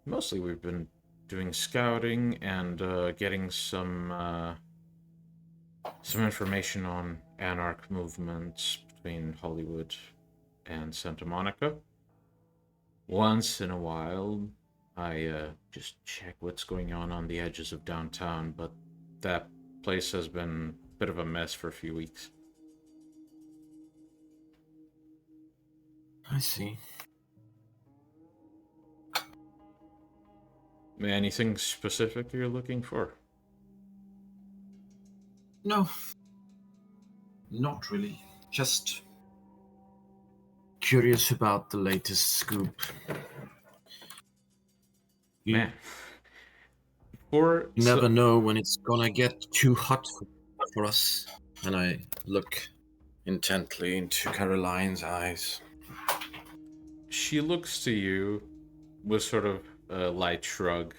mostly we've been doing scouting and getting some information on anarch movements between Hollywood and Santa Monica. Once in a while, I just check what's going on the edges of downtown, but that place has been a bit of a mess for a few weeks." I see. Anything specific you're looking for? No. Not really. Just curious about the latest scoop. Man. You never know when it's gonna get too hot for us. And I look intently into Caroline's eyes. She looks to you with sort of a light shrug,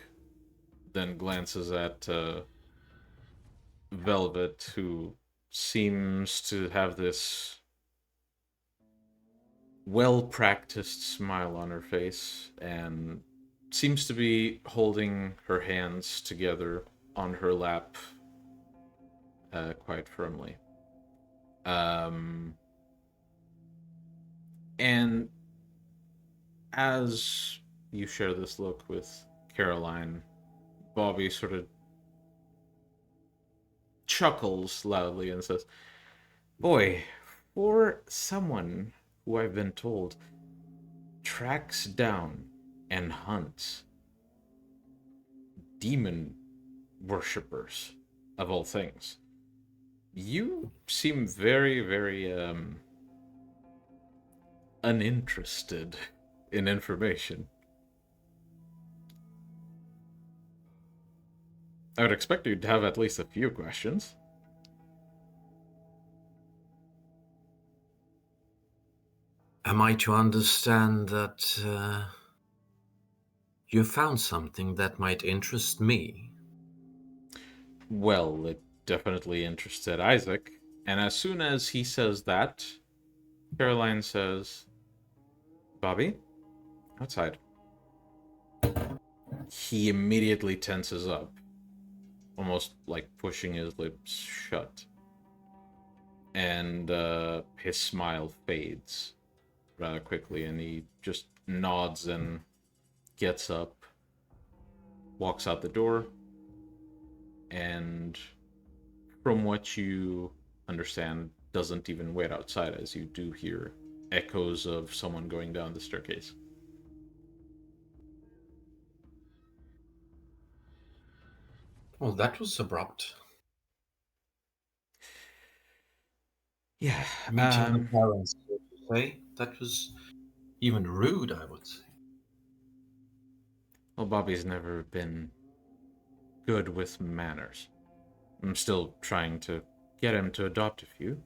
then glances at Velvet, who seems to have this well-practiced smile on her face, and seems to be holding her hands together on her lap quite firmly. And as you share this look with Caroline, Bobby sort of chuckles loudly and says, "Boy, for someone who I've been told tracks down and hunts demon worshippers of all things, you seem very, very uninterested in information. I would expect you to have at least a few questions." Am I to understand that you found something that might interest me? Well, it definitely interested Isaac, and as soon as he says that, Caroline says, "Bobby, outside." He immediately tenses up, almost like pushing his lips shut. And his smile fades rather quickly, and he just nods and gets up, walks out the door, and from what you understand, doesn't even wait outside, as you do hear echoes of someone going down the staircase. Well, that was abrupt. Yeah. Meeting the parents, so to say. That was even rude, I would say. Well, Bobby's never been good with manners. I'm still trying to get him to adopt a few,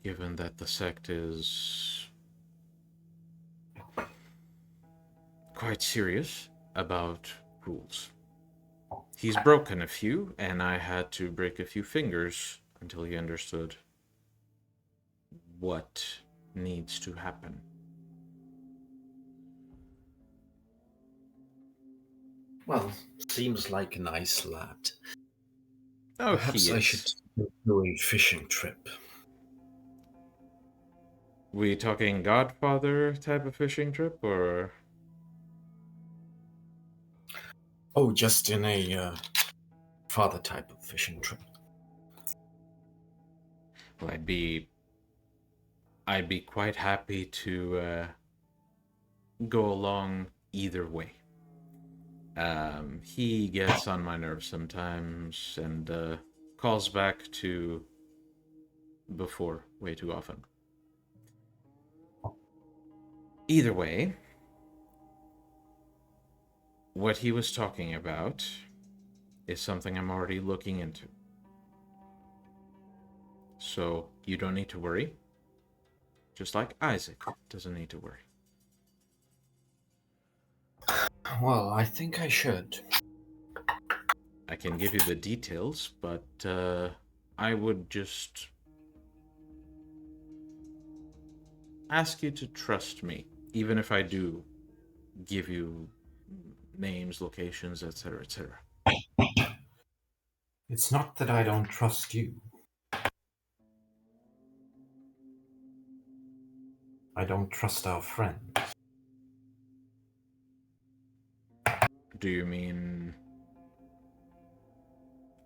given that the sect is quite serious about rules. He's broken a few, and I had to break a few fingers until he understood what needs to happen. Well, seems like a nice lad. Oh, Perhaps he I is. should do a fishing trip. We talking Godfather type of fishing trip, or? Oh, just in a father type of fishing trip. Well, I'd be quite happy to go along either way. He gets on my nerves sometimes and calls back to before way too often. Either way, what he was talking about is something I'm already looking into. So you don't need to worry. Just like Isaac doesn't need to worry. Well, I think I should. I can give you the details, but I would just ask you to trust me, even if I do give you names, locations, etc., etc. It's not that I don't trust you. I don't trust our friends. Do you mean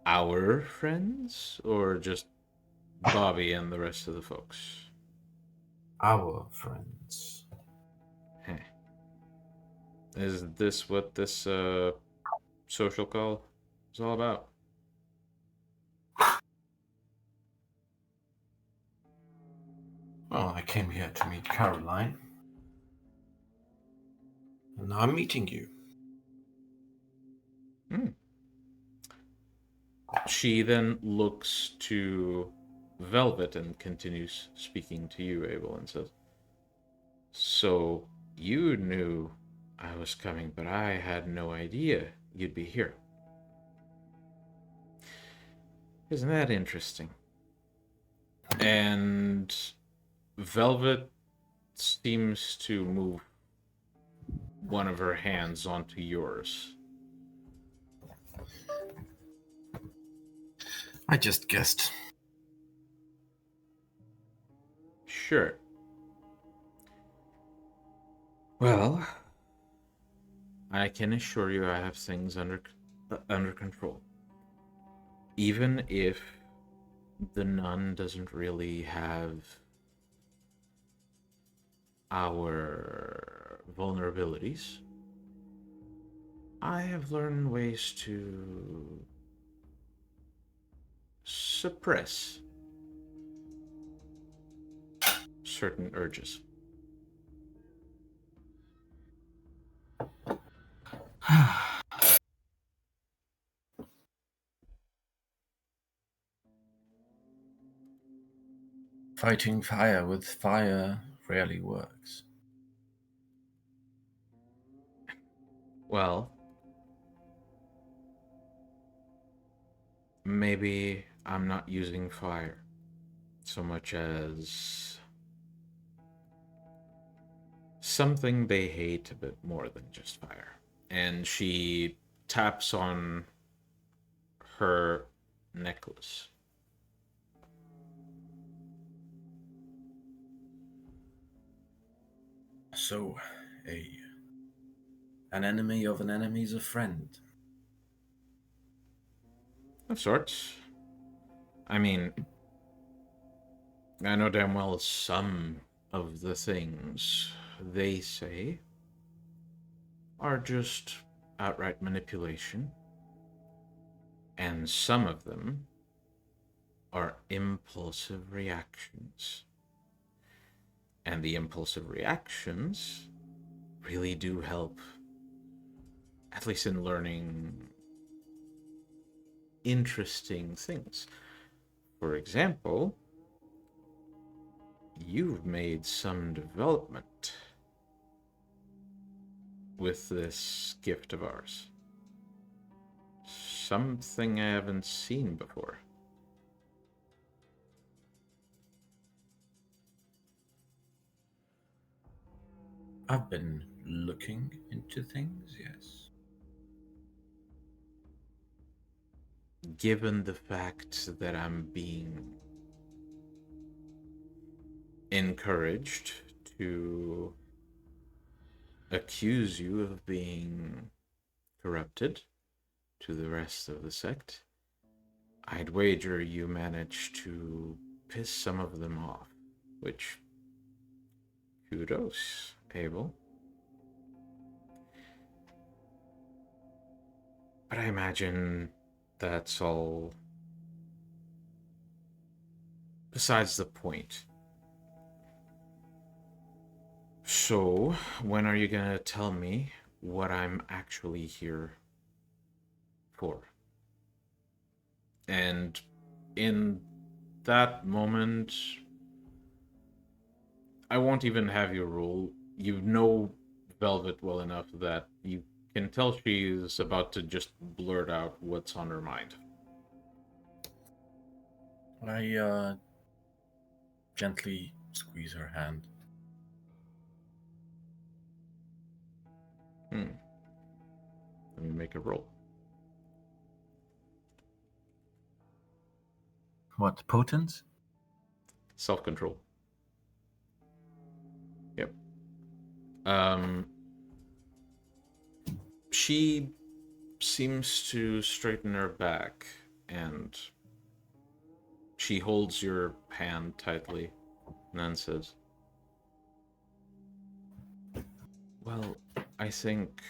our friends, or just Bobby and the rest of the folks? Our friends. Heh. Is this what this social call is all about? Well, I came here to meet Caroline. And now I'm meeting you. She then looks to Velvet and continues speaking to you, Abel, and says, "So you knew I was coming, but I had no idea you'd be here. Isn't that interesting?" And Velvet seems to move one of her hands onto yours. I just guessed. Sure. Well, I can assure you I have things under under control. Even if the nun doesn't really have our vulnerabilities, I have learned ways to suppress certain urges. Fighting fire with fire rarely works. Well, maybe I'm not using fire so much as something they hate a bit more than just fire. And she taps on her necklace. So, an enemy of an enemy is a friend. Of sorts. I mean, I know damn well some of the things they say are just outright manipulation, and some of them are impulsive reactions. And the impulsive reactions really do help, at least in learning interesting things. For example, you've made some development with this gift of ours. Something I haven't seen before. I've been looking into things, yes. Given the fact that I'm being encouraged to accuse you of being corrupted to the rest of the sect, I'd wager you managed to piss some of them off, which, kudos, Abel. But I imagine that's all besides the point. So, when are you gonna tell me what I'm actually here for? And in that moment, I won't even have you roll. You know Velvet well enough that you can tell she's about to just blurt out what's on her mind. I gently squeeze her hand. Let me make a roll. What, potent? Self-control. Yep. She seems to straighten her back, and she holds your hand tightly, and then says, well, I think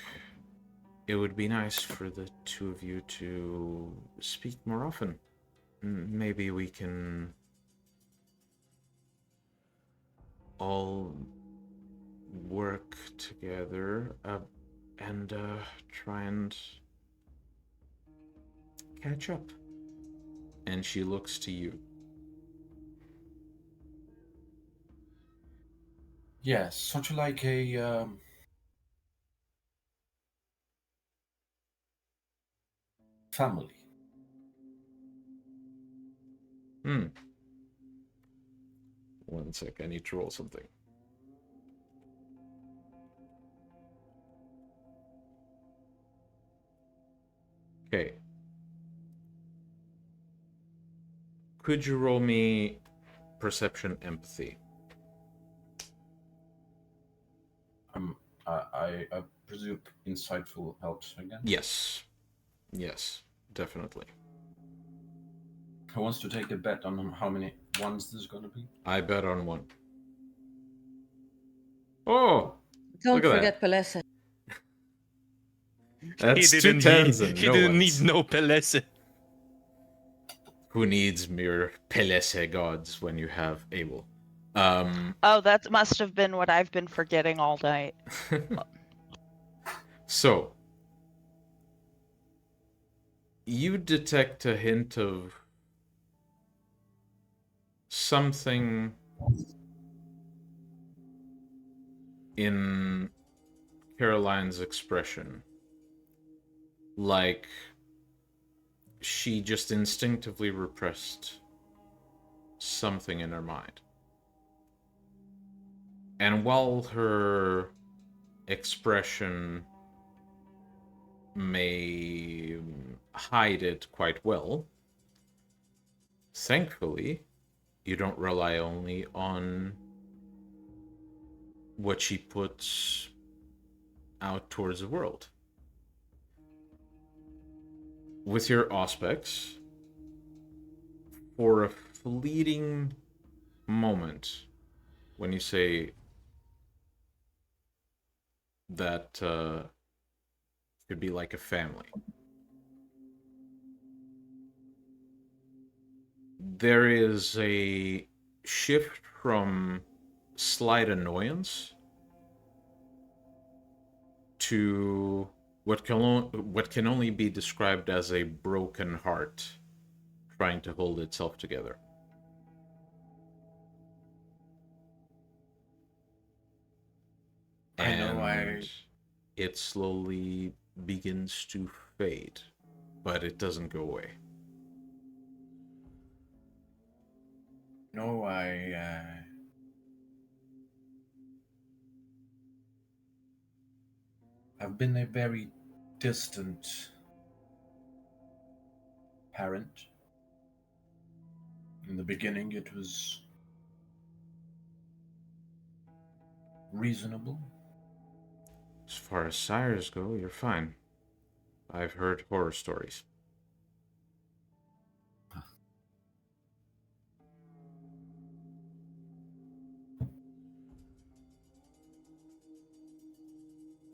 it would be nice for the two of you to speak more often. Maybe we can all work together and try and catch up. And she looks to you. Yes, sort of like a family. One sec, I need to roll something. Okay. Could you roll me perception empathy? I presume insightful helps again? Yes. Yes, definitely. Who wants to take a bet on how many ones there's gonna be? I bet on 1. Oh! Don't Look at forget Pelesse. That's he 2 didn't tens need, and he no didn't ones. need no Pelesse. Who needs mere Pelesse gods when you have Abel? Oh, that must have been what I've been forgetting all night. So, you detect a hint of something in Caroline's expression. Like she just instinctively repressed something in her mind. And while her expression may hide it quite well, thankfully, you don't rely only on what she puts out towards the world. With your aspects, for a fleeting moment, when you say that could be like a family, there is a shift from slight annoyance to what can only be described as a broken heart trying to hold itself together. And it slowly begins to fade, but it doesn't go away. No, I've been a very distant parent. In the beginning, it was reasonable. As far as sires go, you're fine. I've heard horror stories.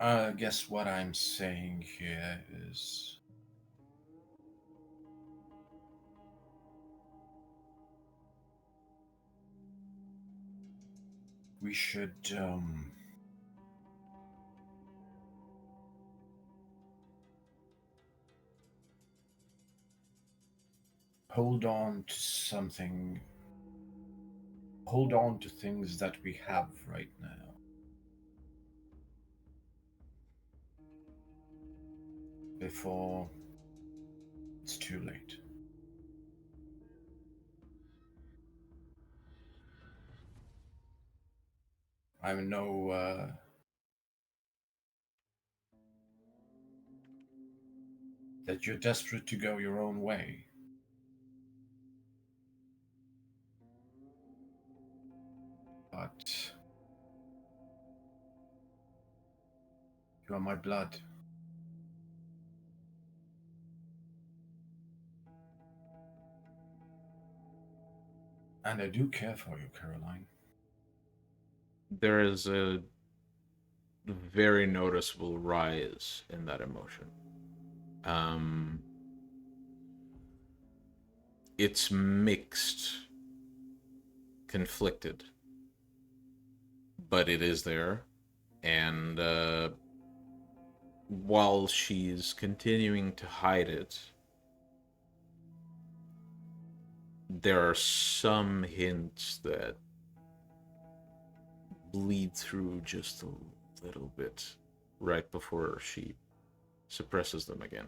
I guess what I'm saying here is we should hold on to something, hold on to things that we have right now. Before it's too late. I know that you're desperate to go your own way. But you are my blood. And I do care for you, Caroline. There is a very noticeable rise in that emotion. It's mixed, conflicted, but it is there. And while she's continuing to hide it, there are some hints that bleed through just a little bit right before she suppresses them again.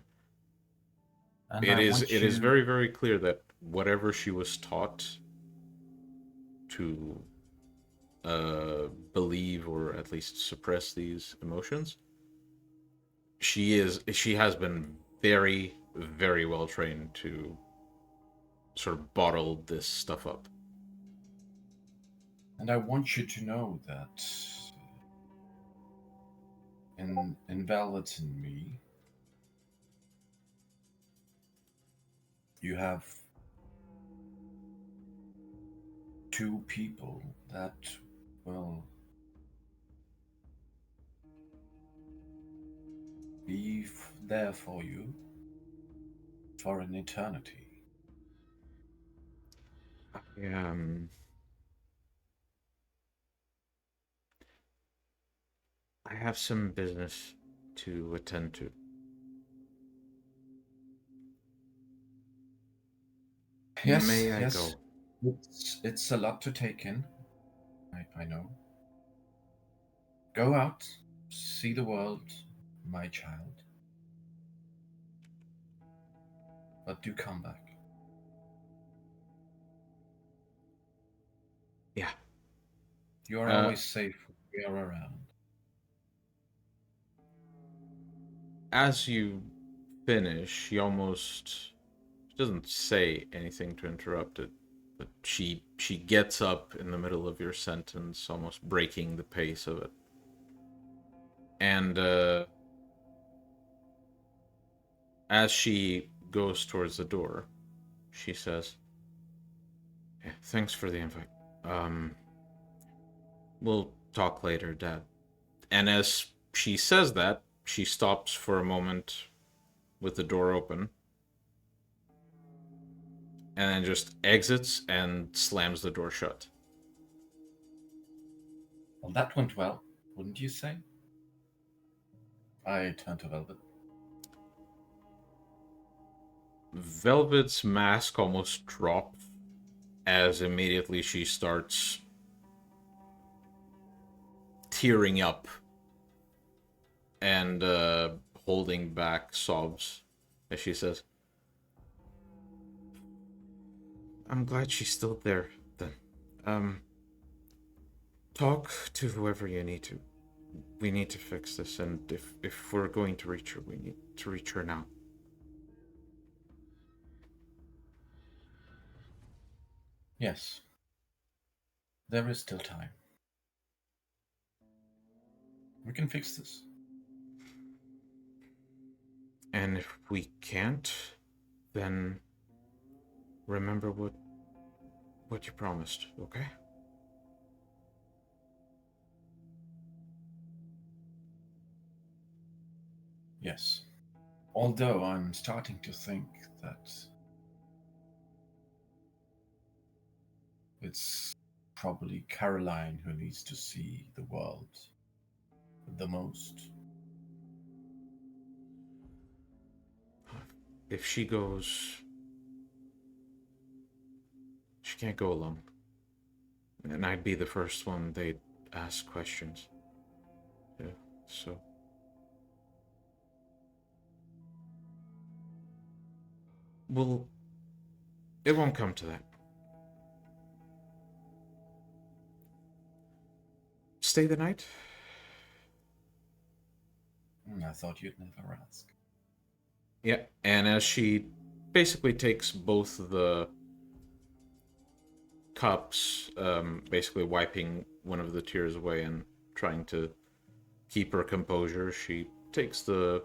And it is very, very clear that whatever she was taught to believe or at least suppress these emotions, she has been very, very well trained to sort of bottle this stuff up. And I want you to know that in Velvet and me, You have two people that will be there for you for an eternity. I have some business to attend to. Yes, May I yes. go? It's a lot to take in. I know. Go out, see the world, my child. But do come back. Yeah. You are always safe when we are around. As you finish, she doesn't say anything to interrupt it, but she gets up in the middle of your sentence, almost breaking the pace of it. And as she goes towards the door, she says, "Yeah, thanks for the invite. We'll talk later, Dad." And as she says that, she stops for a moment with the door open, and then just exits and slams the door shut. Well, that went well, wouldn't you say? I turn to Velvet. Velvet's mask almost drops as immediately she starts tearing up and holding back sobs as she says, "I'm glad she's still there, then. Talk to whoever you need to. We need to fix this, and if we're going to reach her, we need to reach her now." Yes. There is still time. We can fix this. And if we can't, then remember what you promised, okay? Yes. Although I'm starting to think that it's probably Caroline who needs to see the world the most. If she goes, she can't go alone. And I'd be the first one they'd ask questions. Yeah, so. Well, it won't come to that. Stay the night? I thought you'd never ask. Yeah, and as she basically takes both of the cups, basically wiping one of the tears away and trying to keep her composure, she takes the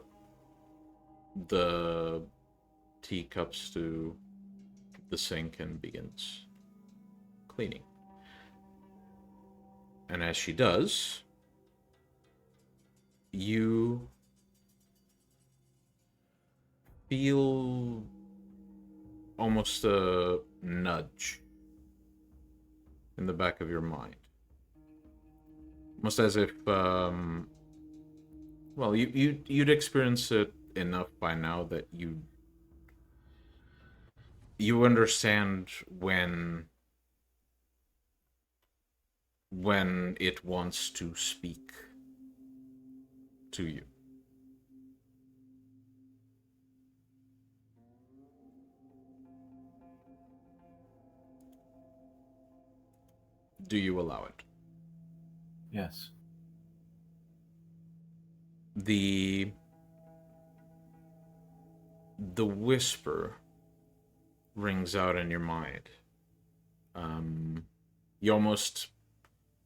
teacups to the sink and begins cleaning. And as she does, you feel almost a nudge in the back of your mind. Almost as if, well, you'd experience it enough by now that you understand when it wants to speak to you. Do you allow it? Yes. The whisper rings out in your mind. You almost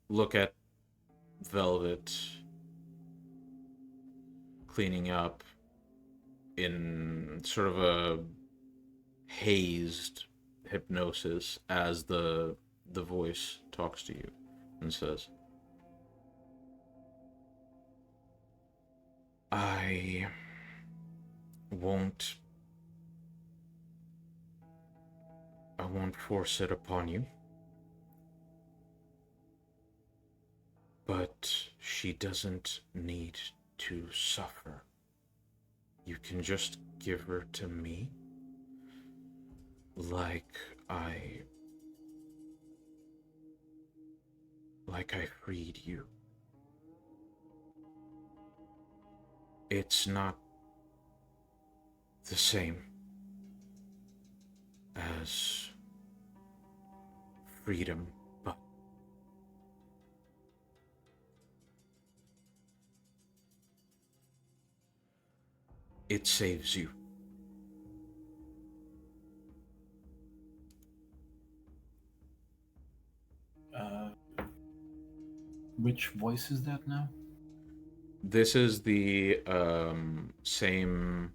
look at Velvet cleaning up in sort of hazed hypnosis as the voice talks to you and says, I won't force it upon you. But she doesn't need to suffer. You can just give her to me like I freed you. It's not the same as freedom, but it saves you. Which voice is that now? This is the same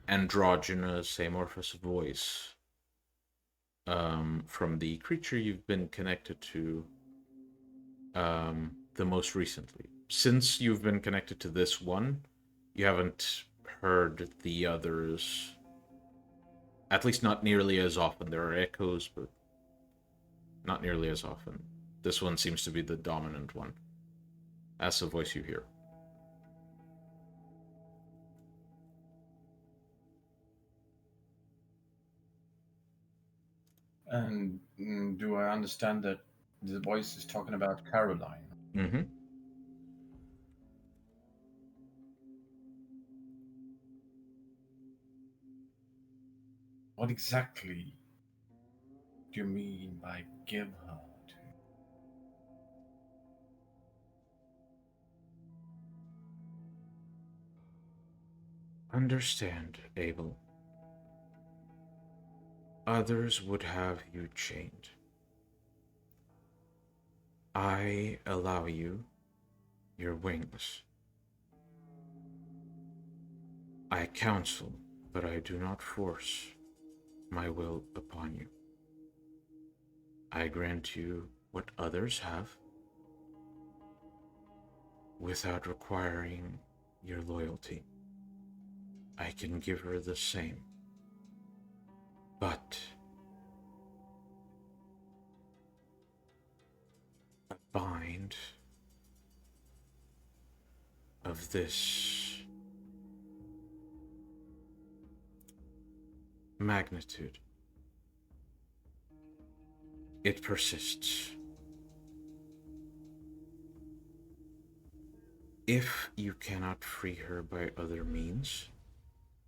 androgynous, amorphous voice from the creature you've been connected to the most recently. Since you've been connected to this one, you haven't heard the others, at least not nearly as often. There are echoes, but not nearly as often. This one seems to be the dominant one. That's the voice you hear. And do I understand that the voice is talking about Caroline? Mm-hmm. What exactly do you mean by give her to? Understand, Abel. Others would have you chained. I allow you your wings. I counsel, but I do not force my will upon you. I grant you what others have without requiring your loyalty. I can give her the same, but a bind of this magnitude, it persists. If you cannot free her by other means,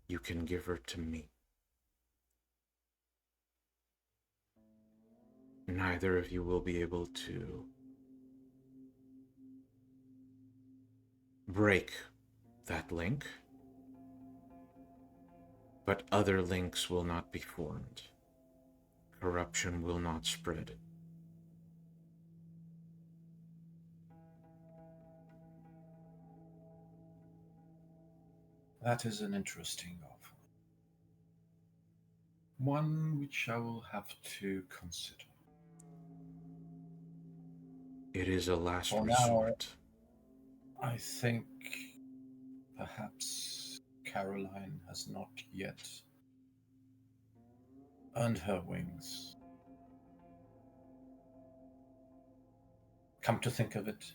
you can give her to me. Neither of you will be able to break that link, but other links will not be formed. Corruption will not spread. That is an interesting offer. One which I will have to consider. It is a last For resort. Now, I think perhaps Caroline has not yet earned her wings. Come to think of it,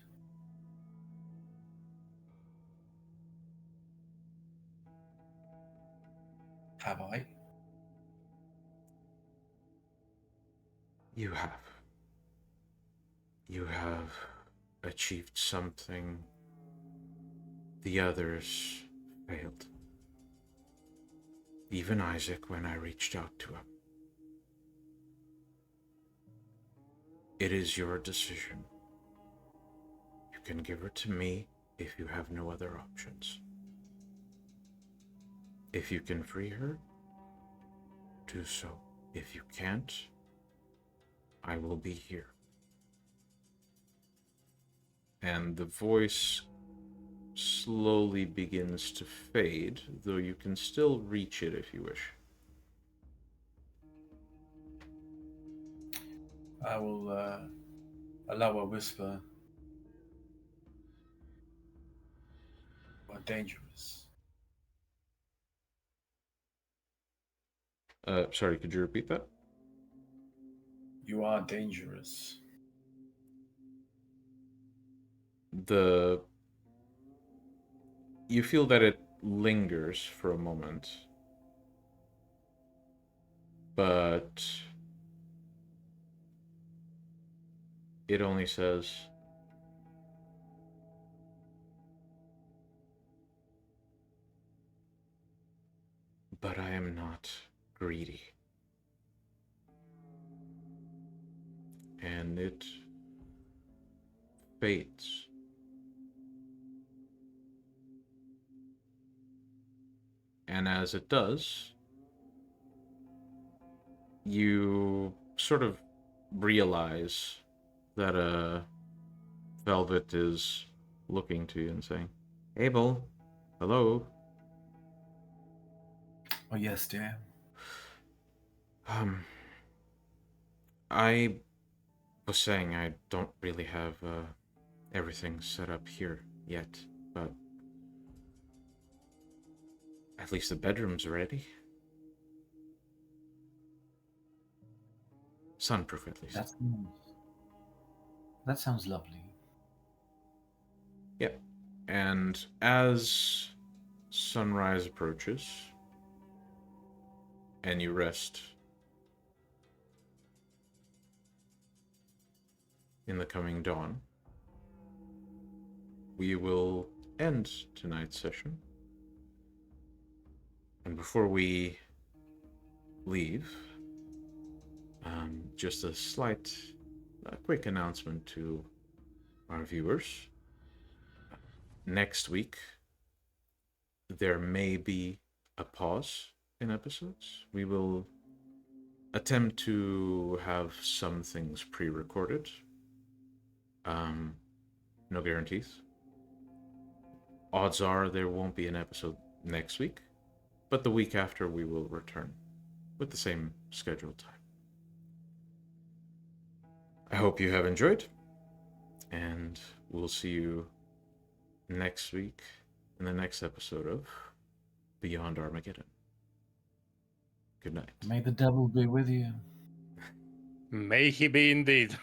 have I? You have. You have achieved something the others failed. Even Isaac, when I reached out to him. It is your decision. You can give her to me if you have no other options. If you can free her, do so. If you can't, I will be here. And the voice slowly begins to fade, though you can still reach it if you wish. I will allow a whisper. You are dangerous. Sorry, could you repeat that? You are dangerous. You feel that it lingers for a moment, but it only says, but I am not greedy. And it fades. And as it does, you sort of realize that Velvet is looking to you and saying, Abel, hello. Oh yes, dear. I was saying I don't really have everything set up here yet, but at least the bedroom's ready. Sunproof, at least. That sounds lovely. Yep. And as sunrise approaches, and you rest in the coming dawn, we will end tonight's session. And before we leave, just a quick announcement to our viewers. Next week, there may be a pause in episodes. We will attempt to have some things pre-recorded. No guarantees. Odds are there won't be an episode next week, but the week after we will return with the same scheduled time. I hope you have enjoyed, and we'll see you next week in the next episode of Beyond Armageddon. Good night. May the devil be with you. May he be indeed.